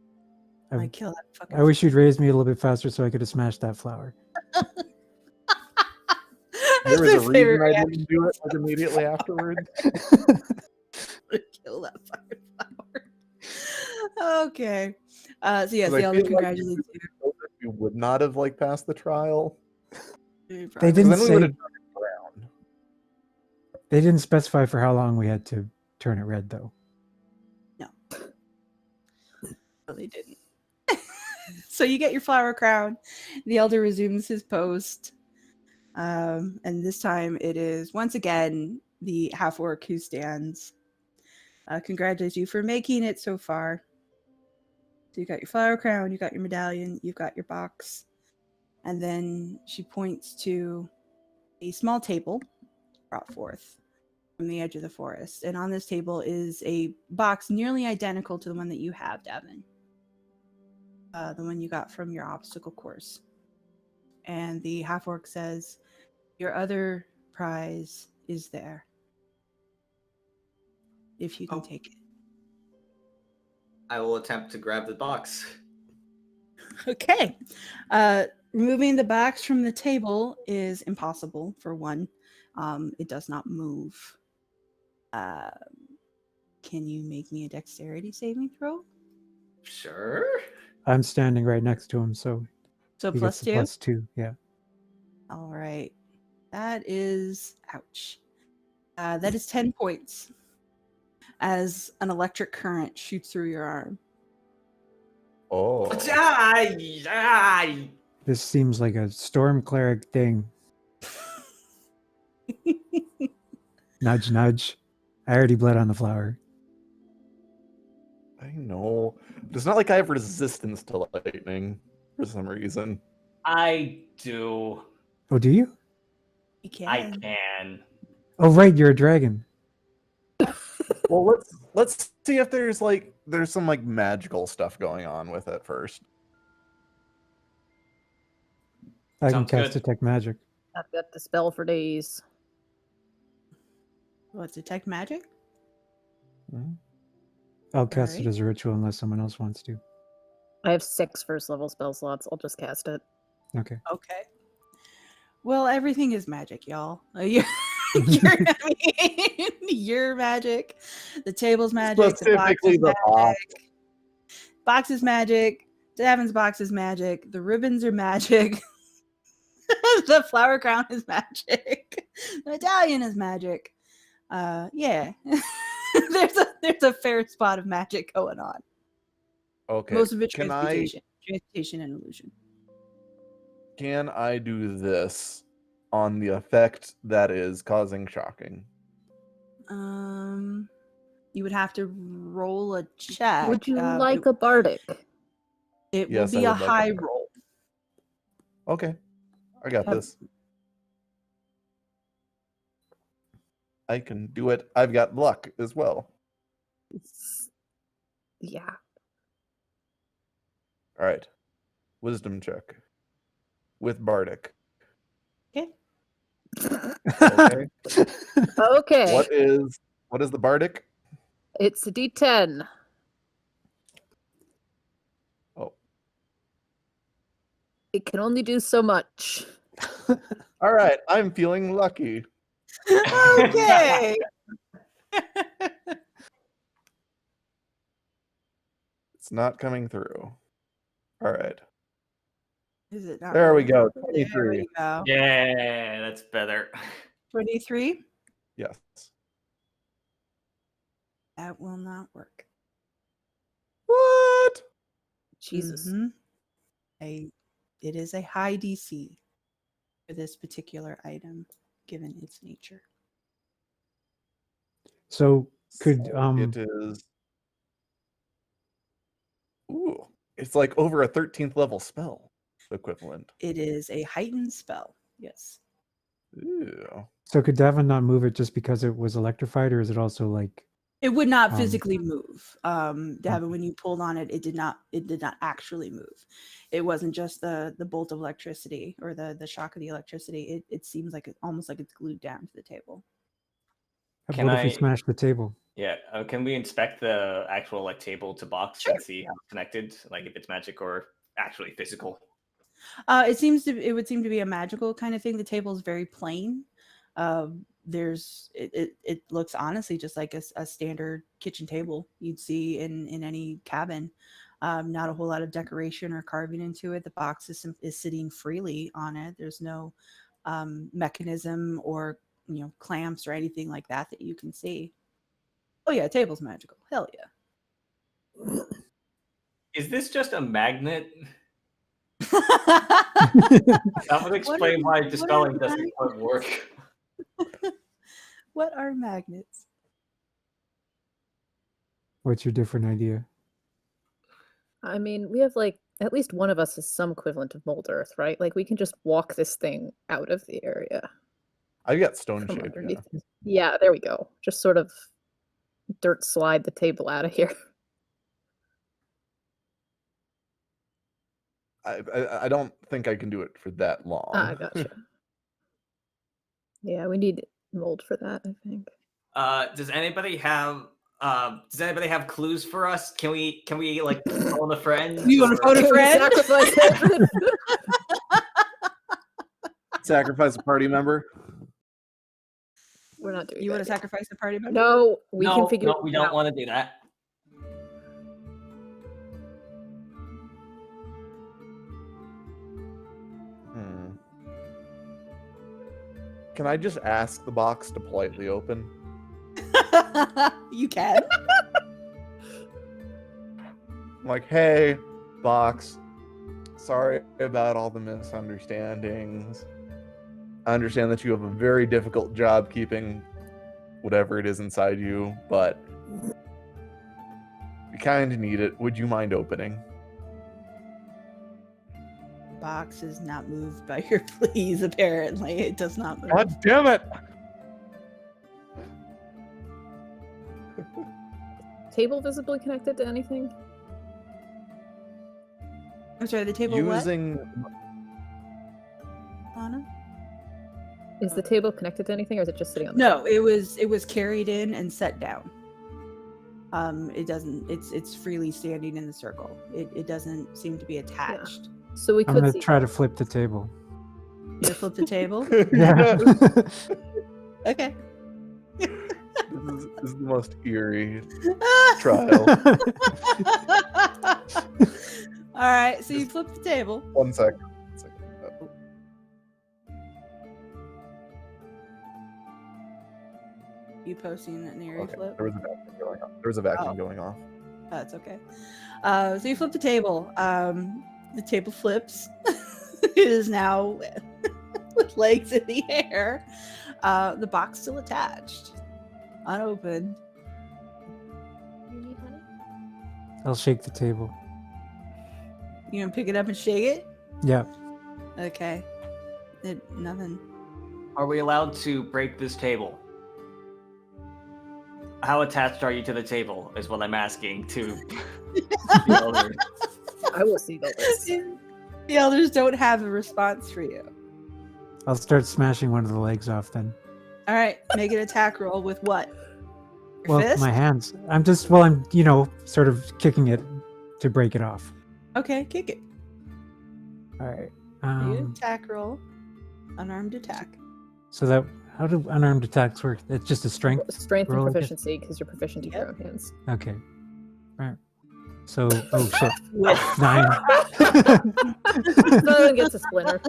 I kill that fucking.
I wish you'd raised me a little bit faster so I could have smashed that flower.
There was
my
a reason
favorite
I
reaction.
didn't do it like immediately afterward.
Kill that fucking flower. Okay. So yes,
'Cause I
the elder
feel like
congratulates
we would not have like passed the trial.
you.
They
'Cause
didn't
then we
say.
would have turned it around.
They didn't specify for how long we had to turn it red, though.
No, they didn't. So you get your flower crown. The elder resumes his post. And this time it is once again the half-orc who stands. Congratulates you for making it so far. So you got your flower crown, you got your medallion, you've got your box. And then she points to a small table brought forth from the edge of the forest. And on this table is a box nearly identical to the one that you have, Davynn. The one you got from your obstacle course. And the half-orc says, your other prize is there. If you can
Oh.
take it.
I will attempt to grab the box.
Okay. Removing the box from the table is impossible, for one. It does not move. Can you make me a dexterity saving throw?
Sure.
I'm standing right next to him, so
So
he
plus
gets the
2?
+2. Yeah.
All right. That is, ouch. That is 10 points as an electric current shoots through your arm.
Oh.
This seems like a storm cleric thing. Nudge, nudge. I already bled on the flower.
I know. It's not like I have resistance to lightning for some reason.
I do.
Oh, do you?
You can.
I can.
Oh, right, you're a dragon.
Well, let's see if there's some like magical stuff going on with it first.
I can
Sounds
cast
good.
detect magic.
I've got the spell for days.
What, detect magic?
Mhm.
I'll cast
Alright.
it as a ritual unless someone else wants to.
I have 6 first level spell slots. I'll just cast it.
Okay.
Okay. Well, everything is magic, y'all. You're magic. The table's magic.
Specifically the box.
Box is magic. Davynn's box is magic. The ribbons are magic. The flower crown is magic. The medallion is magic. Yeah. there's a fair spot of magic going on.
Okay.
Most of it
Can
transmutation and illusion.
Can I do this on the effect that is causing shocking?
You would have to roll a check.
Would you like a bardic?
It will
Yes, I
be a
would like a
high
bardic.
roll.
Okay. I got this. I can do it. I've got luck as well.
Yeah.
All right. Wisdom check. With bardic.
Okay.
Okay.
Okay.
What is the bardic?
It's a D10.
Oh.
It can only do so much.
All right. I'm feeling lucky.
Okay.
It's not coming through. All right.
Is it not?
There we
rolling?
go.
There
23.
we go.
Yeah, that's better.
23.
Yes.
That will not work.
What?
Jesus.
Mhm. It is a high DC for this particular item, given its nature.
So could
It is. Ooh. It's like over a 13th level spell equivalent.
It is a heightened spell. Yes.
Ooh.
so could Davin not move it just because it was electrified, or is it also like
It would not
Um,
physically move. Davin, when you pulled on it, it did not actually move. It wasn't just the bolt of electricity or the shock of the electricity. It seems like almost like it's glued down to the table.
Can
what if we
I-
smash the table?
Yeah, can we inspect the actual like table to box
Sure.
and see how it's connected, like if it's magic or actually physical?
It would seem to be a magical kind of thing. The table is very plain. It looks honestly just like a standard kitchen table you'd see in any cabin. Not a whole lot of decoration or carving into it. The box is sitting freely on it. There's no mechanism or clamps or anything like that you can see. Oh yeah, table's magical. Hell yeah.
Is this just a magnet?
What
That would explain why dispelling doesn't
magnets?
quite work.
What are magnets?
What's your different idea?
I mean, we have like at least one of us is some equivalent of mold earth, right? Like we can just walk this thing out of the area
I got stone
from
shape.
underneath. Yeah, there we go. Just sort of dirt slide the table out of here.
I don't think I can do it for that long.
Ah, gotcha. Yeah, we need mold for that, I think.
Does anybody have Does anybody have clues for us? Can we like phone a friend?
You want to phone a
Can we
friend?
sacrifice Edwin?
Sacrifice a party member.
We're not doing
You
that.
want to sacrifice a party member?
No, we
no,
can figure
no,
it
we don't
out.
want to do that.
Can I just ask the box to politely open?
You can.
I'm like, hey, box. Sorry about all the misunderstandings. I understand that you have a very difficult job keeping whatever it is inside you, but you kind of need it. Would you mind opening?
Box is not moved by your pleas, apparently. It does not move.
God damn it!
Table visibly connected to anything?
I'm sorry, the table
Using
what? Lana?
Is the table connected to anything, or is it just sitting on the
No, it was carried in and set down. It doesn't. It's freely standing in the circle. It doesn't seem to be attached.
So we
I'm
could
gonna
see.
try to flip the table.
You flip the table.
Yeah.
Okay.
This is the most eerie trial.
All right, so you flip the table.
1 second.
You posting an eerie
Okay,
flip?
there was a vacuum going on. There was a vacuum
Oh.
going off.
That's okay. So you flip the table. The table flips. It is now with legs in the air. The box still attached, unopened.
You need honey?
I'll shake the table.
You gonna pick it up and shake it?
Yeah.
Okay. Nothing.
Are we allowed to break this table? How attached are you to the table? Is what I'm asking to the elders.
I will see the list.
The elders don't have a response for you.
I'll start smashing one of the legs off then.
All right, make an attack roll with what? Your
Well,
fist?
my hands. I'm sort of kicking it to break it off.
Okay, kick it.
All right.
You attack roll. Unarmed attack.
So that how do unarmed attacks work? It's just a strength.
Strength and
roll, I guess?
proficiency, because you're proficient in your own hands.
Okay. All right. So oh shit,
With
9.
Someone gets a splinter.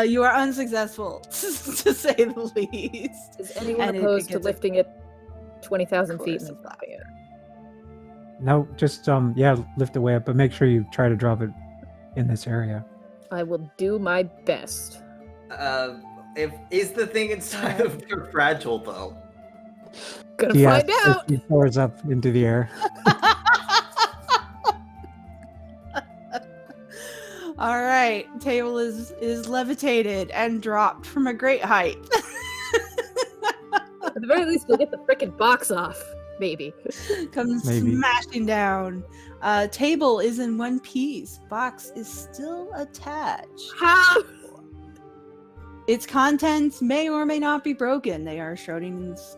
You are unsuccessful, to say the least.
Is anyone
And it
opposed to
gets a-
lifting it 20,000 feet
course
and
of
dropping it?
No, just lift it way up, but make sure you try to drop it in this area.
I will do my best.
Is the thing inside of her fragile though?
Gonna
Yeah,
find out.
He soars up into the air.
All right, table is levitated and dropped from a great height.
At the very least, we'll get the frickin' box off. Maybe.
Comes
Maybe.
smashing down. Table is in one piece. Box is still attached.
How?
Its contents may or may not be broken. They are Schrodinger's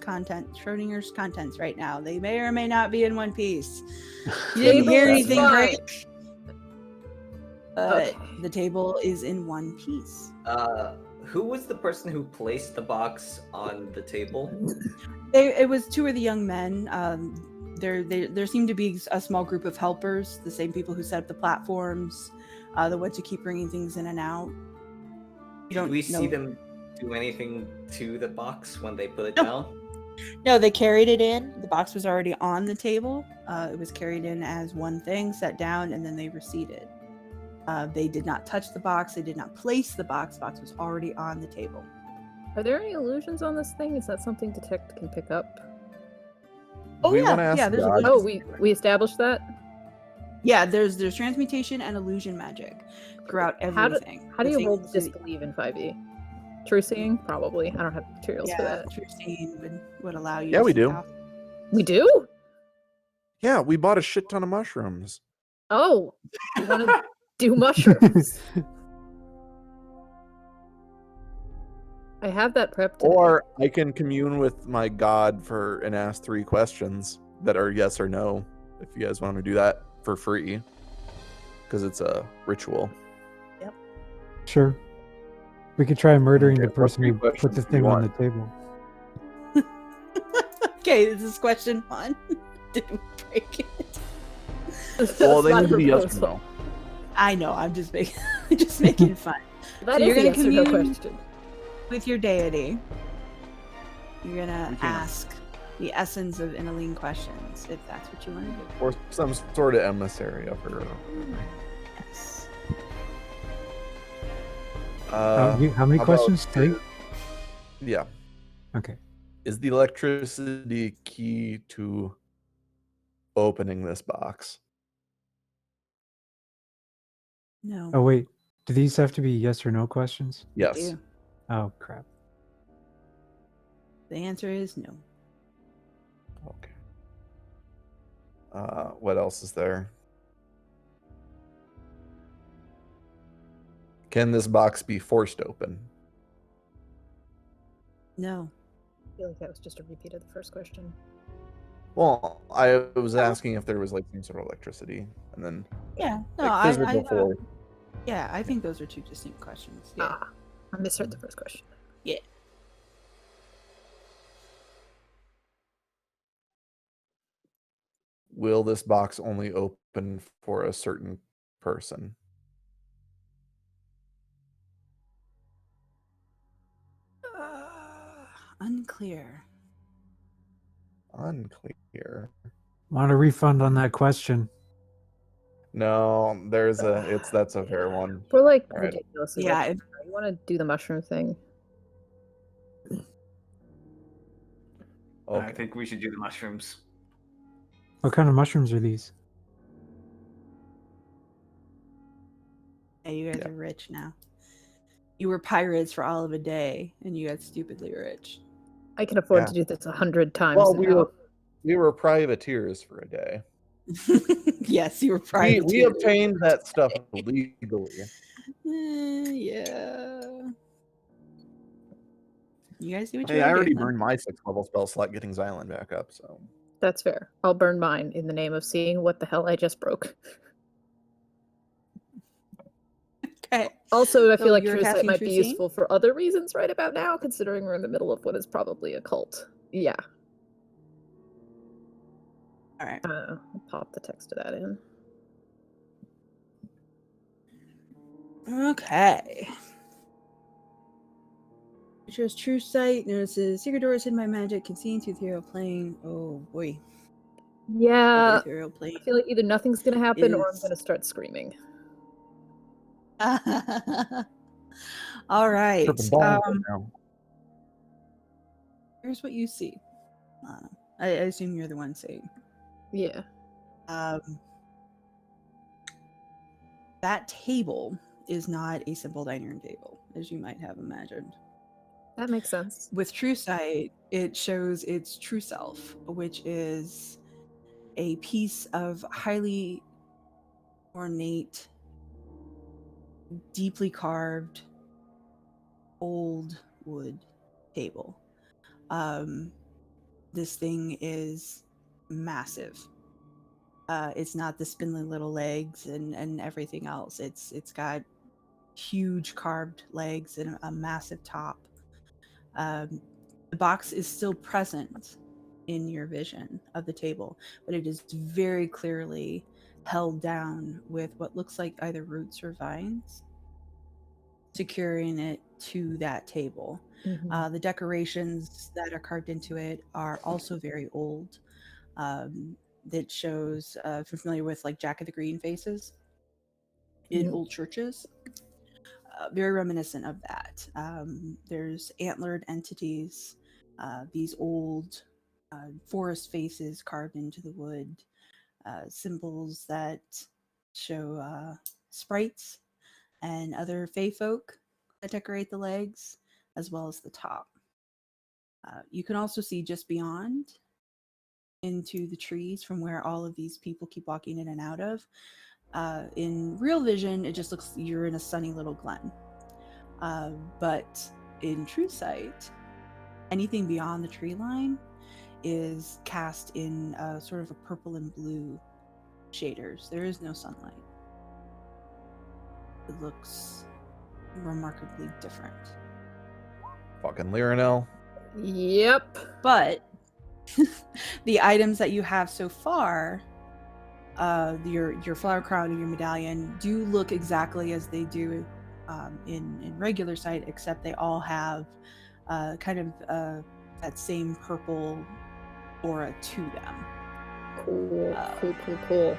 contents right now. They may or may not be in one piece. You didn't
Table
hear
is
anything
fine.
break. But
Okay.
the table is in one piece.
Who was the person who placed the box on the table?
It was two of the young men. There seemed to be a small group of helpers, the same people who set up the platforms, the ones who keep bringing things in and out. You
Did
don't
we
know.
see them do anything to the box when they put it
No.
down?
No, they carried it in. The box was already on the table. It was carried in as one thing, set down, and then they receded. They did not touch the box. They did not place the box. The box was already on the table.
Are there any illusions on this thing? Is that something Detect can pick up?
Oh
We
yeah,
wanna ask
yeah. There's
God.
illusions.
Oh, we established that?
Yeah, there's transmutation and illusion magic throughout
How do-
everything.
How do
The
you roll
things-
disbelieve in 5e? True seeing? Probably. I don't have materials for
Yeah,
that.
true seeing would allow you.
Yeah,
to
we
see
do.
how-
We do?
Yeah, we bought a shit ton of mushrooms.
Oh, you want to do mushrooms? I have that prep today.
Or I can commune with my god and ask 3 questions that are yes or no, if you guys want to do that for free, because it's a ritual.
Sure. We could try murdering
Okay,
the
what
person
3
who put
questions
the
do you
thing on the
want?
table.
Okay, this is question 1. Didn't break it.
Well, they
Not
need to be yes or
proposal.
no.
I know. I'm just making fun.
That
So
is
you're
a
gonna
yes or no
commune-
question.
With your deity, you're gonna
We can.
ask the essence of Inaline questions, if that's what you want to do.
Or some sort of emissary of her.
Yes.
How many
How about
questions? 3?
Yeah.
Okay.
Is the electricity key to opening this box?
No.
Oh, wait. Do these have to be yes or no questions?
Yes.
Ew.
Oh, crap.
The answer is no.
Okay. What else is there? Can this box be forced open?
No.
I feel like that was just a repeat of the first question.
Well, I was asking if there was like some sort of electricity, and then
Yeah. No.
like physical force.
Yeah. I think those are 2 distinct questions. Yeah.
Ah, I misheard the first question.
Will this box only open for a certain person?
Unclear.
Unclear.
Want a refund on that question?
No, that's a fair one.
We're like
All right.
ridiculously.
Yeah,
rich. You want to do the mushroom thing?
I
Okay.
think we should do the mushrooms.
What kind of mushrooms are these?
Hey, you guys
Yeah.
are rich now. You were pirates for all of a day, and you got stupidly rich.
I can afford
Yeah.
to do this 100 times.
Well,
now.
we were privateers for a day.
Yes, you were
We
privateers.
obtained that stuff legally.
Yeah. You guys do what
Hey,
you
I
gotta
already
do, huh?
burned my 6th level spell slot getting Xylund back up, so
That's fair. I'll burn mine in the name of seeing what the hell I just broke.
Okay.
Also, I
So
feel like
you're
True Sight
casting
might
True
be
Seeing?
useful for other reasons right about now, considering we're in the middle of what is probably a cult. Yeah.
All right.
I'll pop the text of that in.
Okay. Shows True Sight, notices secret doors hidden by magic, can see into the ethereal plane. Oh boy.
Yeah.
The ethereal plane.
I feel like either nothing's gonna happen or I'm
Is-
gonna start screaming.
All right.
tripping balls right now.
Here's what you see. I assume you're the one saying.
Yeah.
That table is not a simple dining room table, as you might have imagined.
That makes sense.
With True Sight, it shows its true self, which is a piece of highly ornate, deeply carved, old wood table. This thing is massive. It's not the spindly little legs and everything else. It's got huge carved legs and a massive top. The box is still present in your vision of the table, but it is very clearly held down with what looks like either roots or vines, securing it to that table.
Mhm.
The decorations that are carved into it are also very old. That shows, if you're familiar with like Jack of the Green faces in
Mhm.
old churches, very reminiscent of that. There's antlered entities, these old forest faces carved into the wood, symbols that show sprites and other fae folk that decorate the legs, as well as the top. You can also see just beyond into the trees from where all of these people keep walking in and out of. In real vision, it just looks you're in a sunny little glen. But in true sight, anything beyond the tree line is cast in sort of a purple and blue shaders. There is no sunlight. It looks remarkably different.
Fucking Lyrinel.
Yep.
But the items that you have so far, your flower crown and your medallion, do look exactly as they do in regular sight, except they all have kind of that same purple aura to them.
Cool.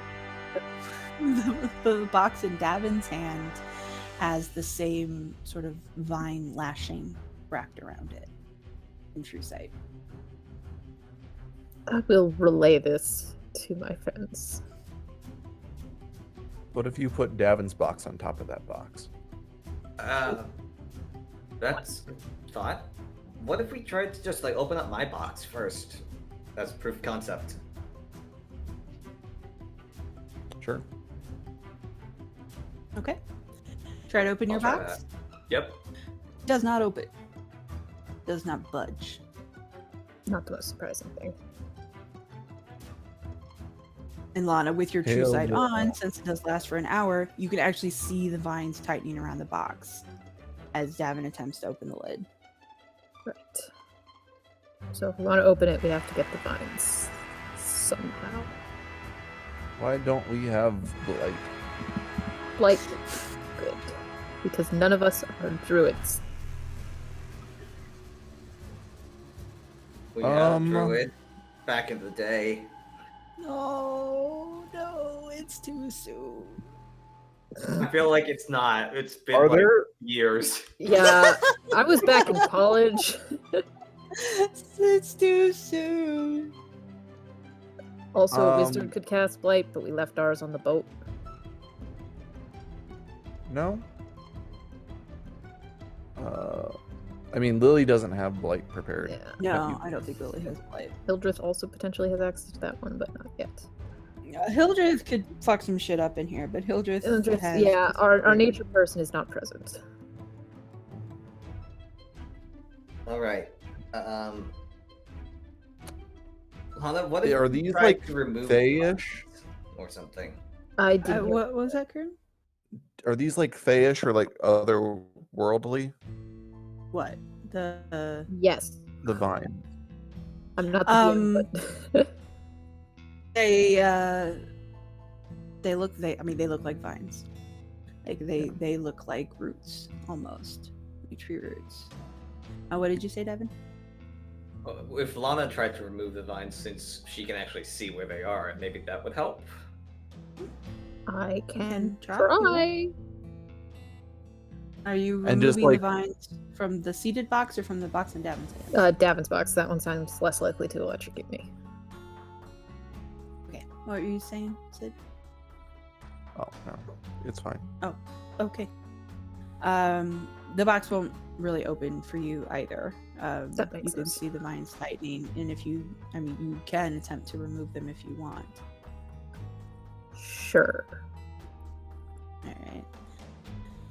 The box in Davynn's hand has the same sort of vine lashing wrapped around it in true sight.
I will relay this to my friends.
What if you put Davynn's box on top of that box?
That's a thought. What if we tried to just like open up my box first? That's proof of concept.
Sure.
Okay. Try to open your
I'll try
box.
that. Yep.
Does not open. Does not budge.
Not the most surprising thing.
And Lana, with your true
Hell
sight
yeah.
on, since it does last for an hour, you can actually see the vines tightening around the box as Davynn attempts to open the lid.
Right. So if we want to open it, we have to get the vines somehow.
Why don't we have Blight?
Like, good. Because none of us are druids.
We had
Um,
a druid back in the day.
No, it's too soon.
I feel like it's not. It's been
Are
like
there-
years.
Yeah, I was back in college.
It's too soon.
Also, a wizard
Um,
could cast Blight, but we left ours on the boat.
No? I mean, Lily doesn't have Blight prepared.
Yeah.
No, I don't think Lily has played.
Hildreth also potentially has access to that one, but not yet.
Hildreth could fuck some shit up in here, but Hildreth
Hildreth,
has...
yeah, our nature person is not present.
All right. Hana, what if
Are
we
these,
tried
like,
to remove
Fayish?
or something?
I did.
what was that, Kern?
Are these like Fayish or like otherworldly?
What? The...
Yes.
The vine.
I'm not the DM, but
They look like vines. Like they look like roots almost, like tree roots. What did you say, Davynn?
If Lana tried to remove the vines, since she can actually see where they are, maybe that would help.
I can
try.
try.
Are you
And just,
removing
like-
the vines from the seated box or from the box in Davynn's hand?
Davynn's box. That one sounds less likely to electrocute me.
Okay. What were you saying, Sid?
Oh no, it's fine.
Okay. The box won't really open for you either.
That makes
you can
sense.
see the vines tightening, and you can attempt to remove them if you want.
Sure.
All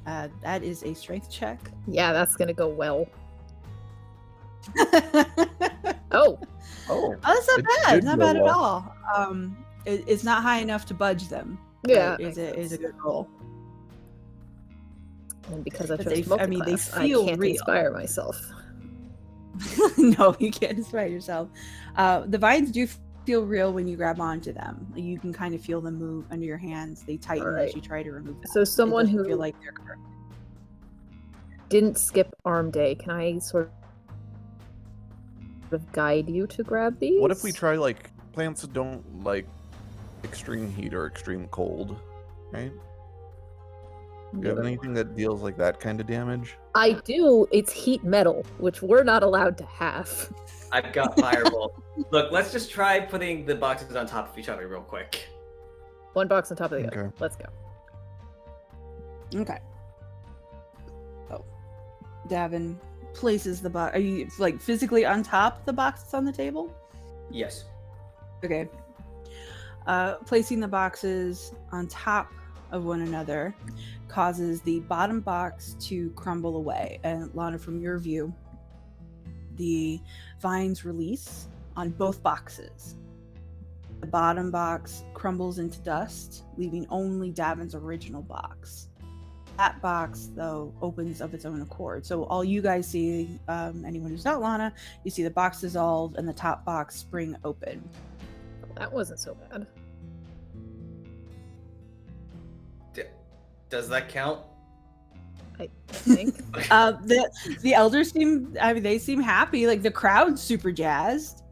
right. That is a strength check.
Yeah, that's gonna go well.
Oh,
Oh,
that's not
It
bad.
did
Not
go
bad at
well.
all. It's not high enough to budge them.
yeah.
but is a good roll.
And because I
But
chose
they- I mean, they
multiclass,
feel
I can't
real.
inspire myself.
No, you can't inspire yourself. The vines do feel real when you grab onto them. You can kind of feel them move under your hands. They tighten
Alright.
as you try to remove them.
So someone
it doesn't
who
feel like they're curved.
didn't skip arm day, can I sort of guide you to grab these?
What if we try like plants that don't like extreme heat or extreme cold, right? Do you have anything that deals like that kind of damage?
I do. It's heat metal, which we're not allowed to have.
I've got Firebolt. Look, let's just try putting the boxes on top of each other real quick.
One box on top of the other.
Okay.
Let's go.
Okay. Oh. Davynn places the box. Are you like physically on top of the box that's on the table?
Yes.
Okay. Placing the boxes on top of one another causes the bottom box to crumble away. And Lana, from your view, the vines release on both boxes. The bottom box crumbles into dust, leaving only Davynn's original box. That box, though, opens of its own accord. So all you guys see, anyone who's not Lana, you see the box dissolve and the top box spring open.
That wasn't so bad.
Does that count?
I think.
The elders seem, they seem happy. Like, the crowd's super jazzed.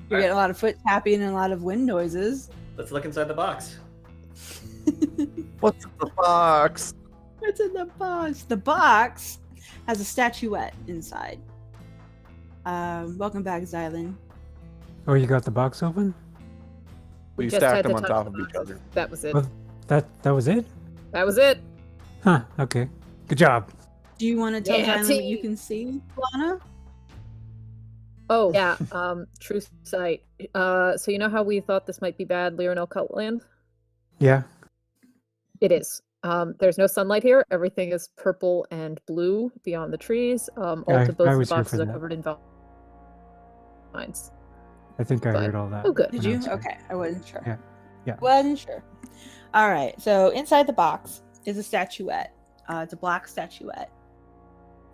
You're getting a lot of foot tapping and a lot of wind noises.
Let's look inside the box.
What's in the box?
What's in the box? The box has a statuette inside. Welcome back, Xylund.
Oh, you got the box open?
We
just
stacked
had to
them on
touch
top
the
of each
boxes.
other.
That was it.
Well, that was it?
That was it.
Huh, okay. Good job.
Do you want to tell
Yeah,
Xylund what you can see, Lana?
Oh, yeah. True sight. So you know how we thought this might be bad Lyranel Cutland?
Yeah.
It is. There's no sunlight here. Everything is purple and blue beyond the trees. All
I
to both
was
the
here
boxes
for
are
that.
covered in vines.
I think I
But-
heard all that.
Oh, good.
Did
when I
you?
was here.
Okay, I wasn't sure.
Yeah. Yeah.
Wasn't sure. All right, so inside the box is a statuette. It's a black statuette.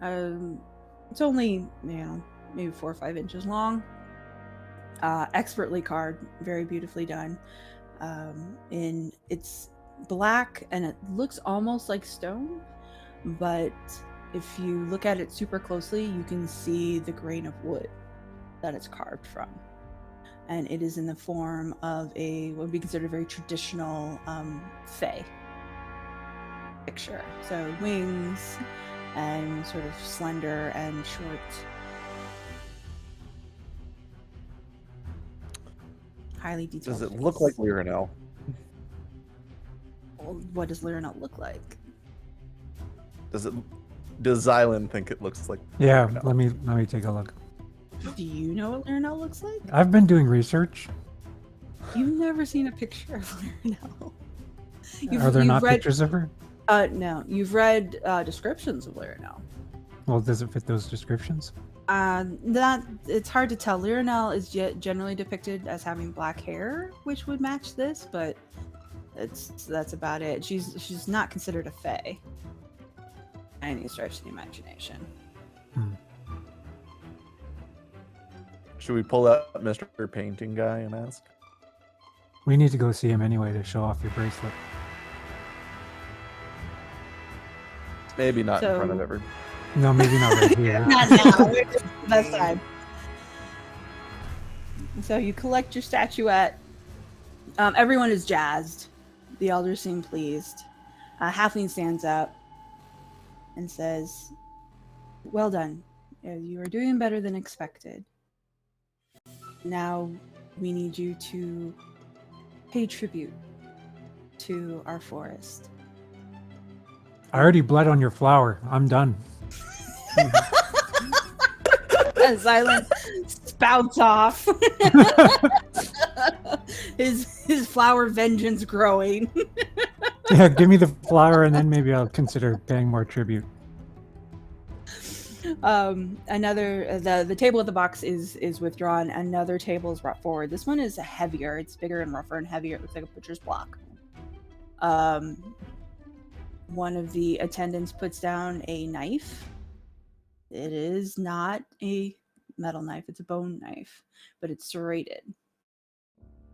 It's only, maybe 4 or 5 inches long. Expertly carved, very beautifully done. It's black and it looks almost like stone, but if you look at it super closely, you can see the grain of wood that it's carved from. And it is in the form of what would be considered a very traditional fae picture. So wings and sort of slender and short. Highly detailed.
Does it look like
face.
Lyranel?
What does Lyranel look like?
Does Xylund think it looks like?
Yeah,
No.
let me take a look.
Do you know what Lyranel looks like?
I've been doing research.
You've never seen a picture of Lyranel.
Are there not
read,
pictures of her?
No, you've read descriptions of Lyranel.
Well, does it fit those descriptions?
That it's hard to tell. Lyranel is generally depicted as having black hair, which would match this, but that's about it. She's not considered a fae. Any stretch of the imagination.
Should we pull out Mr. Painting Guy and ask?
We need to go see him anyway to show off your bracelet.
Maybe not in front of
So-
everyone.
No, maybe not right here.
Not now. That's time. So you collect your statuette. Everyone is jazzed. The elders seem pleased. Halfling stands up and says, "Well done. You are doing better than expected. Now we need you to pay tribute to our forest."
I already bled on your flower. I'm done.
And Xylund spouts off. his flower vengeance growing.
Yeah, give me the flower and then maybe I'll consider paying more tribute.
The table at the box is withdrawn. Another table is brought forward. This one is heavier. It's bigger and rougher and heavier. It looks like a butcher's block. One of the attendants puts down a knife. It is not a metal knife. It's a bone knife, but it's serrated.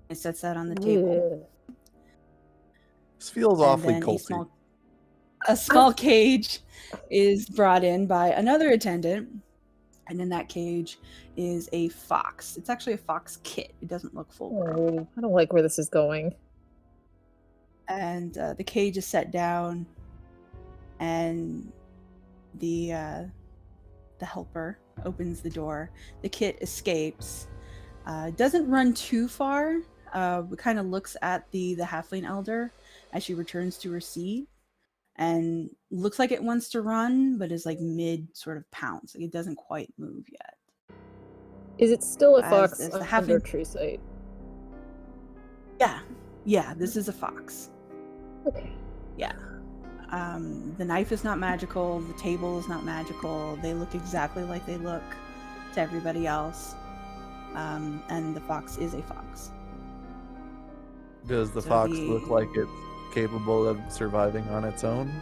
It sets that on the table.
This feels
And
awfully
then
culty.
a small cage is brought in by another attendant, and in that cage is a fox. It's actually a fox kit. It doesn't look full grown.
Oh, I don't like where this is going.
And the cage is set down, and the helper opens the door. The kit escapes. Doesn't run too far. Kind of looks at the halfling elder as she returns to her seat, and looks like it wants to run, but is like mid sort of pounce. Like it doesn't quite move yet.
Is it still a
As-
fox
as the
under
halfling-
tree sight?
Yeah, this is a fox.
Okay.
Yeah. The knife is not magical. The table is not magical. They look exactly like they look to everybody else. And the fox is a fox.
Does the
So
fox
the-
look like it's capable of surviving on its own?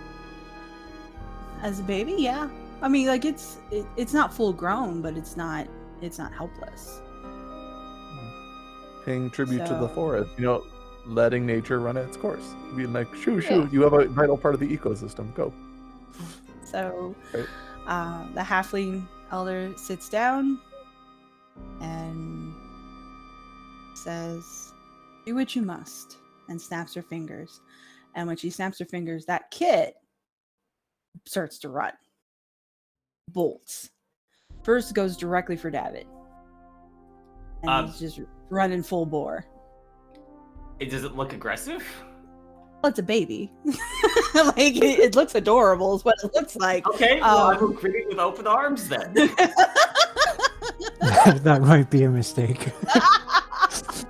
As a baby, yeah. I mean, like it's not full grown, but it's not helpless.
Paying tribute to the
So-
forest, letting nature run its course. Being like, shoo,
Yeah.
you have a vital part of the ecosystem. Go.
So,
Right.
the halfling elder sits down and says, "Do what you must," and snaps her fingers. And when she snaps her fingers, that kid starts to run. Bolts. First goes directly for Davynn. And he's just running full bore.
Does it look aggressive?
Well, it's a baby. Like it looks adorable is what it looks like.
Okay, well, I'm greeting with open arms then.
That might be a mistake.
So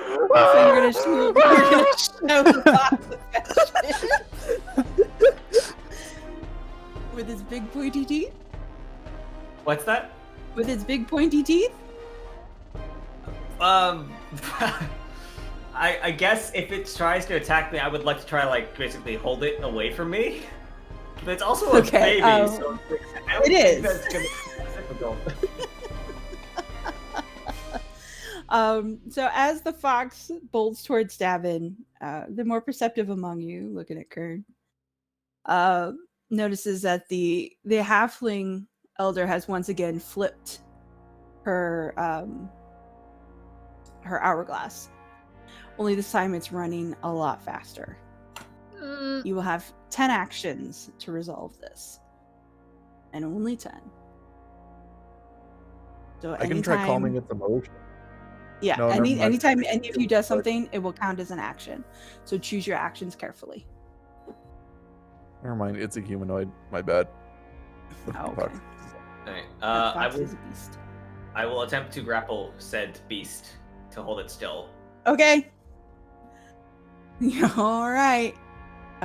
you're gonna show the fox affection. With his big pointy teeth?
What's that?
With its big pointy teeth?
I guess if it tries to attack me, I would like to try, like, basically hold it away from me. But it's also a
Okay,
baby, so I don't
it
think
is.
that's gonna be difficult.
So as the fox bolts towards Davynn, the more perceptive among you, looking at Kern, notices that the halfling elder has once again flipped her hourglass. Only this time it's running a lot faster. You will have 10 actions to resolve this. And only 10. So
I can try calming its emotion.
Yeah,
No, never mind.
anytime any of you does something, it will count as an action. So choose your actions carefully.
Never mind, it's a humanoid. My bad.
Oh,
Fuck.
okay.
Alright,
The fox is a beast.
I will attempt to grapple said beast to hold it still.
Okay. All right.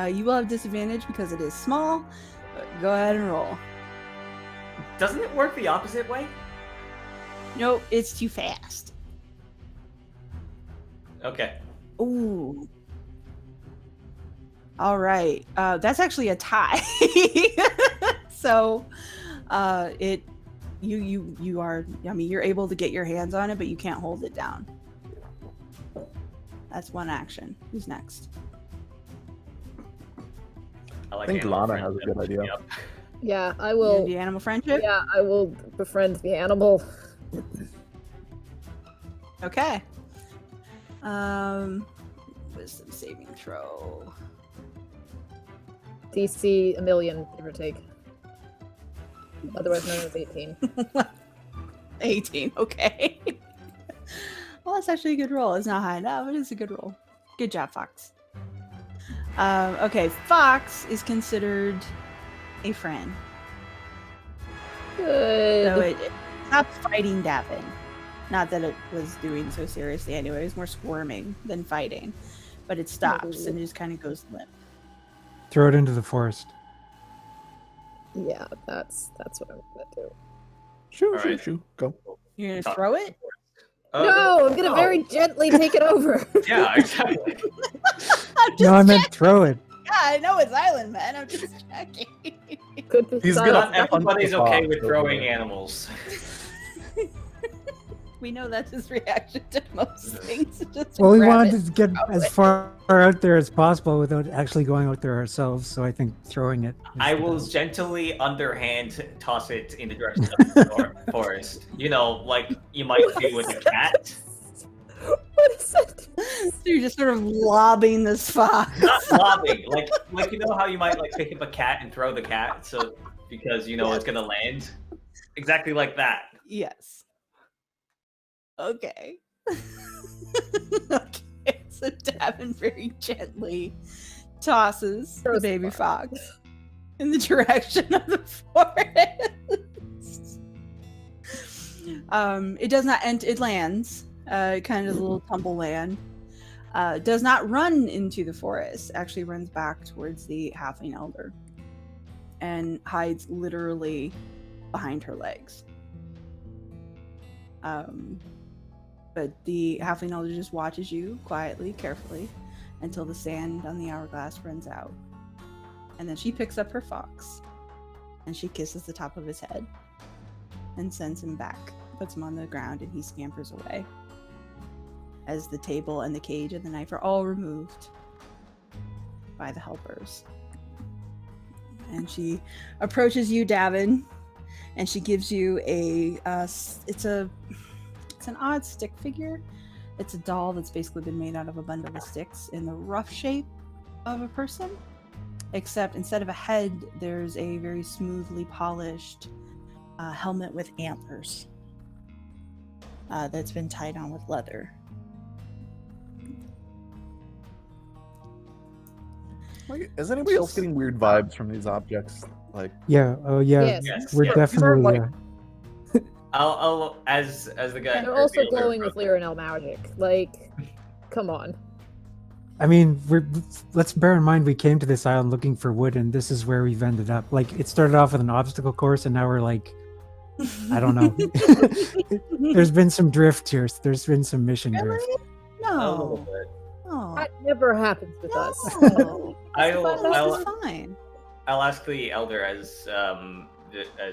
You will have disadvantage because it is small. But go ahead and roll.
Doesn't it work the opposite way?
Nope, it's too fast.
Okay.
Ooh. All right. That's actually a tie. So, you are. I mean, you're able to get your hands on it, but you can't hold it down. That's one action. Who's next?
I
think
animal
Lana has a
friendship.
good idea.
Yep.
Yeah, I
You
will.
gonna do animal friendship?
Yeah, I will befriend the animal.
Okay. Wisdom saving throw.
DC a million, give or take. Otherwise known as 18.
18. Okay. Well, that's actually a good roll. It's not high enough, but it's a good roll. Good job, Fox. Okay, Fox is considered a friend.
Good.
So it stopped fighting Davynn. Not that it was doing so seriously anyway. It was more squirming than fighting. But it stops and it just kind of goes limp.
Throw it into the forest.
Yeah, that's what I'm gonna do.
Shoo,
All right.
shoo. Go.
You're going to throw it?
No, I'm gonna very gently take it over.
Yeah, exactly.
I'm just
No, I meant
checking.
throw it.
Yeah, I know it's Island Man. I'm just checking.
Could be
He's
silent.
gonna-
Not everybody's okay with
Fox,
throwing
yeah.
animals.
We know that's his reaction to most things. Just
Well, we
grab
wanted
it.
to get as far out there as possible without actually going out there ourselves. So I think throwing it. is
I
the
will
best.
gently underhand toss it in the direction of the forest. You know, like you might do with a cat.
What is it?
So you're just sort of lobbing this fox.
Not lobbing, like you know how you might like pick up a cat and throw the cat, so because you know it's gonna land. Exactly like that.
Yes. Okay. Okay. So Davynn very gently tosses the
Throws the
baby fox in the direction of the forest. It does not end. It lands. Kind of a little tumble land. does not run into the forest, actually runs back towards the halfling elder and hides literally behind her legs. But the halfling elder just watches you quietly, carefully, until the sand on the hourglass runs out. And then she picks up her fox and she kisses the top of his head and sends him back, puts him on the ground, and he scampers away as the table and the cage and the knife are all removed by the helpers. And she approaches you, Davynn, and she gives you it's an odd stick figure. It's a doll that's basically been made out of a bundle of sticks in the rough shape of a person, except instead of a head, there's a very smoothly polished helmet with antlers that's been tied on with leather.
Is anybody else getting weird vibes from these objects? Like,
Yeah. Oh, yeah.
Yes.
We're
Yeah.
definitely.
I'll as the guy.
And they're also glowing with Lyranel magic. Like, come on.
I mean, let's bear in mind we came to this island looking for wood, and this is where we've ended up. Like, it started off with an obstacle course, and now we're like, I don't know. There's been some drift here. There's been some mission drift.
No. No.
That never happens with us.
No.
I'll
This is fine.
ask the elder as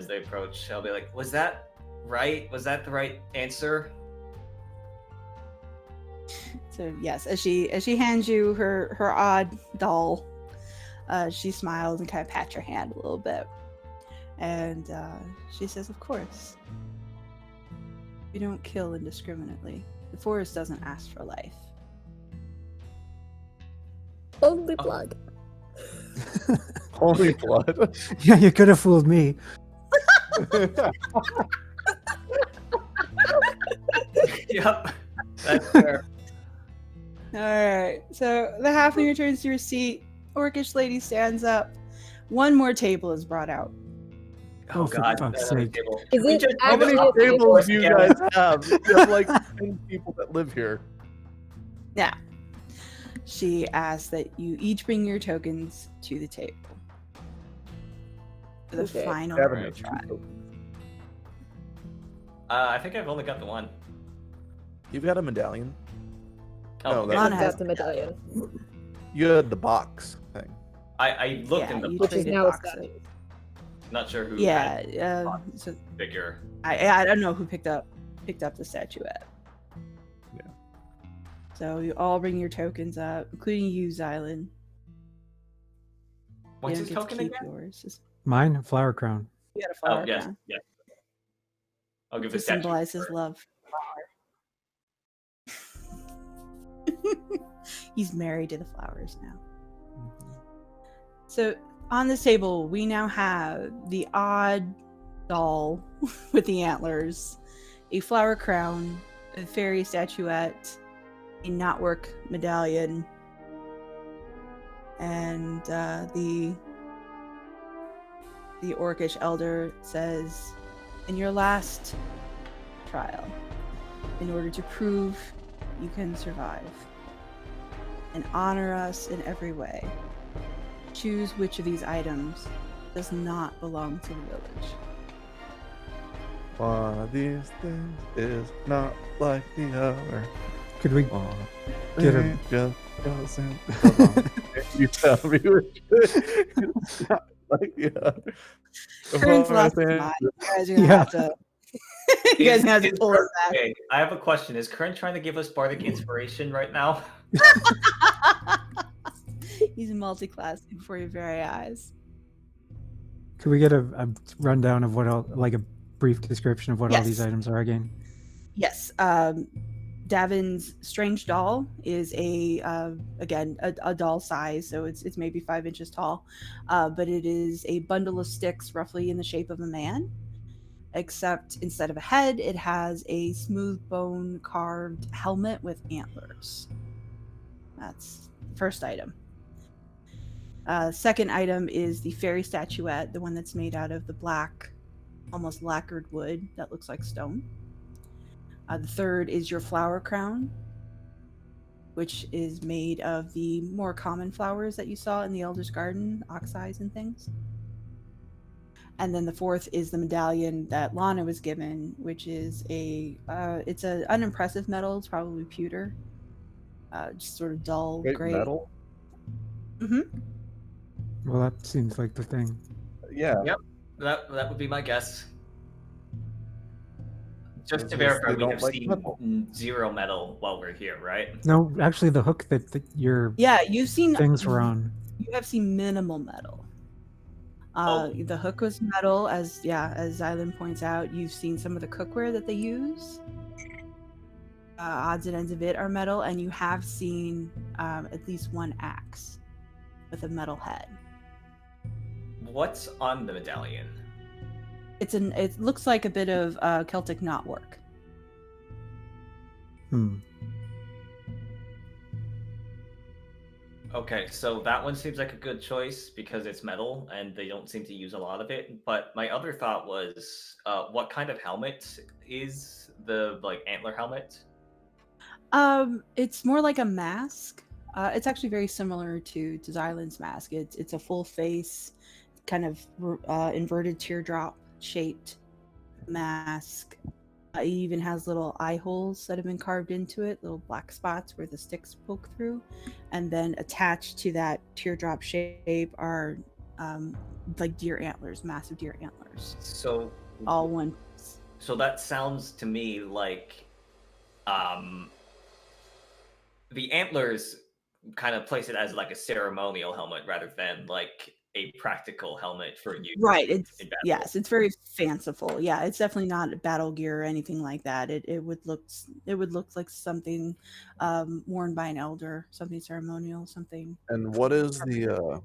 they approach. I'll be like, "Was that right? Was that the right answer?"
So yes, as she hands you her odd doll, she smiles and kind of pats your hand a little bit, and she says, "Of course, you don't kill indiscriminately. The forest doesn't ask for life."
Only blood.
holy blood.
Yeah, you could have fooled me.
Yep, that's fair.
All right. So the halfling returns to your seat. Orcish lady stands up. One more table is brought out.
Oh,
Oh, for
God,
fuck's
another
sake.
table.
Is
We
it
just-
How many
actually a
tables do you
together.
guys have? You have like 10 people that live here.
Now, she asks that you each bring your tokens to the table for the
Okay.
final
Davynn,
try.
I think I've only got the one.
You've got a medallion.
Oh,
No,
okay.
that's-
Lana has
That's the medallion,
You had the box thing.
I looked
Yeah,
in the
you
which is
traded
now a
boxes.
statue.
not sure who
Yeah.
had
So
bigger.
I don't know who picked up the statuette.
Yeah.
So you all bring your tokens up, including you, Xylund.
What's
you
his
don't get to
token
keep
again?
yours. Just,
Mine, a flower crown.
you got a
Oh
flower
yes,
crown
yes. I'll give
to
the statue.
symbolize his love. He's married to the flowers now. So on this table, we now have the odd doll with the antlers, a flower crown, a fairy statuette, a knotwork medallion, and the orcish elder says, "In your last trial, in order to prove you can survive and honor us in every way, choose which of these items does not belong to the village."
One of these things is not like the other.
Could we
One
get a
thing just doesn't belong. You tell me which is not like the other.
Kern's
One
lost his
thing-
mind. You guys are gonna
Yeah.
have to. You guys are gonna have to
Is
pull it back.
Okay, I have a question. Is Kern trying to give us bardic inspiration right now?
He's multi-classing before your very eyes.
could we get a rundown of what all, like a brief description of what all these
Yes.
items are again?
Yes. Davynn's strange doll is again a doll size, so it's maybe 5 inches tall, but it is a bundle of sticks roughly in the shape of a man, except instead of a head, it has a smooth bone carved helmet with antlers. That's the first item. Second item is the fairy statuette, the one that's made out of the black, almost lacquered wood that looks like stone. The third is your flower crown. which is made of the more common flowers that you saw in the Elder's Garden, oxeyes and things. And then the fourth is the medallion that Lana was given, which is it's an unimpressive metal. It's probably pewter, just sort of dull
Great
gray.
metal.
Well, that seems like the thing.
Yeah.
Yep, that would be my guess. Just to
Because
verify,
they
we
don't
have
like
seen
metal.
0 metal while we're here, right?
No, actually, the hook that your
Yeah, you've seen
things were on.
You have seen minimal metal.
Oh.
The hook was metal, as Xylund points out. You've seen some of the cookware that they use. Odds and ends of it are metal, and you have seen at least one axe with a metal head.
What's on the medallion?
It looks like a bit of Celtic knotwork.
Okay, so that one seems like a good choice because it's metal and they don't seem to use a lot of it. But my other thought was, what kind of helmet is the antler helmet?
It's more like a mask. It's actually very similar to Xylund's mask. It's a full face, kind of inverted teardrop shaped mask. It even has little eye holes that have been carved into it, little black spots where the sticks poke through. And then attached to that teardrop shape are deer antlers, massive deer antlers.
So
all one.
So that sounds to me like the antlers kind of place it as like a ceremonial helmet rather than like a practical helmet for use.
Right.
Yes,
it's very fanciful. Yeah, it's definitely not battle gear or anything like that. It would look like something worn by an elder, something ceremonial, something.
And what was the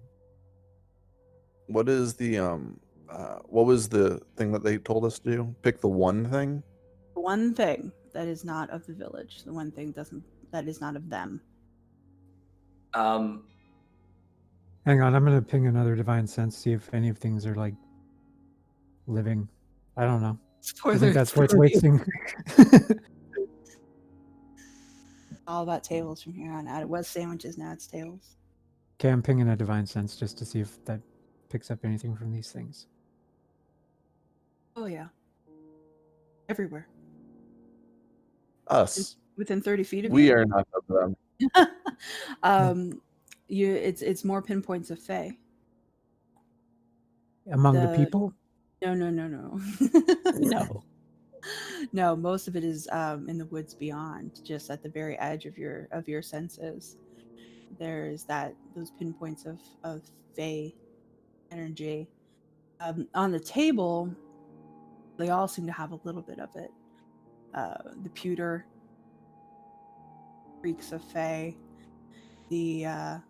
thing that they told us to do? Pick the one thing?
One thing that is not of the village. The one thing that is not of them.
Hang on, I'm gonna ping another divine sense, see if any of things are like living. I don't know. I think that's worth wasting.
All about tables from here on out. It was sandwiches, now it's tables.
Okay, I'm pinging a divine sense just to see if that picks up anything from these things.
Oh yeah. Everywhere.
Us.
Within 30 feet of you.
We are not of them.
It's more pinpoints of Fae.
Among the people?
No. No, most of it is in the woods beyond, just at the very edge of your senses. There's those pinpoints of Fae energy. On the table, they all seem to have a little bit of it. The pewter reeks of Fae. The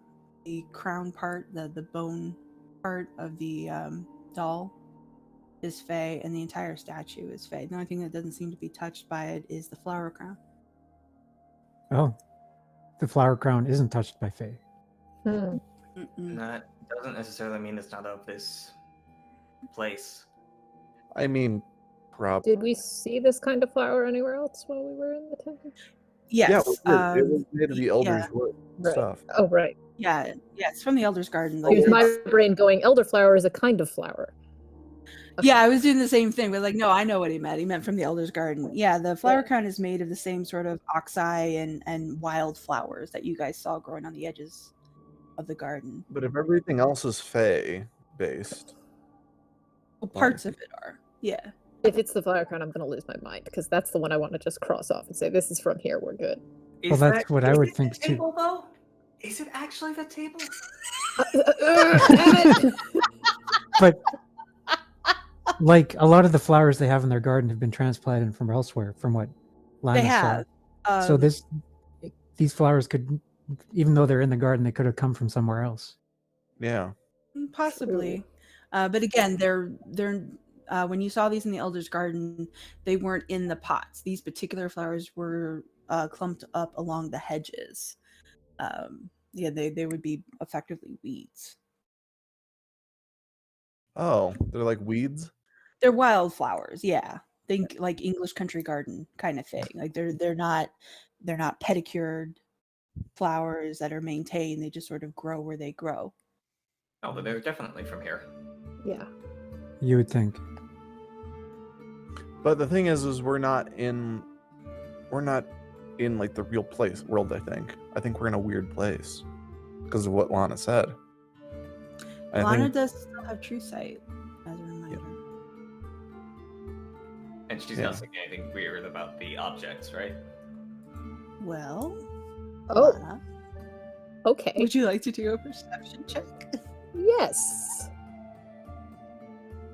crown part, the bone part of the doll is Fae, and the entire statue is Fae. The only thing that doesn't seem to be touched by it is the flower crown.
Oh, the flower crown isn't touched by Fae.
That doesn't necessarily mean it's not of this place.
I mean, probably.
Did we see this kind of flower anywhere else while we were in the temple?
Yes.
Yeah, it was made of the Elder's wood stuff.
Oh, right.
Yeah, it's from the Elder's Garden.
Here's my brain going, elderflower is a kind of flower. Okay.
Yeah, I was doing the same thing, but no, I know what he meant. He meant from the Elder's Garden. Yeah, the flower crown is made of the same sort of oxeye and wild flowers that you guys saw growing on the edges of the garden.
But if everything else is Fae based,
well, parts of it are. Yeah.
If it's the flower crown, I'm going to lose my mind because that's the one I want to just cross off and say, this is from here, we're good.
Well, that's what I would think too.
Table, though? Is it actually the table?
But like a lot of the flowers they have in their garden have been transplanted from elsewhere, from what Lana
they have.
So these flowers could, even though they're in the garden, they could have come from somewhere else.
Yeah.
Possibly. But again, they're when you saw these in the Elder's Garden, they weren't in the pots. These particular flowers were clumped up along the hedges. They would be effectively weeds.
Oh, they're like weeds?
They're wildflowers, yeah. Think like English country garden kind of thing. Like they're not pedicured. flowers that are maintained. They just sort of grow where they grow.
Oh, but they're definitely from here.
Yeah.
You would think.
But the thing is we're not in like the real world. I think we're in a weird place because of what Lana said. I
Lana
think,
does still have true sight, as a reminder.
And she's
Yeah.
not saying anything weird about the objects, right?
Well,
Oh,
Lana,
okay.
would you like to do a perception check?
Yes.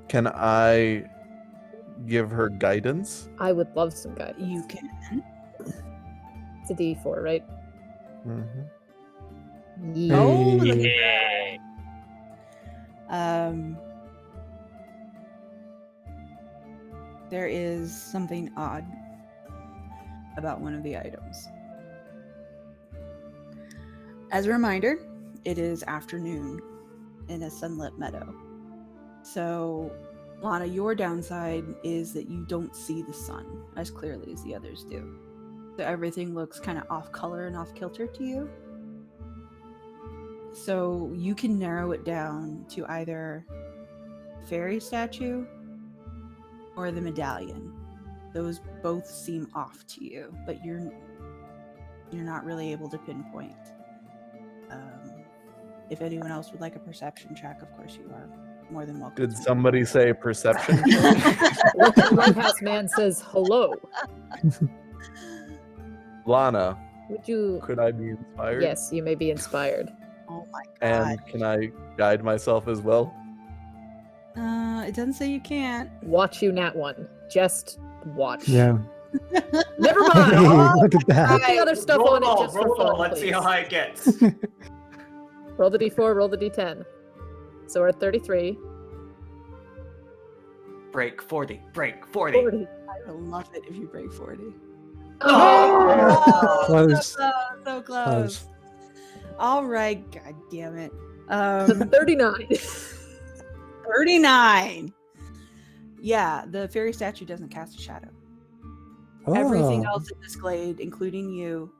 can I give her guidance?
I would love some guidance.
You can.
It's a D4, right?
Mm-hmm.
Yeah.
Oh,
Hey.
There is something odd about one of the items. As a reminder, it is afternoon in a sunlit meadow. So, Lana, your downside is that you don't see the sun as clearly as the others do. So everything looks kind of off color and off kilter to you. So you can narrow it down to either fairy statue or the medallion. Those both seem off to you, but you're not really able to pinpoint. If anyone else would like a perception check, of course you are more than welcome.
Did
to.
somebody say perception?
Lighthouse man says hello.
Lana,
Would you?
could I be inspired?
Yes, you may be inspired.
Oh my god.
And can I guide myself as well?
It doesn't say you can't.
Watch you, Nat 1. Just watch.
Yeah.
Never
Hey,
mind.
look at that.
Put the other stuff
roll
on it just for
roll
fun,
Let's see
please.
how high it gets.
Roll the D4, roll the D10. So we're at 33.
Break 40. Break 40.
40.
I would love it if you break 40.
Oh!
Close.
So close.
Close.
All right, god damn it.
39.
39. Yeah, the fairy statue doesn't cast a shadow. Everything
Oh.
else in this glade, including you,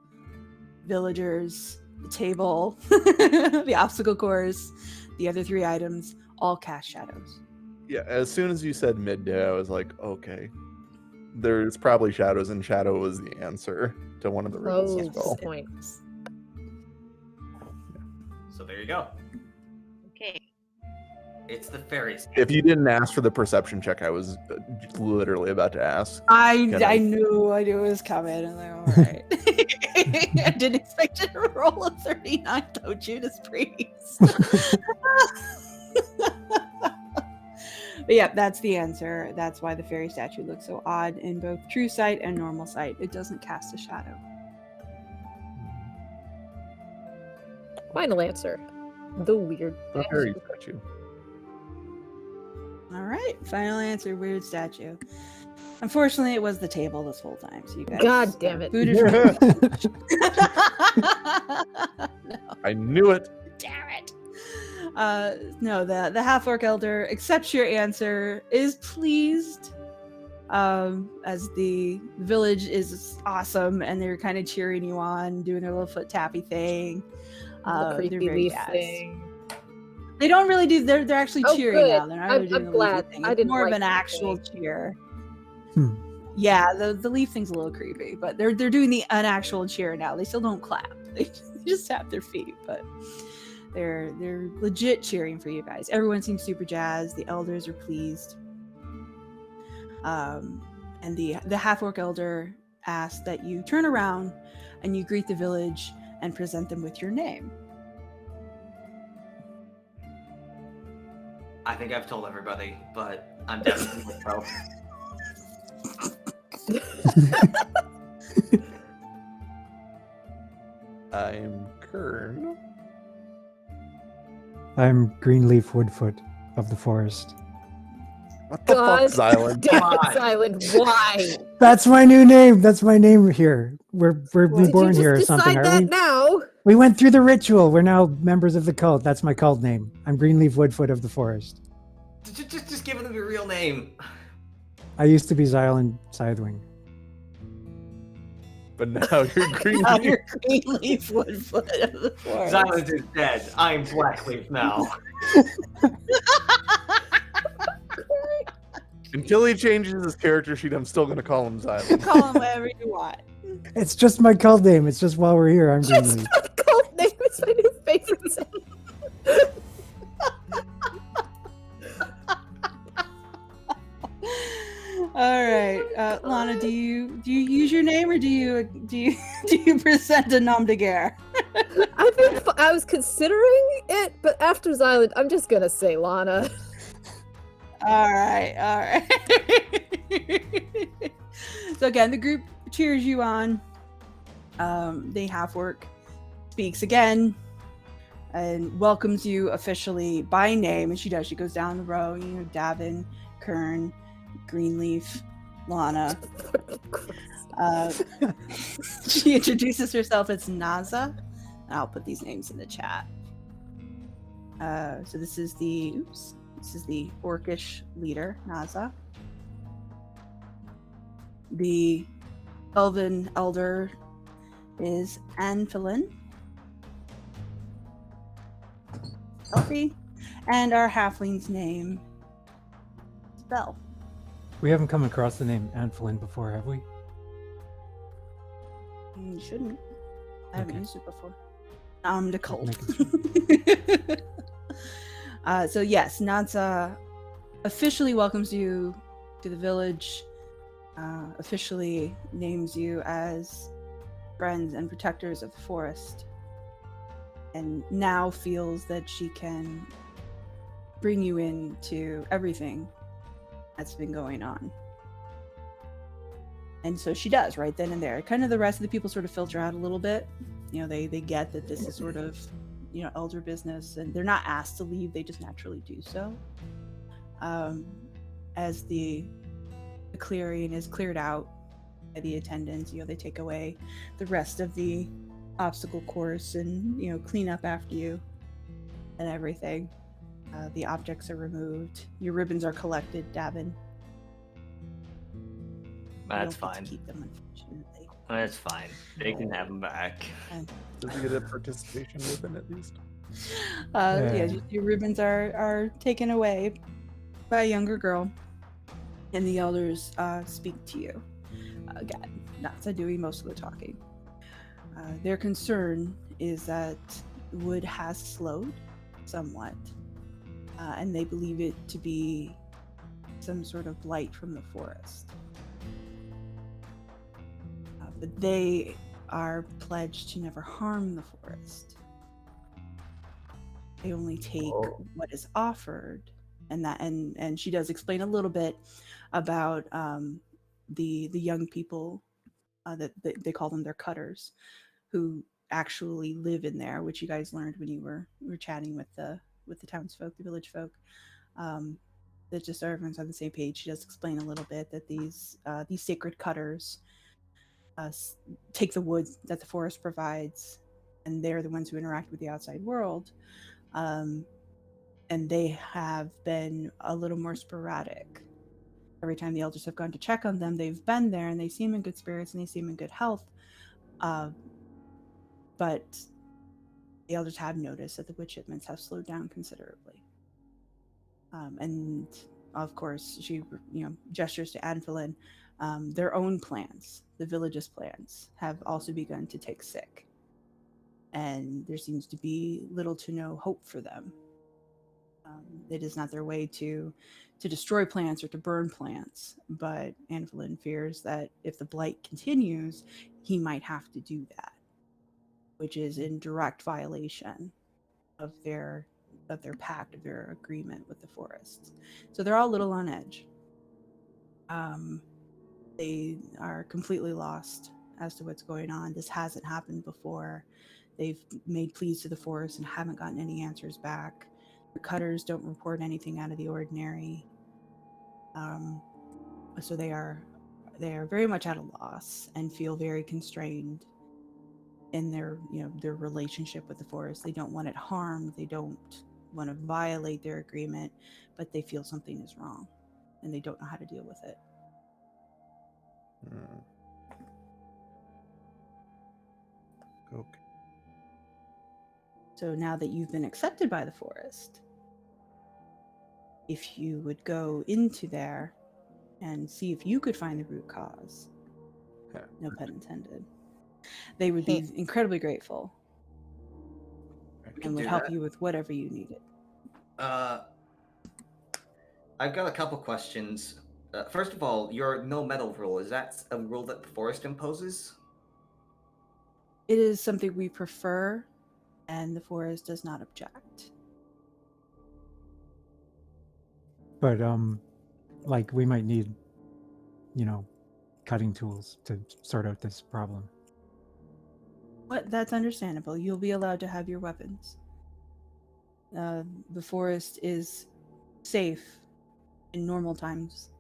villagers, the table, the obstacle course, the other 3 items, all cast shadows.
Yeah, as soon as you said midday, I was like, okay. There's probably shadows, and shadow was the answer to one of the riddles
Oh,
as well.
good point.
So there you go.
Okay.
It's the fairies.
If you didn't ask for the perception check, I was literally about to ask.
I
I-
knew it was coming. And I'm like, all right. I didn't expect you to roll a 39 though, Judas Priest. But yeah, that's the answer. That's why the fairy statue looks so odd in both true sight and normal sight. It doesn't cast a shadow.
Final answer. The weird
The fairy statue.
All right, final answer, weird statue. Unfortunately, it was the table this whole time, so you guys.
God damn it.
Booted from- No,
I knew it.
damn it. No, the half-orc elder accepts your answer, is pleased, as the village is awesome, and they're kind of cheering you on, doing their little foot tappy thing.
The
They're
creepy
very
leaf
jazzed.
thing.
They don't really do. They're actually
Oh,
cheering
good.
now. They're not really
I'm
doing the
glad.
leafy thing.
I
It's
didn't
more of
like
an
the
actual
thing.
cheer.
Hmm.
Yeah, the leaf thing's a little creepy, but they're doing an actual cheer now. They still don't clap. They just tap their feet, but they're legit cheering for you guys. Everyone seems super jazzed. The elders are pleased. And the half-orc elder asks that you turn around and you greet the village and present them with your name.
I think I've told everybody, but I'm definitely a pro.
I'm Kern.
I'm Greenleaf Woodfoot of the forest.
What the
God
fuck, Xylund?
Damn
Come
it,
on.
Xylund, why?
That's my new name. That's my name here. We're
Did you
reborn
just
here or
decide
something. Are
that
we?
now?
We went through the ritual. We're now members of the cult. That's my cult name. I'm Greenleaf Woodfoot of the forest.
Just give them your real name.
I used to be Xylund Sidewing.
But now you're green.
Now you're Greenleaf Woodfoot of the forest.
Xylund is dead. I'm Blackleaf now.
Until he changes his character sheet, I'm still gonna call him Xylund.
Call him whatever you want.
It's just my code name. It's just while we're here, I'm Greenleaf.
Code name is my new favorite thing.
All right, Lana, do you use your name or do you present a nom de guerre?
I was considering it, but after Xylund, I'm just gonna say Lana.
All right. So again, the group cheers you on. The half-orc speaks again and welcomes you officially by name, and she does. She goes down the row. You know, Davynn, Kern, Greenleaf, Lana. She introduces herself as Naza. I'll put these names in the chat. So this is the orcish leader, Naza. The elven elder is Anfelin. Selfie. And our halfling's name is Belle.
We haven't come across the name Anfelin before, have we?
You shouldn't. I haven't
Okay.
used it before. The cult.
Making sure.
So yes, Naza officially welcomes you to the village, officially names you as friends and protectors of the forest, and now feels that she can bring you into everything that's been going on. And so she does right then and there. Kind of the rest of the people sort of filter out a little bit. You know, they get that this is sort of, you know, elder business, and they're not asked to leave, they just naturally do so. As the clearing is cleared out by the attendants, you know, they take away the rest of the obstacle course and, you know, clean up after you and everything. The objects are removed. Your ribbons are collected, Davynn.
That's
You don't get to
fine.
keep them, unfortunately.
That's fine. They can have them back.
Does he get a participation ribbon at least?
Yeah, your ribbons are taken away by a younger girl, and the elders speak to you. Again, not doing most of the talking. Their concern is that wood has slowed somewhat, and they believe it to be some sort of blight from the forest. But they are pledged to never harm the forest. They only take what is offered, and she does explain a little bit about the young people that they call them their cutters, who actually live in there, which you guys learned when you were chatting with the townsfolk, the village folk. That just so everyone's on the same page. She does explain a little bit that these sacred cutters take the wood that the forest provides, and they're the ones who interact with the outside world. And they have been a little more sporadic. Every time the elders have gone to check on them, they've been there, and they seem in good spirits, and they seem in good health. But the elders have noticed that the wood shipments have slowed down considerably. And of course, she, you know, gestures to Anfelin. Their own plants, the village's plants, have also begun to take sick, and there seems to be little to no hope for them. It is not their way to destroy plants or to burn plants, but Anfelin fears that if the blight continues, he might have to do that, which is in direct violation of their pact, of their agreement with the forests. So they're all a little on edge. They are completely lost as to what's going on. This hasn't happened before. They've made pleas to the forest and haven't gotten any answers back. The cutters don't report anything out of the ordinary. So they are very much at a loss and feel very constrained in their relationship with the forest. They don't want it harmed. They don't want to violate their agreement, but they feel something is wrong and they don't know how to deal with it.
Okay.
So now that you've been accepted by the forest, if you would go into there and see if you could find the root cause,
Yeah.
no pun intended, they would be incredibly grateful and would
do
help
that.
you with whatever you needed.
I've got a couple questions. First of all, your no metal rule, is that a rule that the forest imposes?
It is something we prefer, and the forest does not object.
But like we might need, cutting tools to sort out this problem.
But that's understandable. You'll be allowed to have your weapons. The forest is safe in normal times.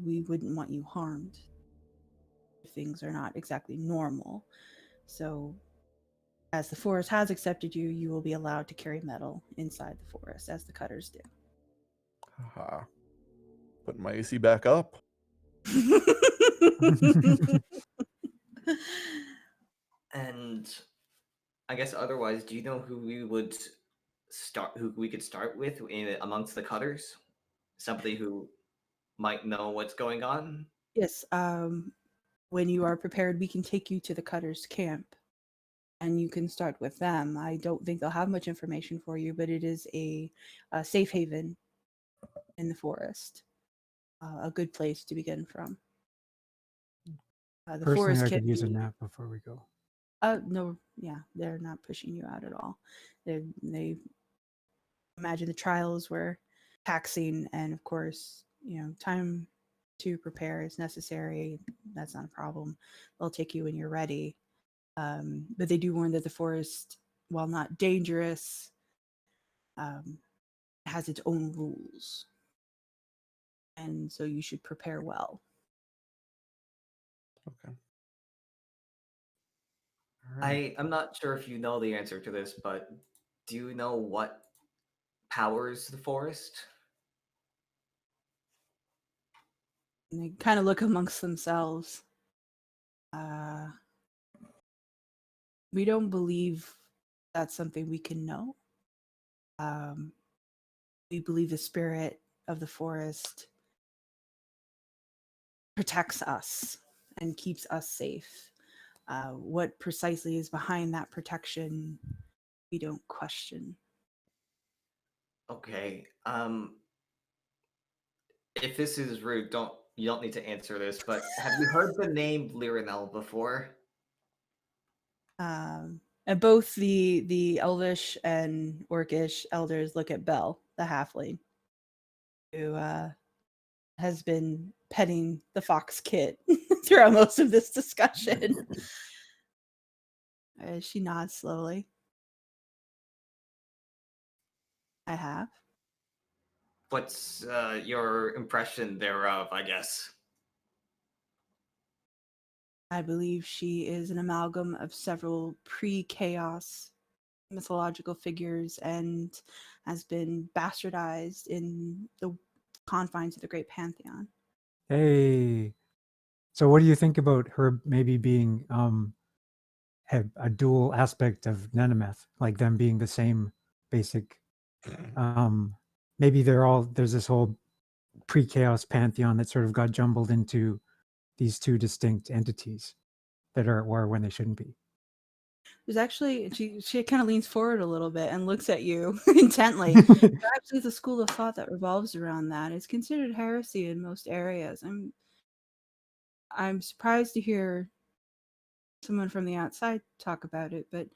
We wouldn't want you harmed. Things are not exactly normal. So, as the forest has accepted you, you will be allowed to carry metal inside the forest, as the cutters do.
Haha. Putting my AC back up.
And I guess otherwise, do you know who we could start with amongst the cutters? Somebody who might know what's going on?
Yes, when you are prepared, we can take you to the cutters' camp, and you can start with them. I don't think they'll have much information for you, but it is a safe haven in the forest. A good place to begin from. The
Personally,
forest
I
can
could use a
be-
nap before we go.
No, yeah, they're not pushing you out at all. They imagine the trials were taxing, and of course, time to prepare is necessary. That's not a problem. They'll take you when you're ready. But they do warn that the forest, while not dangerous, has its own rules. And so you should prepare well.
Okay. All right.
I'm not sure if you know the answer to this, but do you know what powers the forest?
And they kind of look amongst themselves. We don't believe that's something we can know. We believe the spirit of the forest protects us and keeps us safe. What precisely is behind that protection, we don't question.
Okay. If this is rude, you don't need to answer this, but have you heard the name Lirinel before?
And both the elvish and orcish elders look at Belle, the halfling, who has been petting the fox kit throughout most of this discussion. She nods slowly. I have.
What's your impression thereof, I guess?
I believe she is an amalgam of several pre-chaos mythological figures and has been bastardized in the confines of the Great Pantheon.
Hey, so what do you think about her maybe being a dual aspect of Nenemeth, like them being the same basic? Maybe there's this whole pre-chaos pantheon that sort of got jumbled into these two distinct entities that are at war when they shouldn't be.
There's actually, she kind of leans forward a little bit and looks at you intently. There's actually the school of thought that revolves around that. It's considered heresy in most areas. I'm surprised to hear someone from the outside talk about it, but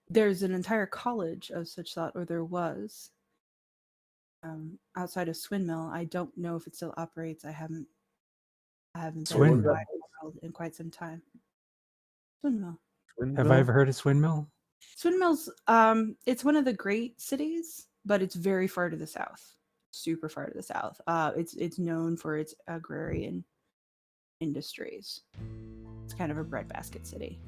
there's an entire college of such thought, or there was, outside of Swindmill. I don't know if it still operates. I haven't been
Swindmill.
in the wild in quite some time. Swindmill.
Have I ever heard of Swindmill?
Swindmill's it's one of the great cities, but it's very far to the south. Super far to the south. It's known for its agrarian industries. It's kind of a breadbasket city.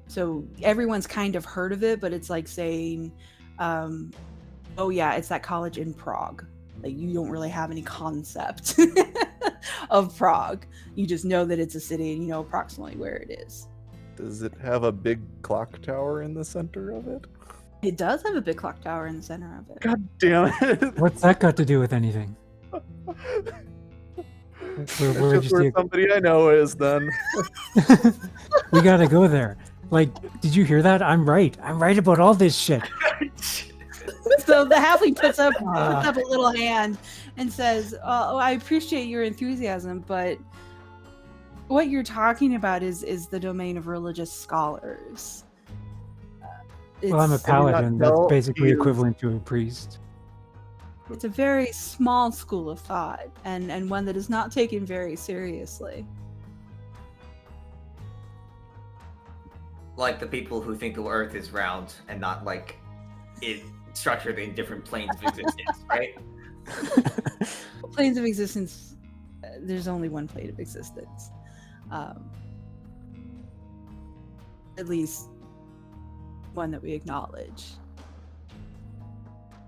So everyone's kind of heard of it, but it's like saying, oh yeah, it's that college in Prague. Like, you don't really have any concept of Prague. You just know that it's a city and you know approximately where it is.
Does it have a big clock tower in the center of it?
It does have a big clock tower in the center of it.
God damn it!
What's that got to do with anything?
That's
Where
just
did you
where
see
somebody I know is then.
We gotta go there. Like, did you hear that? I'm right. I'm right about all this shit.
So the halfling puts up a little hand and says, "Oh, I appreciate your enthusiasm, but what you're talking about is the domain of religious scholars."
Well, I'm a
It's-
paladin. That's
know
basically
he is-
equivalent to a priest.
It's a very small school of thought, and one that is not taken very seriously.
Like the people who think the Earth is round and not like it structured in different planes of existence, right?
Planes of existence, there's only one plane of existence. At least one that we acknowledge.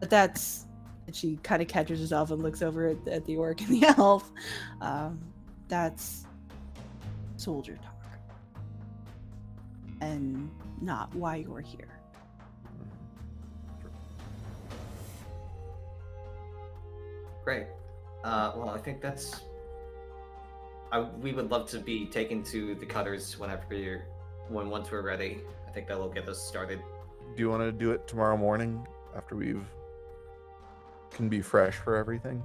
But that's... She kind of catches herself and looks over at the orc and the elf. That's soldier talk. And not why you're here.
Great. Well, I think that's. We would love to be taken to the cutters once we're ready. I think that will get us started.
Do you want to do it tomorrow morning after can be fresh for everything?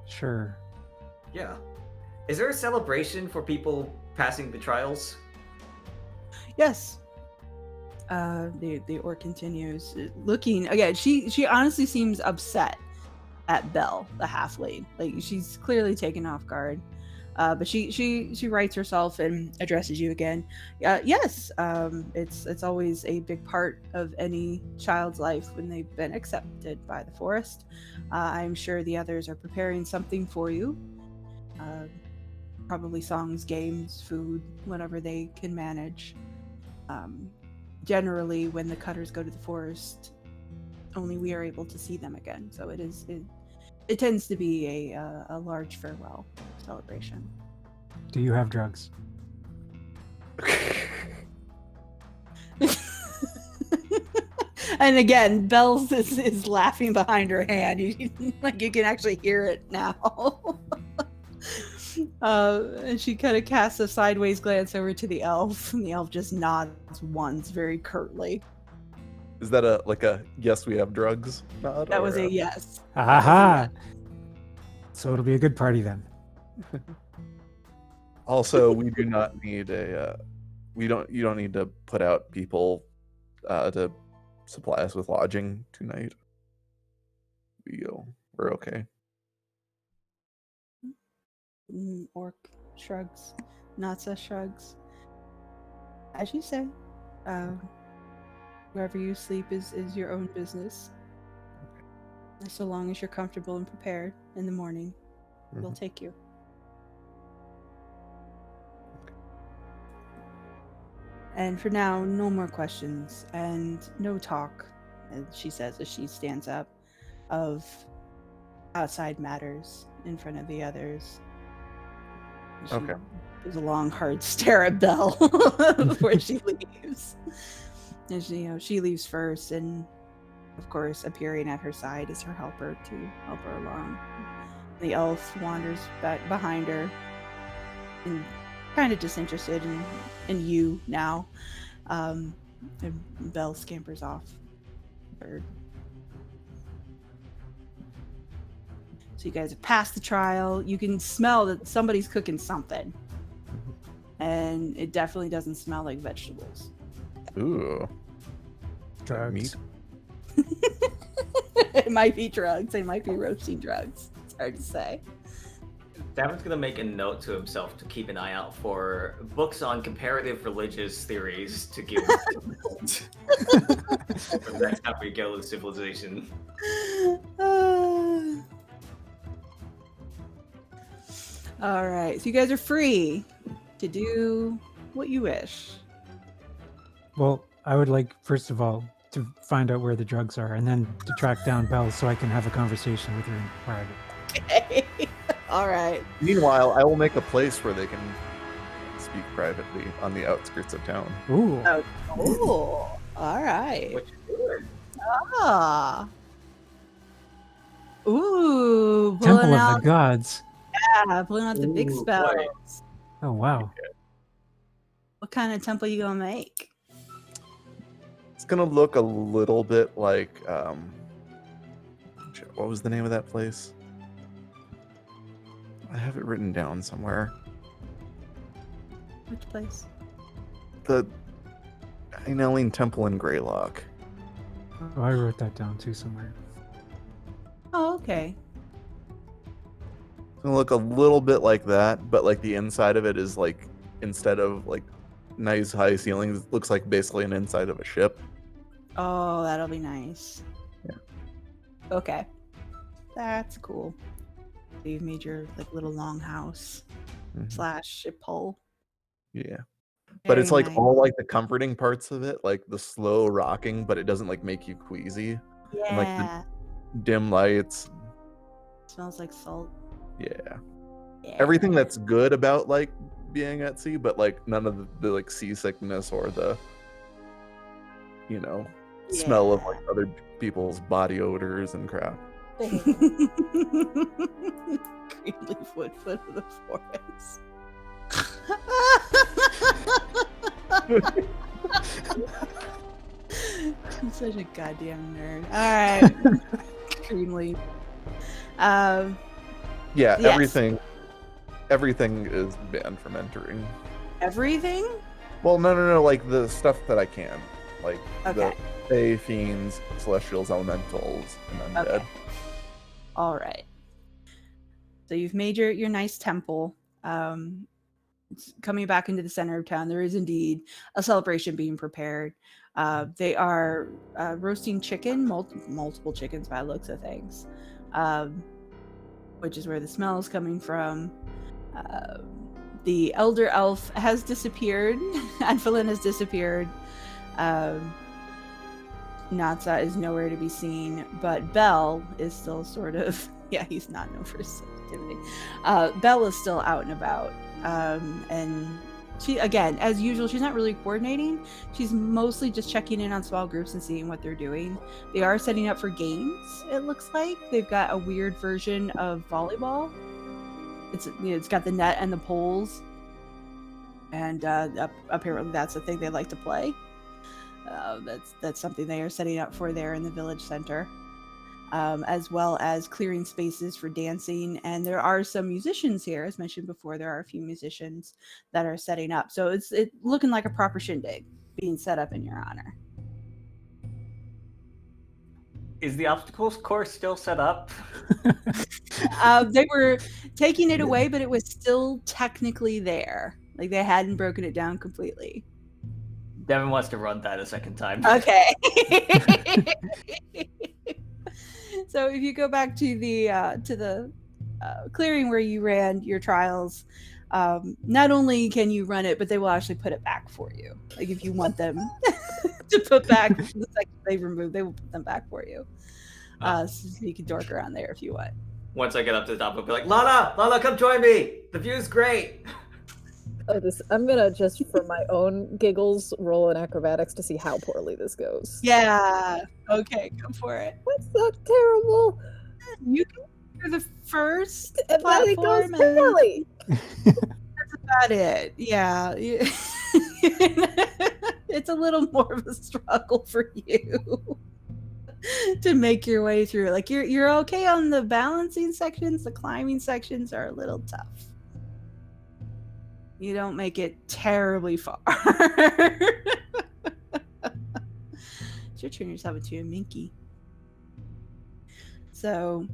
Sure.
Yeah. Is there a celebration for people passing the trials?
Yes. The orc continues looking again. She honestly seems upset at Belle, the halfling. Like she's clearly taken off guard. But she rights herself and addresses you again. Yes. It's always a big part of any child's life when they've been accepted by the forest. I'm sure the others are preparing something for you. Probably songs, games, food, whatever they can manage. Generally, when the cutters go to the forest, only we are able to see them again. So it tends to be a large farewell celebration.
Do you have drugs?
And again, Bells is laughing behind her hand. You can actually hear it now. And she kind of casts a sideways glance over to the elf, and the elf just nods once very curtly.
Is that a yes, we have drugs nod?
That
or
was a yes.
Aha! So it'll be a good party then.
Also, we do not need you don't need to put out people to supply us with lodging tonight. We're okay.
Orc shrugs. Natsa shrugs. As you say, wherever you sleep is your own business. So long as you're comfortable and prepared in the morning, we'll take you. And for now, no more questions and no talk, as she says as she stands up, of outside matters in front of the others. She
Okay.
gives a long, hard stare at Belle before she leaves. And she leaves first, and of course, appearing at her side is her helper to help her along. The elf wanders back behind her and kind of disinterested in you now. And Belle scampers off. Bird. So you guys have passed the trial. You can smell that somebody's cooking something. And it definitely doesn't smell like vegetables.
Ooh.
Drugs.
Meat.
It might be drugs. It might be roasting drugs. It's hard to say.
Davynn's gonna make a note to himself to keep an eye out for books on comparative religious theories to give for the next time we go to civilization.
All right, so you guys are free to do what you wish.
Well, I would like, first of all, to find out where the drugs are, and then to track down Belle so I can have a conversation with her in private.
Okay. All right.
Meanwhile, I will make a place where they can speak privately on the outskirts of town.
Ooh.
Oh, cool. All right.
What you doing?
Ah. Ooh, pulling
Temple of
out,
the Gods.
pulling out the big
Ooh,
spells.
boy.
Oh, wow.
What kind of temple you gonna make?
It's gonna look a little bit like what was the name of that place? I have it written down somewhere.
Which place?
The Ainelline Temple in Greylock.
Oh, I wrote that down too somewhere.
Oh, okay.
It's gonna look a little bit like that, but like the inside of it is like, instead of like nice high ceilings, it looks like basically an inside of a ship.
Oh, that'll be nice.
Yeah.
Okay. That's cool. So you've made your like little longhouse / ship hole.
Yeah. But it's
Very
like
nice.
all like the comforting parts of it, like the slow rocking, but it doesn't like make you queasy. And like the
Yeah.
dim lights.
Smells like salt.
Yeah.
Yeah.
Everything that's good about like being at sea, but like none of the like seasickness or the, you know, smell of like other people's body odors and crap.
Green leaf Whitfeld of the forest. I'm such a goddamn nerd. All right. Green leaf.
Yeah,
Yes.
everything is banned from entering.
Everything?
Well, no, like the stuff that I can. Like
Okay.
the Fae, Fiends, Celestials, Elementals, and Undead.
Okay. All right. So you've made your nice temple. It's coming back into the center of town. There is indeed a celebration being prepared. They are roasting chicken, multiple chickens by the looks of things, which is where the smell is coming from. The elder elf has disappeared. Anfelin has disappeared. Natsa is nowhere to be seen, but Bell is still sort of, yeah, he's not known for his activity. Bell is still out and about. And she, again, as usual, she's not really coordinating. She's mostly just checking in on small groups and seeing what they're doing. They are setting up for games, it looks like. They've got a weird version of volleyball. It's got the net and the poles. And apparently that's the thing they like to play. That's something they are setting up for there in the village center, as well as clearing spaces for dancing. And there are some musicians here, as mentioned before. There are a few musicians that are setting up, so it's looking like a proper shindig being set up in your honor.
Is the obstacles course still set up?
They were taking it away, but it was still technically there. Like they hadn't broken it down completely.
Davynn wants to run that a second time.
Okay. So if you go back to the clearing where you ran your trials, not only can you run it, but they will actually put it back for you. Like if you want them to put back the section they've removed, they will put them back for you. So you can dork around there if you want.
Once I get up to the top, I'll be like, Lana, come join me. The view's great.
I'm gonna just for my own giggles roll an acrobatics to see how poorly this goes.
Yeah. Okay, go for it.
That's not terrible.
You can do the first
And then it goes
platform and
poorly.
that's about it. Yeah. It's a little more of a struggle for you to make your way through. Like you're okay on the balancing sections. The climbing sections are a little tough. You don't make it terribly far. Should turn yourself into a minky. So,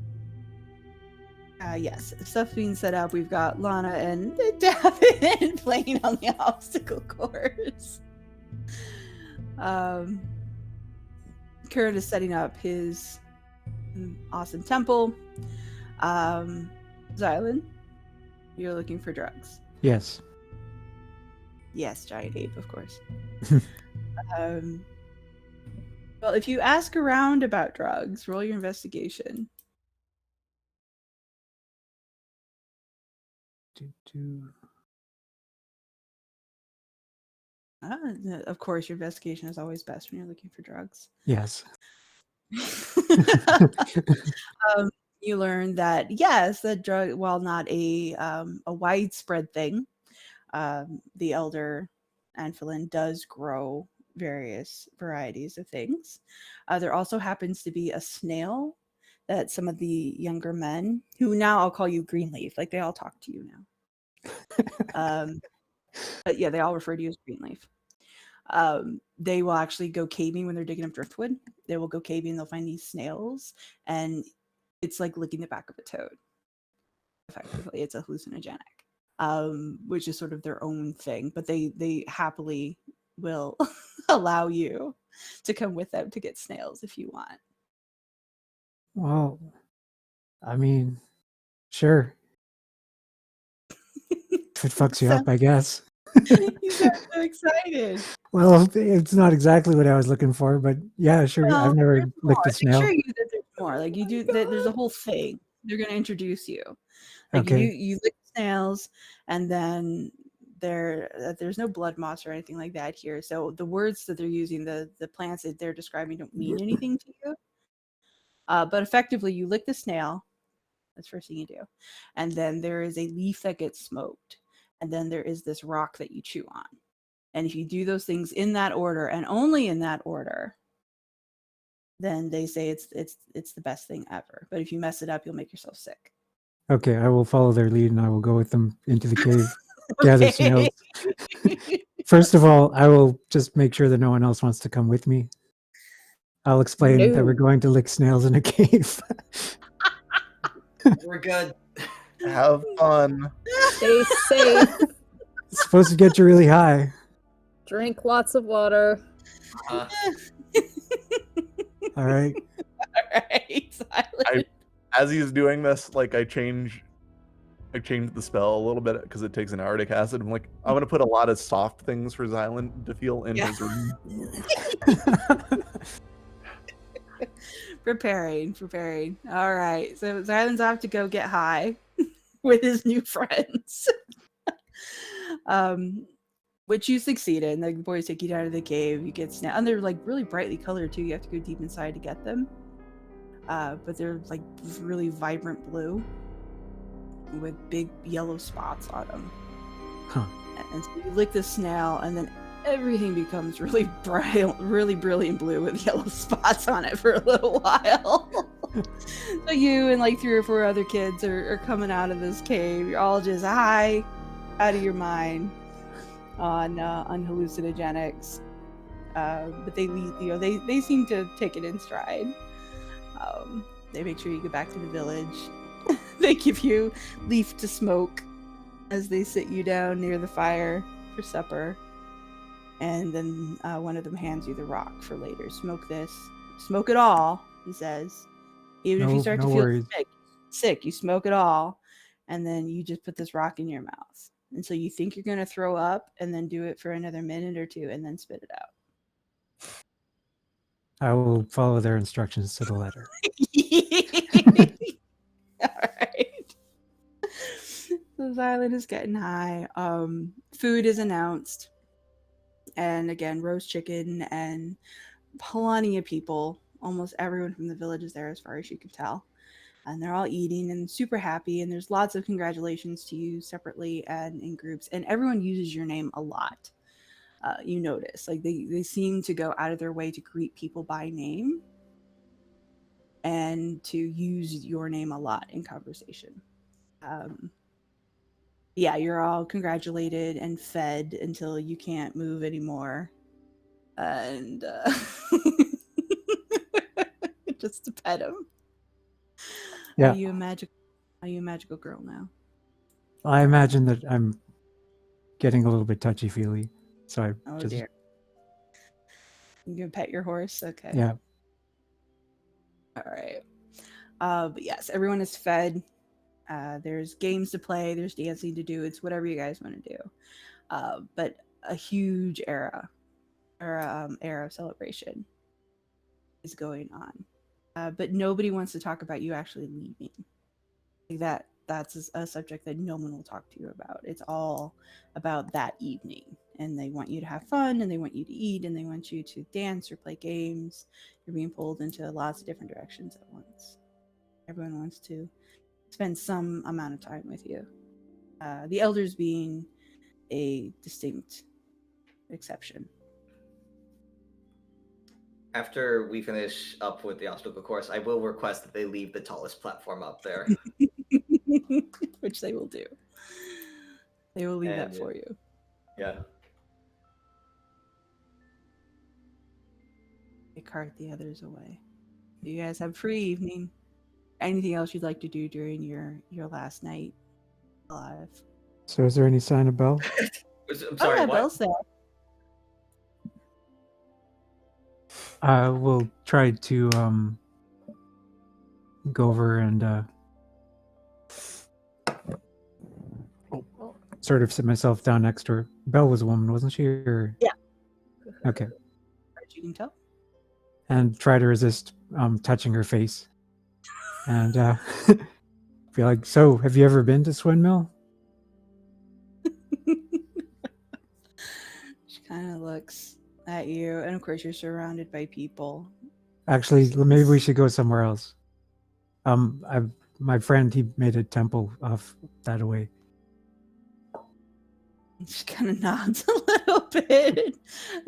yes, stuff's being set up. We've got Lana and Davynn playing on the obstacle course. Kern is setting up his awesome temple. Xylund, you're looking for drugs.
Yes.
Yes, giant ape, of course. Well, if you ask around about drugs, roll your investigation. Of course, your investigation is always best when you're looking for drugs.
Yes.
You learn that yes, the drug, while not a widespread thing, the elder Anphilin does grow various varieties of things. There also happens to be a snail that some of the younger men, who now I'll call you Greenleaf, like they all talk to you now. But yeah, they all refer to you as Greenleaf. They will actually go caving when they're digging up driftwood. They will go caving, they'll find these snails, and it's like licking the back of a toad. Effectively, it's a hallucinogenic, which is sort of their own thing. But they happily will allow you to come with them to get snails if you want.
Well, I mean, sure. If it fucks you up, I guess.
You sound so excited.
Well, it's not exactly what I was looking for, but yeah, sure.
Well,
I've never
there's
licked
more.
a snail.
I assure you that there's more. Like you do, there's a whole thing. They're going to introduce you. Like
Okay.
you lick snails, and then there's no blood moss or anything like that here. So the words that they're using, the plants that they're describing, don't mean anything to you. But effectively, you lick the snail. That's the first thing you do, and then there is a leaf that gets smoked, and then there is this rock that you chew on. And if you do those things in that order, and only in that order, then they say it's the best thing ever. But if you mess it up, you'll make yourself sick.
Okay, I will follow their lead and I will go with them into the cave, gather snails. First of all, I will just make sure that no one else wants to come with me. I'll explain that we're going to lick snails in a cave.
We're good.
Have fun.
Stay safe.
It's supposed to get you really high.
Drink lots of water.
Uh,
All right.
All right, Silent.
As he's doing this, like I change the spell a little bit because it takes an Arctic acid. I'm like, I'm gonna put a lot of soft things for Xylund to feel in his room.
Preparing. All right, so Xylund's off to go get high with his new friends. Which you succeed in. The boys take you down to the cave. You get snails, and they're like really brightly colored too. You have to go deep inside to get them. But they're like really vibrant blue with big yellow spots on them.
Huh.
And so you lick the snail, and then everything becomes really bright, really brilliant blue with yellow spots on it for a little while. So you and like 3 or 4 other kids are coming out of this cave. You're all just high, out of your mind on hallucinogenics. But they seem to take it in stride. They make sure you get back to the village. They give you leaf to smoke as they sit you down near the fire for supper. And then one of them hands you the rock for later. Smoke this. Smoke it all, he says. Even if you start to feel sick, you smoke it all. And then you just put this rock in your mouth. And so you think you're going to throw up, and then do it for another minute or 2 and then spit it out.
I will follow their instructions to the letter.
All right. So Xylund is getting high. Food is announced. And again, roast chicken and plenty of people. Almost everyone from the village is there as far as you can tell. And they're all eating and super happy. And there's lots of congratulations to you separately and in groups. And everyone uses your name a lot. You notice. Like they seem to go out of their way to greet people by name. And to use your name a lot in conversation. Yeah, you're all congratulated and fed until you can't move anymore. And just to pet him.
Yeah.
Are you a magical girl now?
I imagine that I'm getting a little bit touchy-feely. So I just...
dear. You gonna pet your horse? Okay.
Yeah.
All right. But yes, everyone is fed. There's games to play. There's dancing to do. It's whatever you guys want to do. But a huge era of celebration is going on. But nobody wants to talk about you actually leaving. Like that's a subject that no one will talk to you about. It's all about that evening and they want you to have fun, and they want you to eat, and they want you to dance or play games. You're being pulled into lots of different directions at once. Everyone wants to spend some amount of time with you. The elders being a distinct exception.
After we finish up with the obstacle course, I will request that they leave the tallest platform up there.
Which they will do. They will leave that
And-
for you.
Yeah.
They cart the others away. You guys have a free evening. Anything else you'd like to do during your last night alive?
So is there any sign of Belle?
I'm sorry, what?
Bell's there.
We'll try to go over and sort of sit myself down next to her. Belle was a woman, wasn't she? Or...
Yeah.
Okay.
As you can tell.
And try to resist touching her face. And be like, so have you ever been to Swindmill?
She kind of looks at you, and of course you're surrounded by people.
Actually, maybe we should go somewhere else. My friend, he made a temple off that away.
She kind of nods a little bit.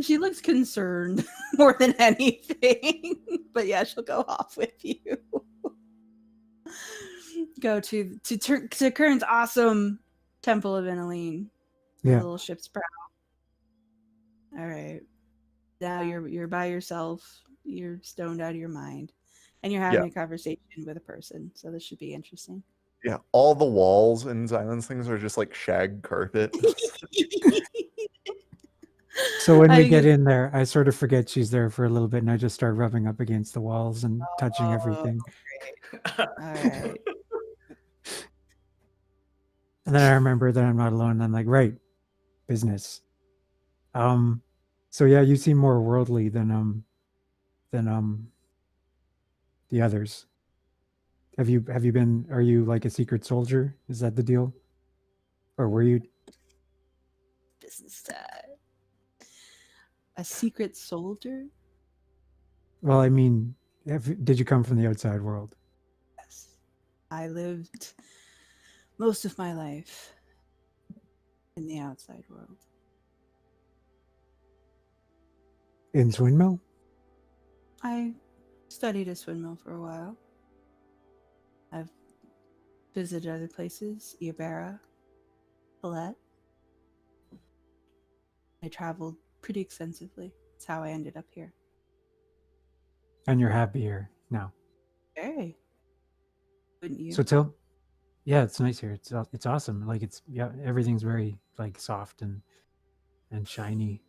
She looks concerned more than anything. But yeah, she'll go off with you. Go to Kern's awesome Temple of Inaline.
Yeah.
Little ship's prow. All right. Now you're by yourself. You're stoned out of your mind, and you're having a conversation with a person. So this should be interesting.
Yeah, all the walls in Xylund's things are just like shag carpet.
So when we get in there, I sort of forget she's there for a little bit, and I just start rubbing up against the walls and touching everything.
All right.
And then I remember that I'm not alone. And I'm like, right, business. So yeah, you seem more worldly than the others. Have you been? Are you like a secret soldier? Is that the deal? Or were you?
Business time. A secret soldier?
Well, I mean, did you come from the outside world?
Yes. I lived most of my life in the outside world.
In Swindmill?
I studied at Swindmill for a while. I've visited other places, Iabera, Palette. I traveled pretty extensively. That's how I ended up here.
And you're happy here now.
Very. Wouldn't you?
So yeah, it's nice here. It's awesome. Like everything's very like soft and shiny.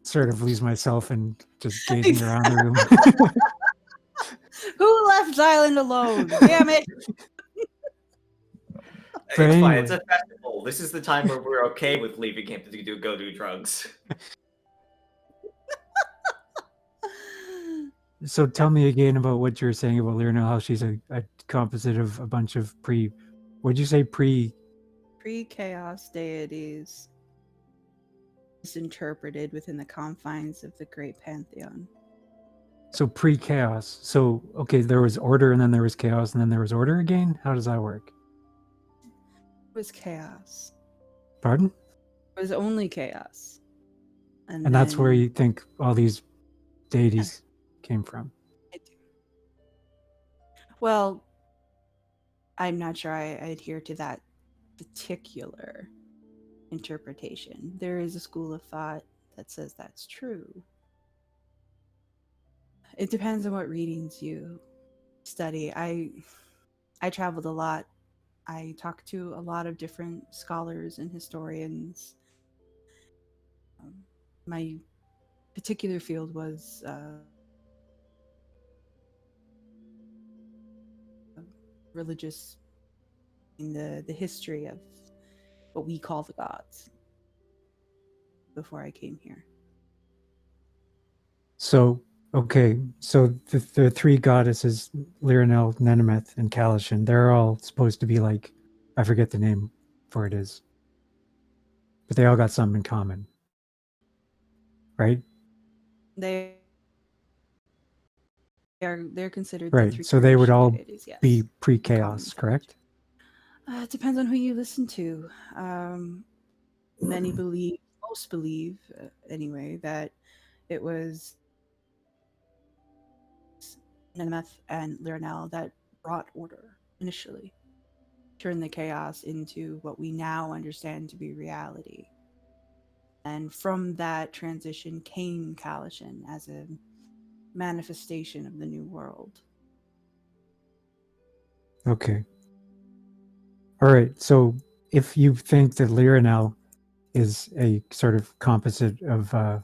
Sort of lose myself and just gazing around the room.
Who left Xylund alone? Damn it!
It's
But
fine.
anyway.
It's a festival. This is the time where we're okay with leaving him to go do drugs.
So tell me again about what you were saying about Lyrna, how she's a composite of a bunch of what'd you say,
Pre-chaos deities is interpreted within the confines of the Great Pantheon.
So pre-chaos. So, okay, there was order and then there was chaos and then there was order again? How does that work?
It was chaos.
Pardon?
It was only chaos.
And that's where you think all these deities came from.
I do. Well, I'm not sure I adhere to that particular interpretation. There is a school of thought that says that's true. It depends on what readings you study. I traveled a lot. I talked to a lot of different scholars and historians. My particular field was religious, in the history of what we call the gods before I came here.
So, okay, so the three goddesses, Lyranel, Nenemeth, and Kalishin, they're all supposed to be like, I forget the name, for it is. But they all got something in common. Right?
They're considered the
Right.
three
So they would
creation
all
deities, yes.
be
Common
pre-chaos,
thread.
correct?
It depends on who you listen to. Many believe, most believe, anyway, that it was Nemeth and Liranel that brought order initially, turned the chaos into what we now understand to be reality. And from that transition came Kalishin as a manifestation of the new world.
Okay. All right. So if you think that Liranel is a sort of composite of a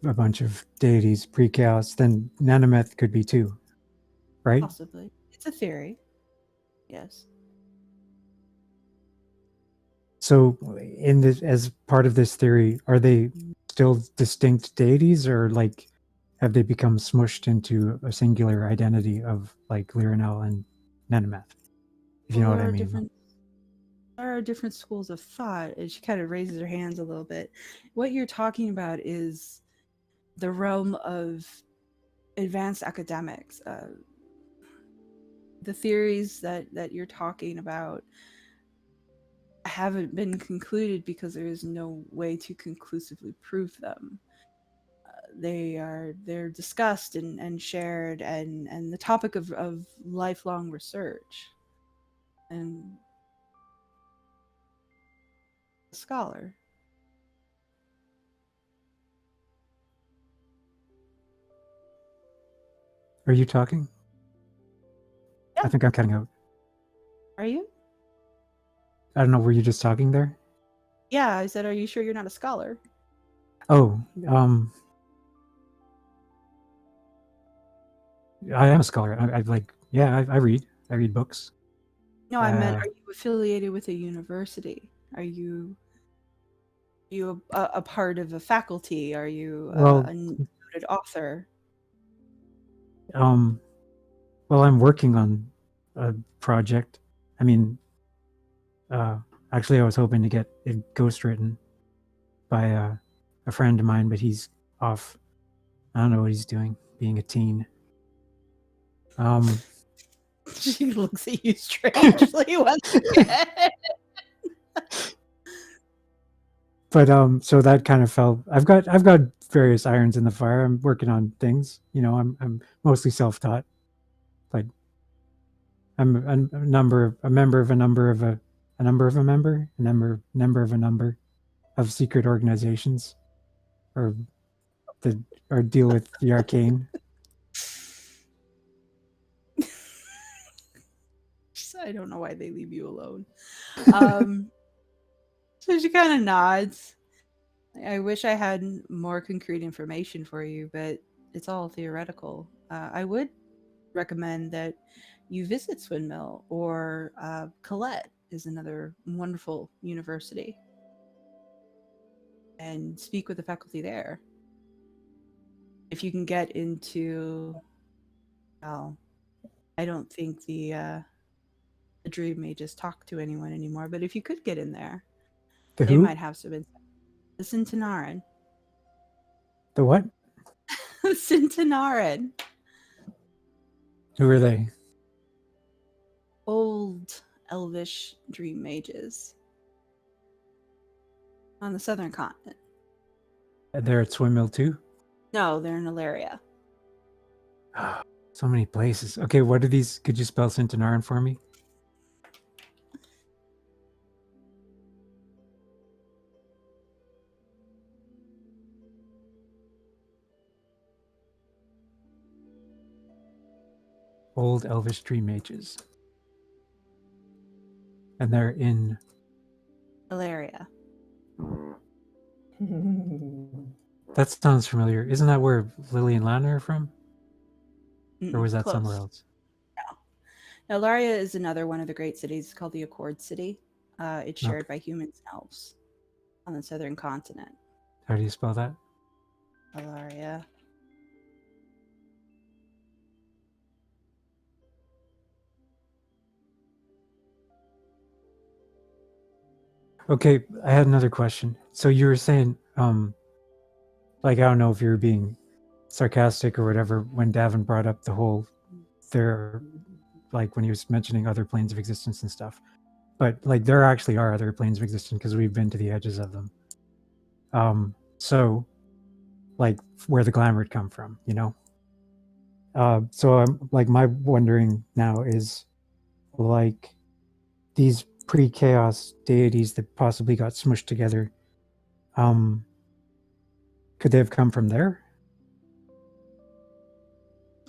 bunch of deities, pre-chaos, then Nanometh could be too, right?
Possibly. It's a theory. Yes.
So in this, as part of this theory, are they still distinct deities, or like have they become smushed into a singular identity of like Liranel and Nanometh? If you know what I mean.
There are different schools of thought, and she kind of raises her hands a little bit. What you're talking about is the realm of advanced academics. The theories that you're talking about haven't been concluded because there is no way to conclusively prove them. They're discussed and shared and the topic of lifelong research. And a scholar.
Are you talking?
Yeah.
I think I'm cutting out.
Are you?
I don't know. Were you just talking there?
Yeah, I said, are you sure you're not a scholar?
Oh, I am a scholar. I like, yeah, I read. I read books.
No, I meant, are you affiliated with a university? Are you a part of a faculty? Are you
Well,
a noted author?
well, I'm working on a project. I mean, actually, I was hoping to get it ghostwritten by a friend of mine, but he's off. I don't know what he's doing, being a teen.
She looks at you strangely once again.
But so that kind of fell. I've got various irons in the fire. I'm working on things. You know, I'm mostly self-taught, but I'm a member of a number of a number of a member of a number of secret organizations, or or deal with the arcane.
I don't know why they leave you alone. So she kind of nods. I wish I had more concrete information for you, but it's all theoretical. I would recommend that you visit Swindmill, or Colette is another wonderful university, and speak with the faculty there. If you can get into, well, I don't think the dream may just talk to anyone anymore, but if you could get in there,
The
they
who?
might have some insight. The Centenaran.
The what?
Centenaran.
Who are they?
Old elvish dream mages on the southern continent.
They're at Swindmill too.
No, they're in Ilaria.
So many places. Okay, what are these? Could you spell Centenaran for me? Old Elvish Dream Mages. And they're in
Ilaria.
That sounds familiar. Isn't that where Lily and Lana are from? Or was that
Close.
somewhere else?
No. Now, Ilaria is another one of the great cities. It's called the Accord City. It's shared by humans and elves on the southern continent.
How do you spell that?
Ilaria.
Okay, I had another question. So you were saying, like, I don't know if you were being sarcastic or whatever when Davynn brought up the whole like when he was mentioning other planes of existence and stuff. But like there actually are other planes of existence because we've been to the edges of them. So like where the glamour would come from, you know? So I'm like my wondering now is like these pre-chaos deities that possibly got smushed together, could they have come from there?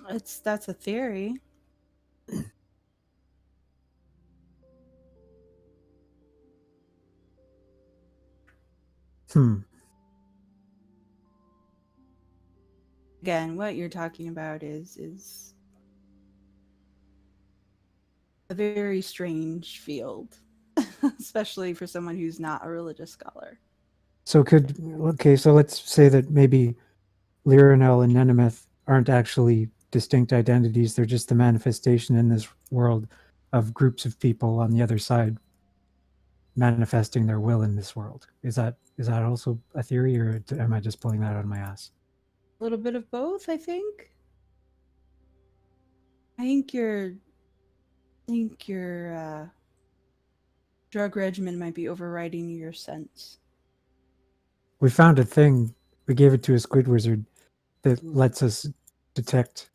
That's a theory. Again, what you're talking about is a very strange field, especially for someone who's not a religious scholar.
So so let's say that maybe Liranel and Nenemeth aren't actually distinct identities. They're just the manifestation in this world of groups of people on the other side manifesting their will in this world. Is that also a theory, or am I just pulling that out of my ass?
A little bit of both, I think. I think your drug regimen might be overriding your sense.
We found a thing. We gave it to a squid wizard that lets us detect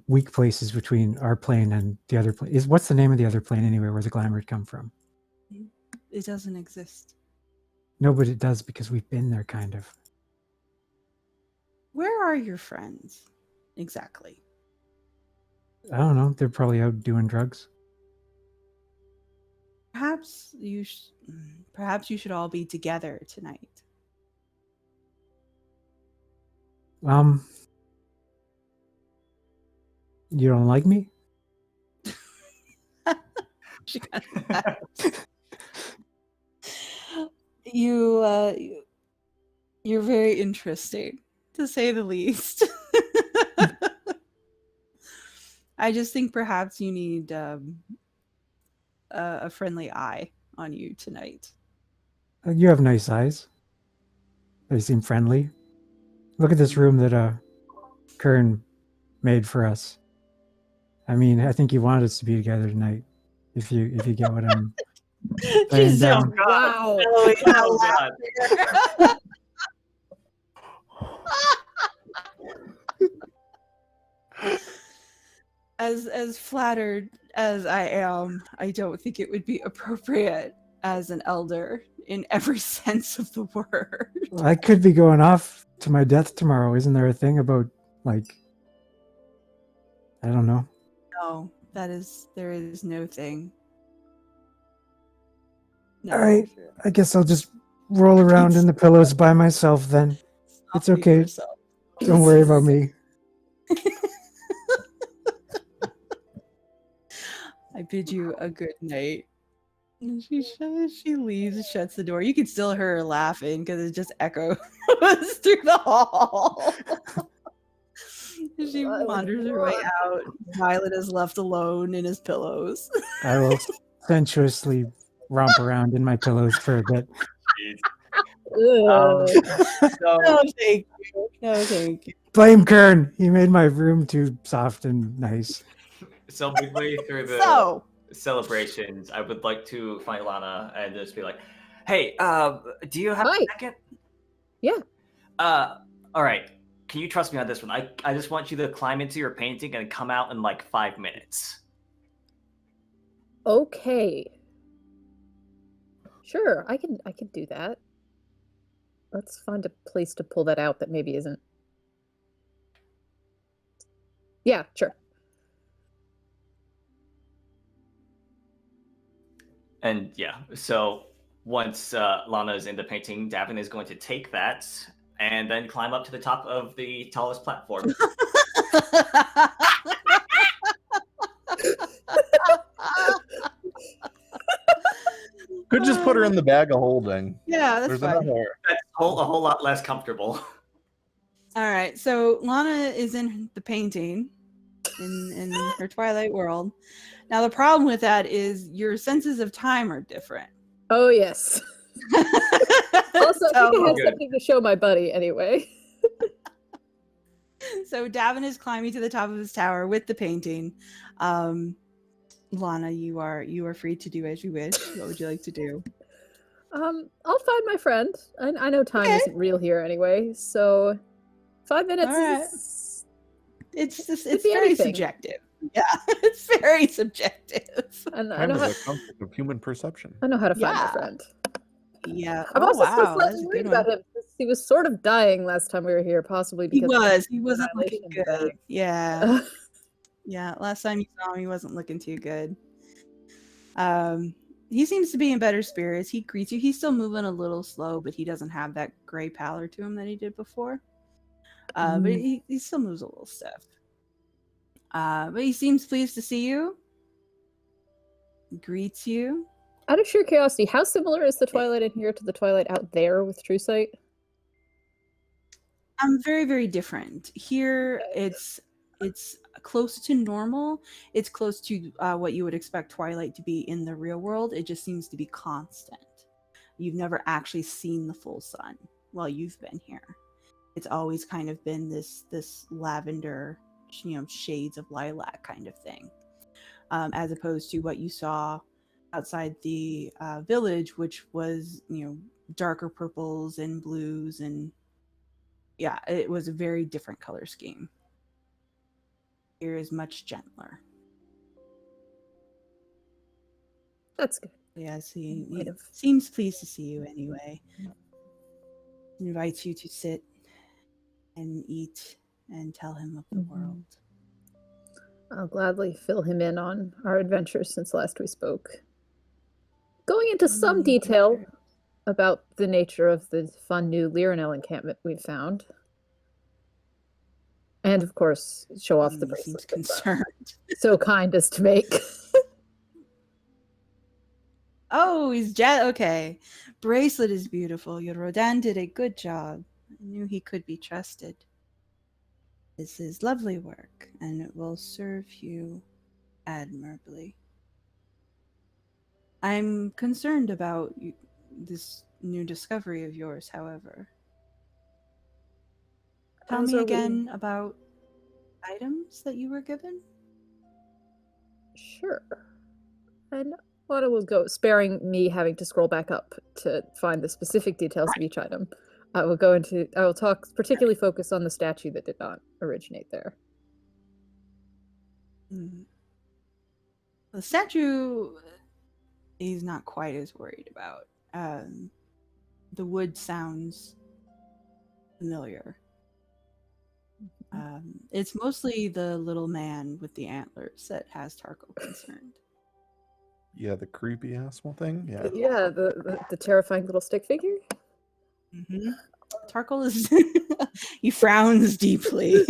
weak places between our plane and the other plane. What's the name of the other plane anyway, where the glamour would come from?
It doesn't exist.
No, but it does because we've been there, kind of.
Where are your friends? Exactly.
I don't know. They're probably out doing drugs.
Perhaps you should all be together tonight.
You don't like me?
She kind of you're very interesting, to say the least. I just think perhaps you need a friendly eye on you tonight.
You have nice eyes. They seem friendly. Look at this room that Kern made for us. I mean, I think he wanted us to be together tonight. If you get what I'm saying.
She's
Down.
Wow.
Oh, God.
As flattered as I am, I don't think it would be appropriate as an elder in every sense of the word.
I could be going off to my death tomorrow. Isn't there a thing about, like, I don't know.
No, there is no thing. No.
All right, I guess I'll just roll around in the pillows by myself then. It's
Stop
okay.
yourself.
Don't worry about me.
I bid you a good night. And she leaves, shuts the door. You can still hear her laughing because it just echoes through the hall. She wanders her way out. Violet is left alone in his pillows.
I will sensuously romp around in my pillows for a bit.
Ugh.
So,
No, thank you. No, thank you.
Blame Kern. He made my room too soft and nice.
so midway through the
So,
celebrations, I would like to find Lana and just be like, "Hey, do you have
Hi.
a second?"
Yeah.
All right. Can you trust me on this one? I just want you to climb into your painting and come out in like 5 minutes.
Okay. Sure, I can do that. Let's find a place to pull that out that maybe isn't. Yeah, sure.
And yeah, so once Lana is in the painting, Davynn is going to take that and then climb up to the top of the tallest platform.
Could just put her in the bag of holding.
yeah, that's
There's
fine.
another.
That's a whole lot less comfortable.
All right, so Lana is in the painting in her Twilight world. Now the problem with that is your senses of time are different.
Oh yes. Also, I think I
So-
had
Good.
something to show my buddy anyway.
So Davynn is climbing to the top of his tower with the painting. Lana, you are free to do as you wish. What would you like to do?
I'll find my friend. I know time
Okay.
isn't real here anyway, so 5 minutes
Alright.
is
It's
be
very
anything.
subjective. Yeah, it's very subjective.
and I
Time
know
is
how,
a concept of human perception.
I know how to find my
Yeah.
friend.
Yeah.
I'm
Oh
also still
wow, that's
slightly
a
worried
good
about
one.
him because he was sort of dying last time we were here, possibly
He
because
was. He wasn't looking
annihilation
good.
thing.
Yeah. Yeah. Last time you saw him, he wasn't looking too good. He seems to be in better spirits. He greets you. He's still moving a little slow, but he doesn't have that gray pallor to him that he did before. But he still moves a little stiff. But he seems pleased to see you. Greets you.
Out of sheer curiosity, how similar is the Twilight in here to the Twilight out there with True Sight?
Very, very different. Here, it's close to normal. It's close to what you would expect Twilight to be in the real world. It just seems to be constant. You've never actually seen the full sun while you've been here. It's always kind of been this lavender, shades of lilac kind of thing, as opposed to what you saw outside the village, which was darker purples and blues, and yeah, it was a very different color scheme. Here is much gentler.
That's good.
Yes, he
Might have-
seems pleased to see you anyway. Invites you to sit and eat and tell him of the
Mhm.
world.
I'll gladly fill him in on our adventures since last we spoke. Going into some
Many
detail
adventures.
about the nature of the fun new Lyranel encampment we've found. And of course, show off the
He seems
bracelet. that
concerned.
so kind as to make.
Oh, he's okay. Bracelet is beautiful. Your Rodan did a good job. I knew he could be trusted. This is lovely work, and it will serve you admirably. I'm concerned about this new discovery of yours, however. Tell
As
me
are we.
again about items that you were given?
Sure. And what I will go, sparing me having to scroll back up to find the specific details of each item. I will talk particularly focus on the statue that did not originate there.
The statue, he's not quite as worried about. The wood sounds familiar. It's mostly the little man with the antlers that has Tarko concerned.
Yeah, the creepy asshole thing. Yeah.
Yeah, the terrifying little stick figure.
Mm-hmm. Tarkle is he frowns deeply.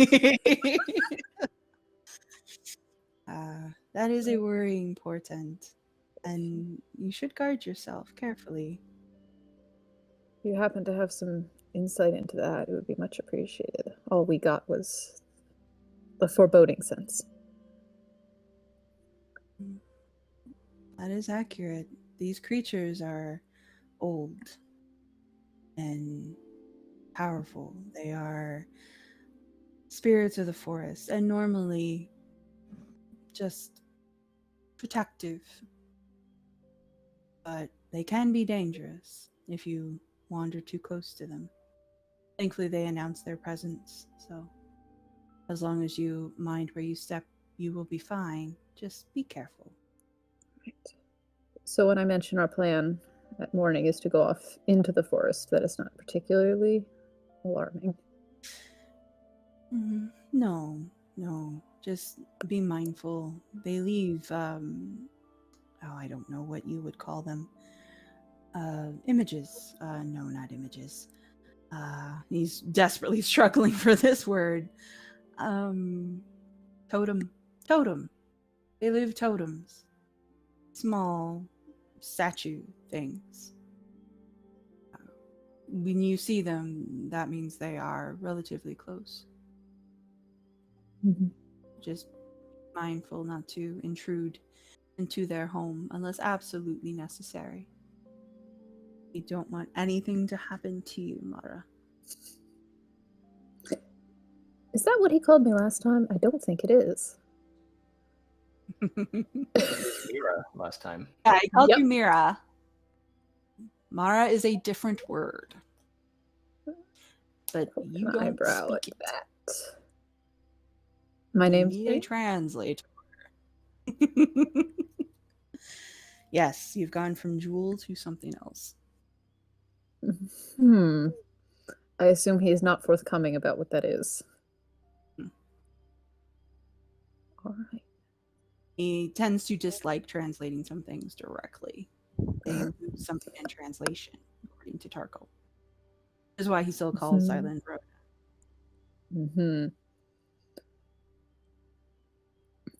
That is a worrying portent, and you should guard yourself carefully.
If you happen to have some insight into that, it would be much appreciated. All we got was a foreboding sense.
That is accurate. These creatures are old and powerful. They are spirits of the forest, and normally just protective. But they can be dangerous if you wander too close to them. Thankfully, they announce their presence, so as long as you mind where you step, you will be fine. Just be careful.
Right. So when I mention our plan that morning is to go off into the forest, that is not particularly alarming.
No. Just be mindful. They leave, I don't know what you would call them. Images. No, not images. He's desperately struggling for this word. Totem. They leave totems. Small statue things. When you see them, that means they are relatively close. Just mindful not to intrude into their home unless absolutely necessary. We don't want anything to happen to you, Mara.
Is that what he called me last time? I don't think it is.
Mira last time.
Yeah, I called
Yep.
you Mira. Mara is a different word. But
Poke
you
an
don't
eyebrow at
speak it.
that. My
You
name's
need a
Mira?
translator. Yes, you've gone from Jewel to something else.
I assume he is not forthcoming about what that is. All right.
He tends to dislike translating some things directly. They lose something in translation, according to Tarko. This is why he still calls Xylund Road.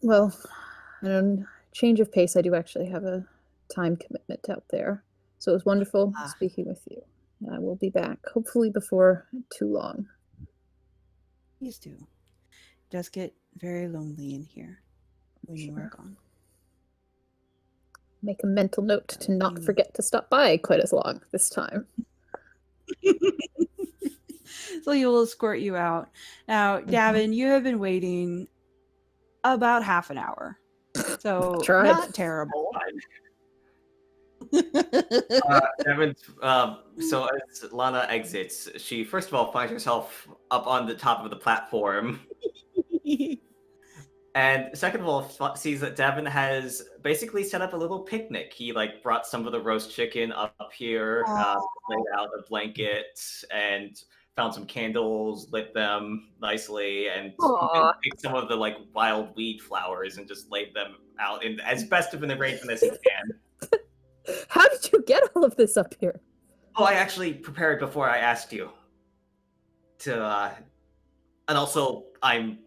Well, on change of pace, I do actually have a time commitment out there. So it was wonderful speaking with you. I will be back, hopefully before too long.
Please do. It does get very lonely in here when you are gone.
Make a mental note to not forget to stop by quite as long this time.
So he will escort you out. Now, Davynn, you have been waiting about half an hour. So
Tried.
not terrible.
Davynn, so as Lana exits, she first of all finds herself up on the top of the platform. And second of all, sees that Davynn has basically set up a little picnic. He like brought some of the roast chicken up here, laid out a blanket, and found some candles, lit them nicely, and picked some of the like wild weed flowers and just laid them out in as best of an arrangement as he can.
How did you get all of this up here?
Oh, I actually prepared before I asked you. And also I'm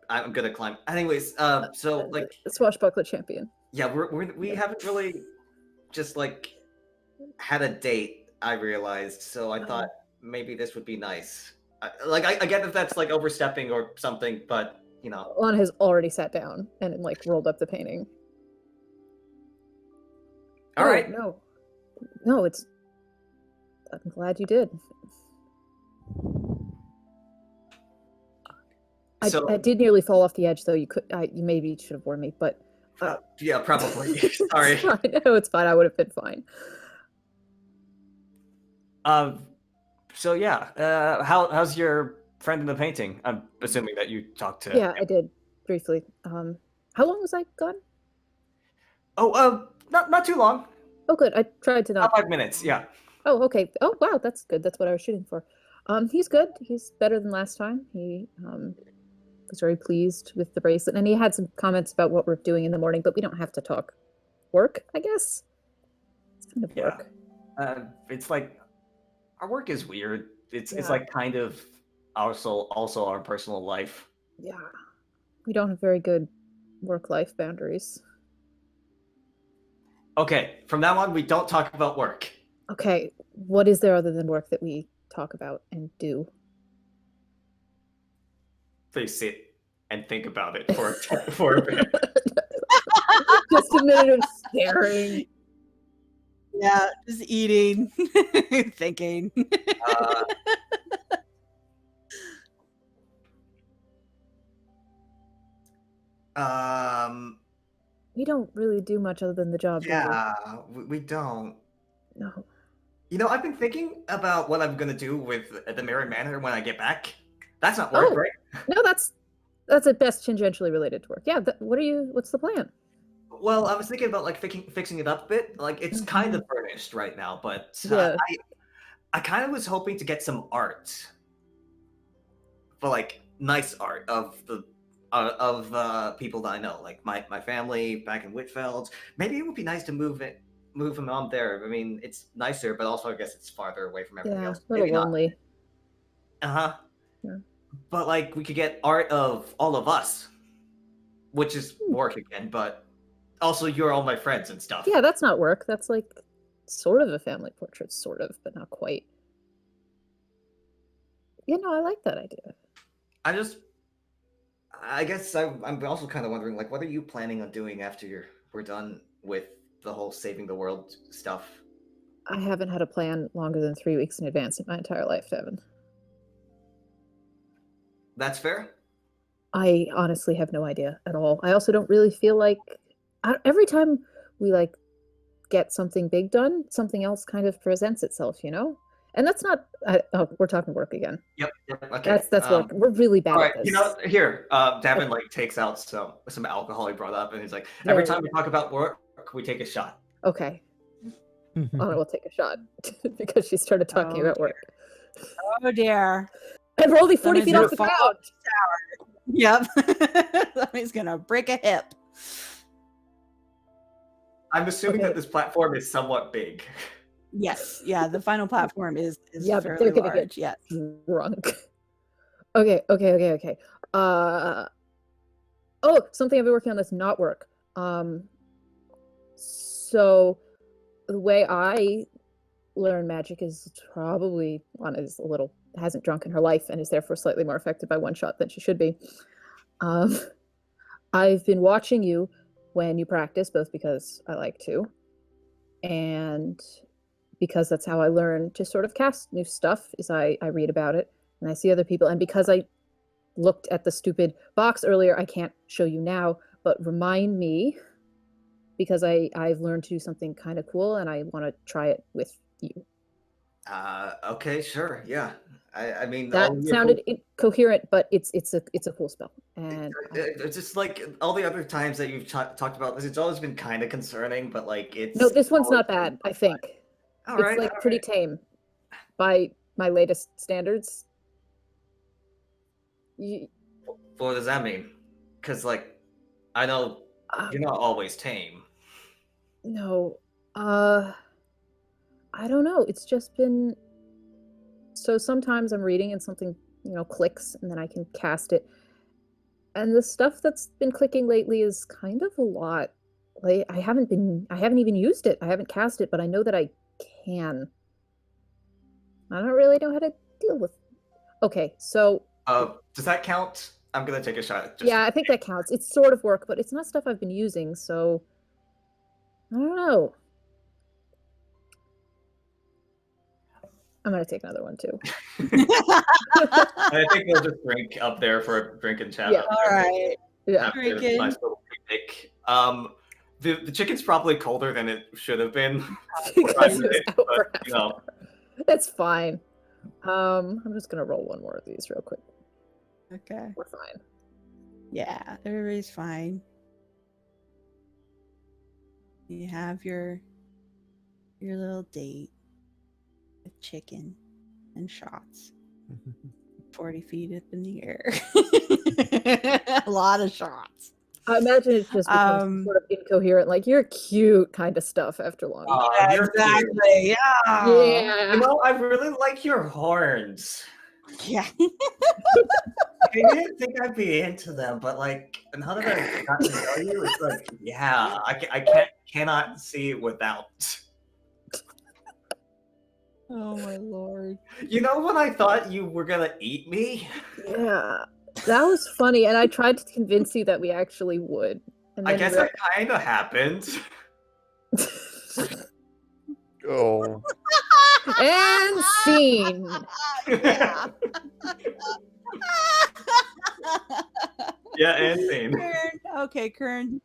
gonna climb. Anyways, so like
swashbuckler champion.
Yeah, we haven't really just like had a date. I realized, so I thought maybe this would be nice. I get that that's like overstepping or something, but
Lana has already sat down and like rolled up the painting.
All right.
No, it's. I'm glad you did. I did nearly fall off the edge, though. You maybe should have warned me, but
yeah, probably. Sorry.
It's fine. No, it's fine. I would have been fine.
So yeah, how's your friend in the painting? I'm assuming that you talked to.
Yeah, I did briefly. How long was I gone?
Oh, not too long.
Oh, good. I tried to not.
About 5 minutes. Yeah.
Oh, okay. Oh, wow, that's good. That's what I was shooting for. He's good. He's better than last time. He was very pleased with the bracelet, and he had some comments about what we're doing in the morning, but we don't have to talk work, I guess. It's kind of work.
It's like our work is weird. It's like kind of also our personal life.
Yeah. We don't have very good work-life boundaries.
Okay, from now on we don't talk about work.
Okay, what is there other than work that we talk about and do?
Please sit and think about it for a bit.
Just a minute of staring.
Yeah, just eating, thinking.
We don't really do much other than the job.
Yeah, we don't.
No.
I've been thinking about what I'm gonna do with the Mirror Manor when I get back. That's not work, right?
No, that's at best tangentially related to work. Yeah, what's the plan?
Well, I was thinking about like fixing it up a bit. Like it's kind of furnished right now, but I kind of was hoping to get some art, for like nice art of the people that I know, like my family back in Whitfeld. Maybe it would be nice to move them on there. I mean, it's nicer, but also I guess it's farther away from everything else.
A little lonely.
Yeah. But like we could get art of all of us, which is work again, but also you're all my friends and stuff.
Yeah, that's not work. That's like sort of a family portrait, sort of, but not quite. I like that idea.
I guess I'm also kind of wondering, like, what are you planning on doing after we're done with the whole saving the world stuff?
I haven't had a plan longer than 3 weeks in advance in my entire life, Davynn.
That's fair.
I honestly have no idea at all. I also don't really feel like every time we like get something big done, something else kind of presents itself, you know? And that's not oh, we're talking work again.
Yep. Okay.
That's work. We're really bad
All right.
at this.
You know, here, Davin like takes out some alcohol he brought up, and he's like, every time we talk about work, we take a shot.
Okay. Anna will take a shot because she started talking about work.
Oh dear.
And we're only 40 feet off the ground.
Yep. Somebody's gonna break a hip.
I'm assuming that this platform is somewhat big.
Yes. Yeah, the final platform is
Yeah, but
fairly
they're gonna
large.
get
Yes.
drunk. Okay. Oh, something I've been working on that's not work. So the way I learn magic is probably Lana is hasn't drunk in her life and is therefore slightly more affected by one shot than she should be. I've been watching you when you practice, both because I like to, and because that's how I learn to sort of cast new stuff, is I read about it and I see other people, and because I looked at the stupid box earlier, I can't show you now, but remind me, because I've learned to do something kind of cool and I want to try it with you.
Okay, sure, yeah. I mean,
that sounded incoherent, but it's a cool spell, and
it's just like all the other times that you've talked about this, it's always been kind of concerning, but like it's
no, this one's not bad. I think
it's
like pretty tame by my latest standards.
What does that mean? Because like I know you're not always tame.
No, I don't know. It's just been. So sometimes I'm reading and something, clicks and then I can cast it. And the stuff that's been clicking lately is kind of a lot. Like I haven't even used it. I haven't cast it, but I know that I can. I don't really know how to deal with. Okay, so
does that count? I'm gonna take a shot.
Yeah, I think that counts. It's sort of work, but it's not stuff I've been using, so I don't know. I'm gonna take another one too.
I think we'll just drink up there for a drink and chat.
Yeah.
All right.
Yeah.
Nice little picnic. The chicken's probably colder than it should have been.
That's fine. I'm just gonna roll one more of these real quick.
Okay.
We're fine.
Yeah, everybody's fine. You have your little date with chicken and shots. 40 feet up in the air. A lot of shots.
I imagine it's just becomes sort of incoherent, like you're cute kind of stuff after long.
Yeah, exactly. Yeah.
Yeah.
You know, I really like your horns.
Yeah.
I didn't think I'd be into them, but like now that I've gotten to know you, it's like, yeah, I cannot see without.
Oh my lord.
You know when I thought you were gonna eat me?
Yeah. That was funny, and I tried to convince you that we actually would. And
I guess that kind of happened.
Oh.
And scene.
Yeah.
Yeah, and scene.
Kern, okay, Kern,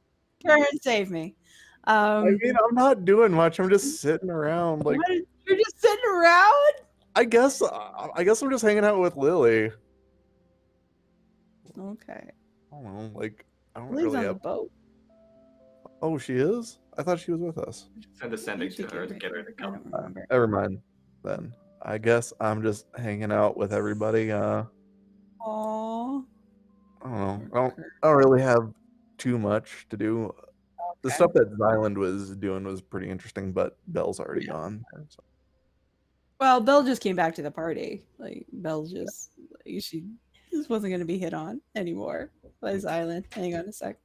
save me.
I mean, I'm not doing much. I'm just sitting around. Like,
What? You're just sitting around?
I guess I'm just hanging out with Lily.
Okay.
I don't know. Like, I don't
Lily's
really
on the
have.
boat.
Oh, she is? I thought she was with us.
Send a sending to her to get her to
I
come.
don't remember.
Never mind. Then I guess I'm just hanging out with everybody.
Aww.
I don't know. I don't really have too much to do. The
Okay.
stuff that Xylund was doing was pretty interesting, but Belle's already gone. So.
Well, Belle just came back to the party. Like, Belle just, she just wasn't going to be hit on anymore by Xylund. Hang on a sec.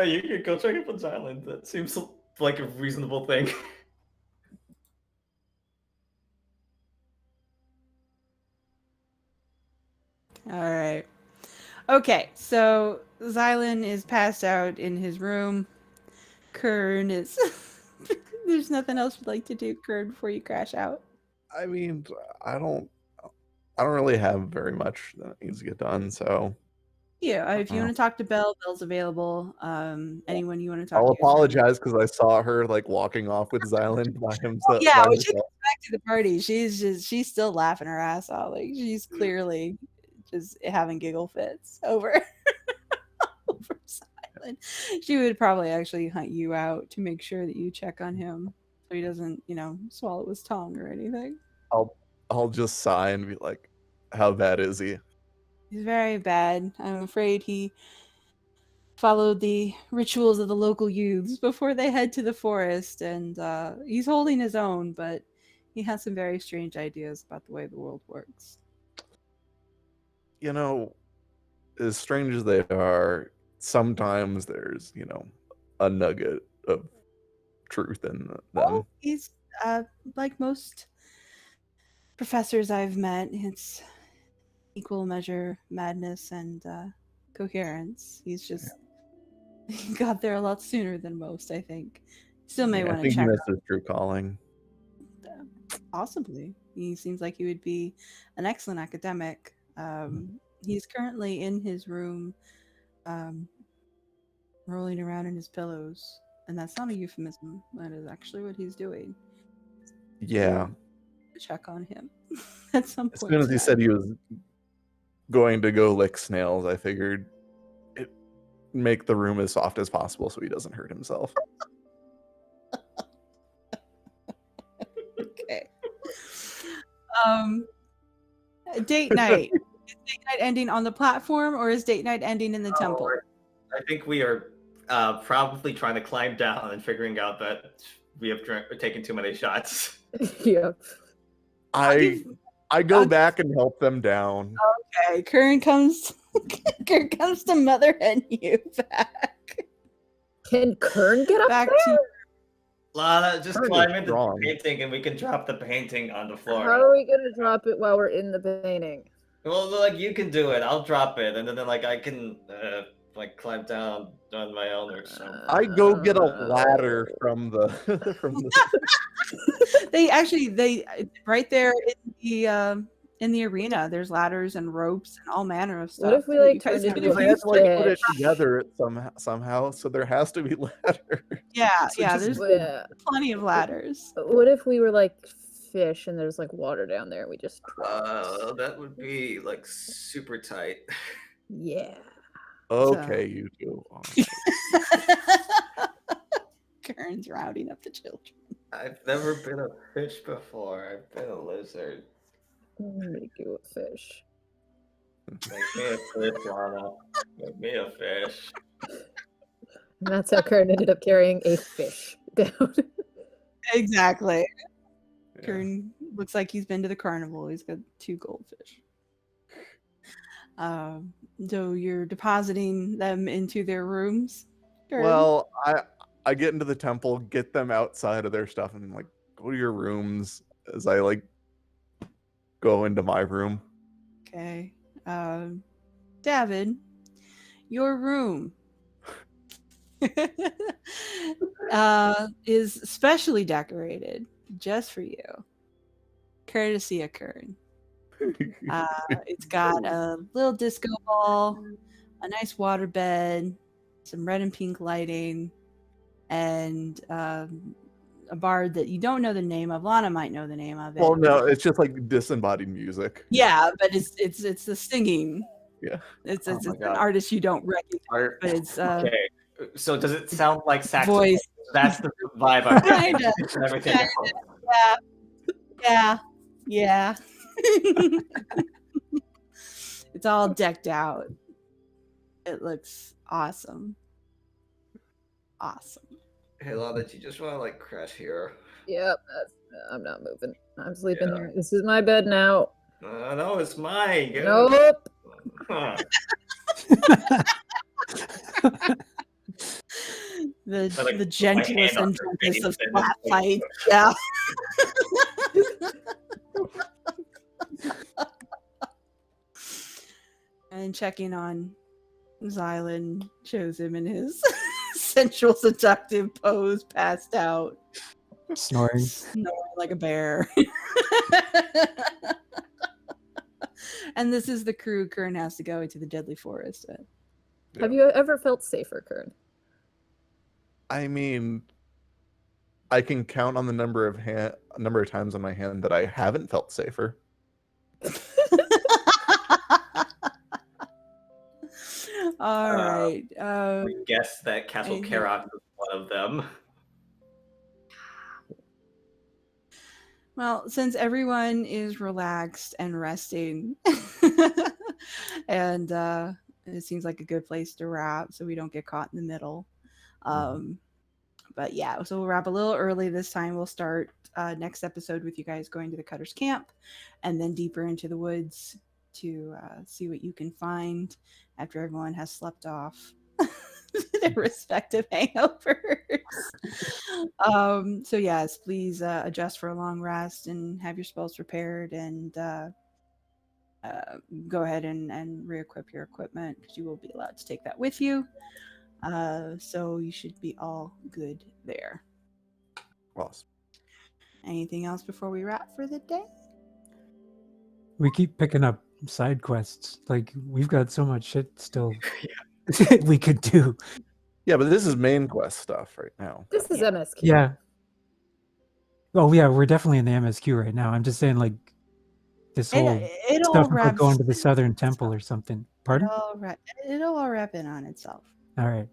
You could go check up on Xylund. That seems like a reasonable thing.
All right. Okay, so Xylund is passed out in his room. Kern is. There's nothing else you'd like to do, Kern, before you crash out.
I mean, I don't really have very much that needs to get done, so
Yeah, if you
Oh.
want to talk to Belle, Belle's available. Anyone you want to talk
I'll
to? is fine.
apologize because I saw her like walking off with Xylund by himself.
Yeah,
by
when she
herself.
comes back to the party, she's still laughing her ass off. Like she's clearly just having giggle fits over over Silent. She would probably actually hunt you out to make sure that you check on him so he doesn't, swallow his tongue or anything.
I'll just sigh and be like, "How bad is he?"
He's very bad. I'm afraid he followed the rituals of the local youths before they head to the forest, and he's holding his own, but he has some very strange ideas about the way the world works.
You know, as strange as they are, sometimes there's, a nugget of truth in them.
Oh, he's like most professors I've met, it's equal measure madness and coherence. He's just he got there a lot sooner than most, I think. Still may
I
want to
think he
check.
missed his true calling.
Possibly. He seems like he would be an excellent academic. He's currently in his room, rolling around in his pillows. And that's not a euphemism. That is actually what he's doing.
Yeah.
Check on him at some
As
point.
soon as he said he was going to go lick snails, I figured it make the room as soft as possible so he doesn't hurt himself.
Okay. Date night. Is date night ending on the platform or is date night ending in the temple?
I think we are probably trying to climb down and figuring out that we have taken too many shots.
Yep.
I go back and help them down.
Okay, Kern comes to motherhead you back.
Can Kern get up
Back
there?
to
Lana, just
Kern is
climb into the
strong.
painting and we can drop the painting on the floor.
How are we gonna drop it while we're in the painting?
Well, like you can do it. I'll drop it, and then like I can climb down on my own or something.
I go get a ladder from the
they right there in the arena. There's ladders and ropes and all manner of stuff.
What if we
that
like
you guys
turned
can
into
I
a
had to like put it
fish?
together somehow, so there has to be ladder.
Yeah,
So
yeah.
just-
There's
Yeah.
plenty of ladders.
What if we were like fish and there's like water down there and we just
That would be like super tight.
yeah.
Okay, you do.
Kern's rounding up the children.
I've never been a fish before. I've been a lizard.
Make you a fish.
Make me a fish, Lana. Make me a fish.
And that's how Kern ended up carrying a fish down.
Exactly.
Yeah.
Kern looks like he's been to the carnival. He's got 2 goldfish. So you're depositing them into their rooms? Kern?
Well, I get into the temple, get them outside of their stuff, and like go to your rooms as I like go into my room.
Okay. Davynn, your room is specially decorated just for you. Courtesy of Kern. It's got a little disco ball, a nice water bed, some red and pink lighting, and a bard that you don't know the name of. Lana might know the name of it.
Well, no, it's just like disembodied music.
Yeah, but it's the singing.
Yeah.
It's
Oh
it's
my
an
God.
artist you don't recognize, but it's
Okay. So does it sound like saxophone?
voice.
That's the vibe I'm getting.
Kinda.
and everything else.
Yeah. It's all decked out. It looks awesome. Awesome.
Hey, Lana, do you just want to like crash here?
Yep, I'm not moving. I'm sleeping
Yeah.
here. This is my bed now.
No, it's mine. Get it?
Nope.
Huh.
The
I, like,
the
put my
gentlest
hand on
and
her
gentlest
face
of
and
flat
just, like,
fights. Yeah. And checking on Xylund shows him in his sensual seductive pose, passed out,
Snoring.
snoring like a bear. And this is the crew Kern has to go into the deadly forest with.
Have you ever felt safer, Kern?
I mean, I can count on the number of times on my hand that I haven't felt safer.
All right.
We guess that Castle
and-
Karak was one of them.
Well, since everyone is relaxed and resting, and it seems like a good place to wrap so we don't get caught in the middle. But yeah, so we'll wrap a little early this time. We'll start next episode with you guys going to the Cutter's Camp and then deeper into the woods to see what you can find after everyone has slept off their respective hangovers. So yes, please adjust for a long rest and have your spells prepared, and go ahead and re-equip your equipment because you will be allowed to take that with you. So you should be all good there.
Awesome.
Anything else before we wrap for the day?
We keep picking up side quests. Like, we've got so much shit still we could do.
Yeah, but this is main quest stuff right now.
This is MSQ.
Yeah. Oh, yeah, we're definitely in the MSQ right now. I'm just saying, like, this whole
It'll
stuff
wrap
about going to the Southern Temple or something. Pardon?
It'll all wrap in on itself.
All right.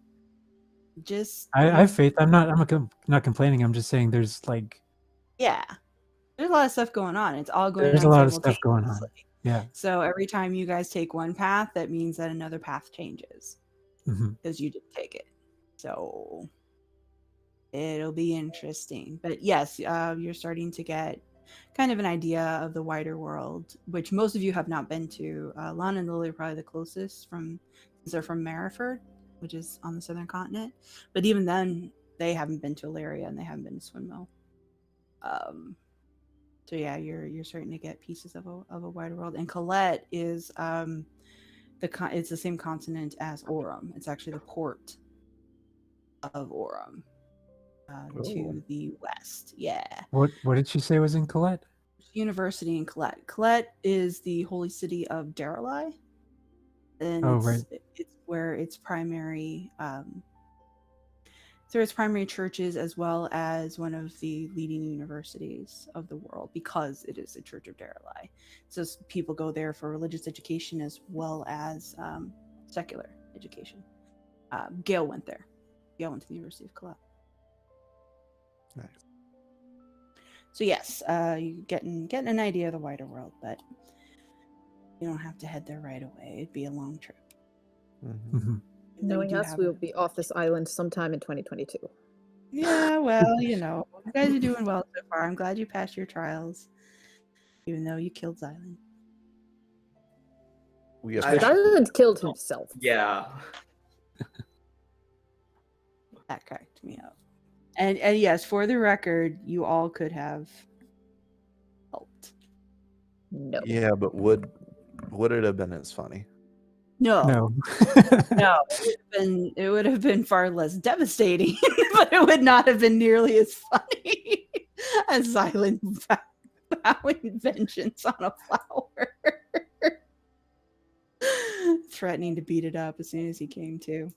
Just
I have faith. I'm not complaining. I'm just saying there's, like...
yeah. There's a lot of stuff going on. It's all going on.
There's a lot of stuff going on.
simultaneously.
Yeah.
So every time you guys take one path, that means that another path changes because you didn't take it. So it'll be interesting. But yes, you're starting to get kind of an idea of the wider world, which most of you have not been to. Lana and Lily are probably the closest because they're from Lanfryd, which is on the southern continent. But even then, they haven't been to Ilaria and they haven't been to Swindmill. So yeah, you're starting to get pieces of a wider world. And Colette is it's the same continent as Aurum. It's actually the port of Aurum to the west. Yeah.
What did she say was in Colette?
University in Colette. Colette is the holy city of Daralai. And it's where its primary its primary churches, as well as one of the leading universities of the world, because it is a Church of Daralai. So people go there for religious education as well as secular education. Gail went there. Gail went to the University of Colette.
Nice.
So yes, you getting an idea of the wider world, but you don't have to head there right away. It'd be a long trip.
Knowing us, we will be off this island sometime in 2022.
Yeah, well, you guys are doing well so far. I'm glad you passed your trials, even though you killed Xylund.
Xylund killed himself.
Yeah.
That cracked me up. And yes, for the record, you all could have helped.
No.
Yeah, but would it have been as funny?
No. It would have been far less devastating, but it would not have been nearly as funny as Xylund vowing vengeance on a flower. Threatening to beat it up as soon as he came to.